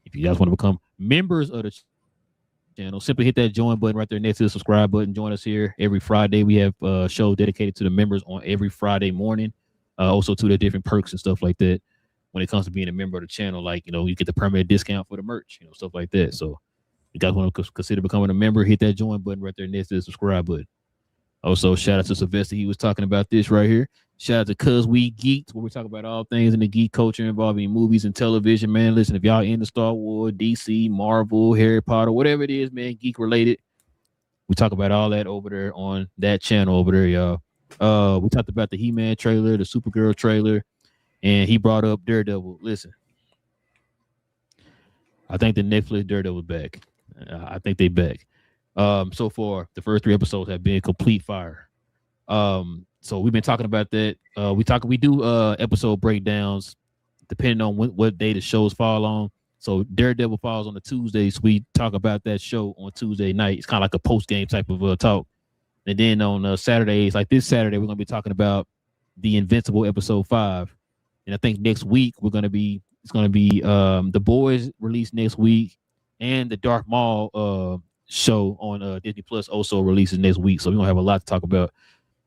if you guys want to become members of the channel, simply hit that join button right there next to the subscribe button. Join us here every Friday. We have a show dedicated to the members on every Friday morning. Also to the different perks and stuff like that when it comes to being a member of the channel. Like, you get the permanent discount for the merch, stuff like that. So if you guys want to consider becoming a member, hit that join button right there next to the subscribe button. Also, shout out to Sylvester. He was talking about this right here. Shout out to Cuz We Geeked, where we talk about all things in the geek culture involving movies and television, man. Listen, if y'all into Star Wars, DC, Marvel, Harry Potter, whatever it is, man, geek related, we talk about all that over there on that channel over there, y'all. We talked about the He-Man trailer, the Supergirl trailer, and he brought up Daredevil. Listen, I think the Netflix Daredevil back. I think they back. So far, the first 3 episodes have been complete fire. So we've been talking about that. We do episode breakdowns depending on what day the shows fall on. So Daredevil falls on the Tuesdays. We talk about that show on Tuesday night. It's kind of like a post game type of talk. And then on Saturdays, like this Saturday, we're gonna be talking about the Invincible episode 5. And I think next week it's gonna be The Boys released next week, and the Dark Maul show on Disney Plus also releases next week. So we're gonna have a lot to talk about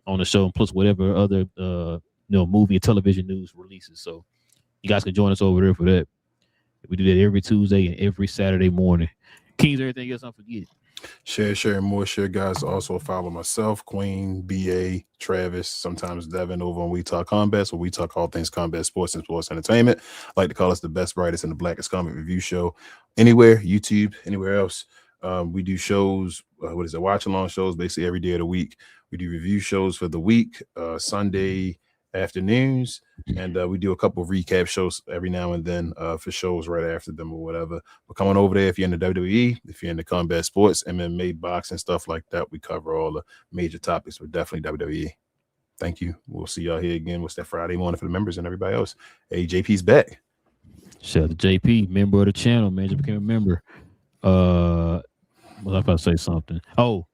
on the show, and plus whatever other movie and television news releases. So you guys can join us over there for that. We do that every Tuesday and every Saturday morning. Kings, everything else I forget. Share, more share, guys. Also follow myself, Queen, BA, Travis, sometimes Devin over on We Talk Combat, where we talk all things combat sports and sports entertainment. I like to call us the best, brightest, and the blackest comic review show anywhere, YouTube, anywhere else. We do shows, watch along shows basically every day of the week. We do review shows for the week, Sunday afternoons, and we do a couple of recap shows every now and then for shows right after them or whatever. But come on over there if you're in the WWE, if you're into combat sports, MMA, boxing, stuff like that. We cover all the major topics, but definitely WWE. Thank you. We'll see y'all here again. What's that Friday morning for the members and everybody else? Hey, JP's back. Shout out to JP, member of the channel, man. Just became a member. Was I about to say something? Oh,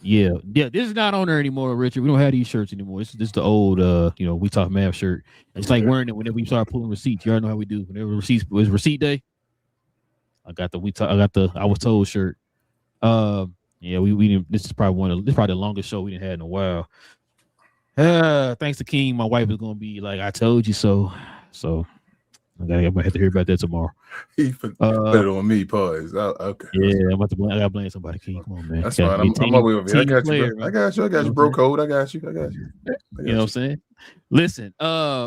yeah. This is not on there anymore, Richard. We don't have these shirts anymore. This is the old, We Talk Math shirt. It's like wearing it whenever we start pulling receipts. You already know how we do. Whenever receipts was receipt day, I got the I was told shirt. Yeah, we didn't. This is probably the longest show we didn't had in a while. Thanks to King, my wife is gonna be like, I told you so. So I'm gonna have to hear about that tomorrow. He put it on me. Pause. Okay. Yeah, I gotta blame somebody. King, come on, man. That's fine. I'm over here. I got you. I got you, bro. Code. I got you. You know what I'm saying? Listen,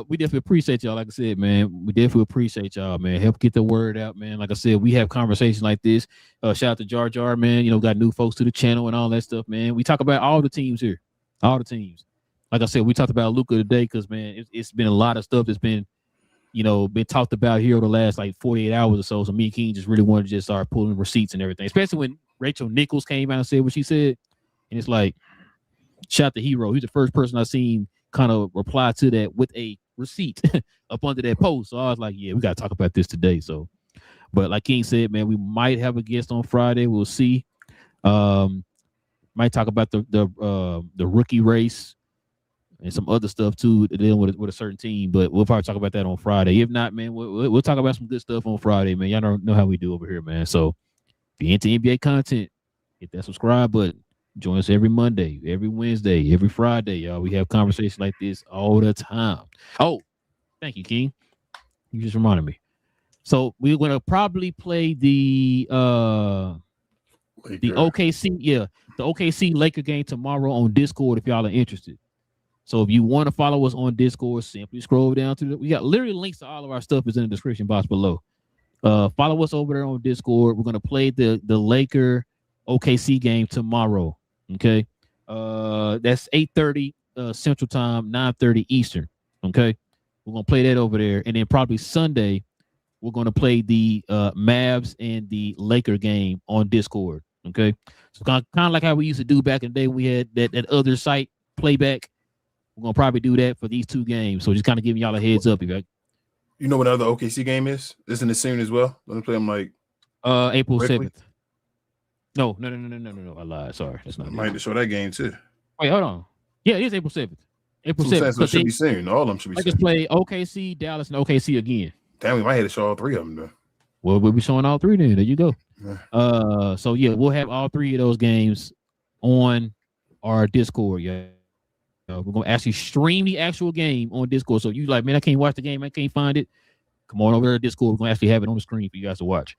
we definitely appreciate y'all. Like I said, man, we definitely appreciate y'all, man. Help get the word out, man. Like I said, we have conversations like this. Shout out to Jar Jar, man. Got new folks to the channel and all that stuff, man. We talk about all the teams here, all the teams. Like I said, we talked about Luka today because, man, it's been a lot of stuff that's been talked about here over the last like 48 hours or so. So me and King just really wanted to just start pulling receipts and everything, especially when Rachel Nichols came out and said what she said. And it's like, shout out to Hero. He's the first person I've seen kind of reply to that with a receipt up under that post. So I was like, yeah, we got to talk about this today. So, but like King said, man, we might have a guest on Friday. We'll see. Might talk about the rookie race and some other stuff too, dealing with a certain team, but we'll probably talk about that on Friday. If not, man, we'll talk about some good stuff on Friday, man. Y'all don't know how we do over here, man. So if you're into NBA content, hit that subscribe button. Join us every Monday, every Wednesday, every Friday, y'all. We have conversations like this all the time. Oh, thank you, King. You just reminded me. So we're gonna probably play the OKC, the OKC Laker game tomorrow on Discord if y'all are interested. So if you want to follow us on Discord, simply scroll down to we got literally links to all of our stuff is in the description box below. Follow us over there on Discord. We're gonna play the Laker OKC game tomorrow. Okay. That's 8:30 Central Time, 9:30 Eastern. Okay. We're gonna play that over there. And then probably Sunday, we're gonna play the Mavs and the Laker game on Discord. Okay. So kind of like how we used to do back in the day when we had that other site playback. We're gonna probably do that for these two games. So just kind of giving y'all a heads up. You know what another OKC game is? Isn't it soon as well? Let me play them like April 7th. No. I lied. Sorry. That's not. I might have to show that game too. Wait, hold on. Yeah, it is April 7th. April 7th. So it should be soon. All of them should be soon. I just play OKC, Dallas, and OKC again. Damn, we might have to show all three of them though. Well, we'll be showing all three then. There you go. Yeah. So yeah, we'll have all three of those games on our Discord. Yeah. We're gonna actually stream the actual game on Discord. So if you like, man, I can't watch the game, I can't find it. Come on over to Discord. We're gonna actually have it on the screen for you guys to watch.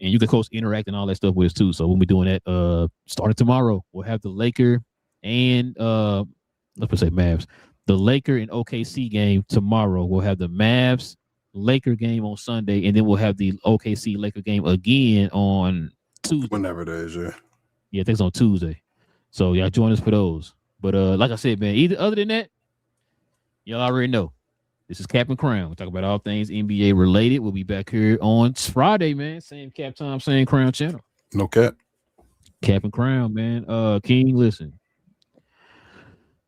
And you can coach, interact, and all that stuff with us too. So we'll be doing that starting tomorrow. We'll have the Laker and let's say Mavs. The Laker and OKC game tomorrow. We'll have the Mavs Laker game on Sunday, and then we'll have the OKC Laker game again on Tuesday. Whenever it is, yeah. Yeah, I think it's on Tuesday. So y'all join us for those. But like I said, man, other than that, y'all already know. This is Cap and Crown. We talk about all things NBA related. We'll be back here on Friday, man. Same Cap time, same Crown channel. No cap. Cap and Crown, man. King, listen.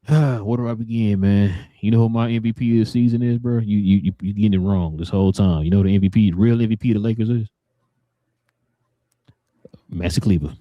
Where do I begin, man? You know who my MVP of the season is, bro? You getting it wrong this whole time. You know who the MVP, real MVP of the Lakers is? Maxi Kleber.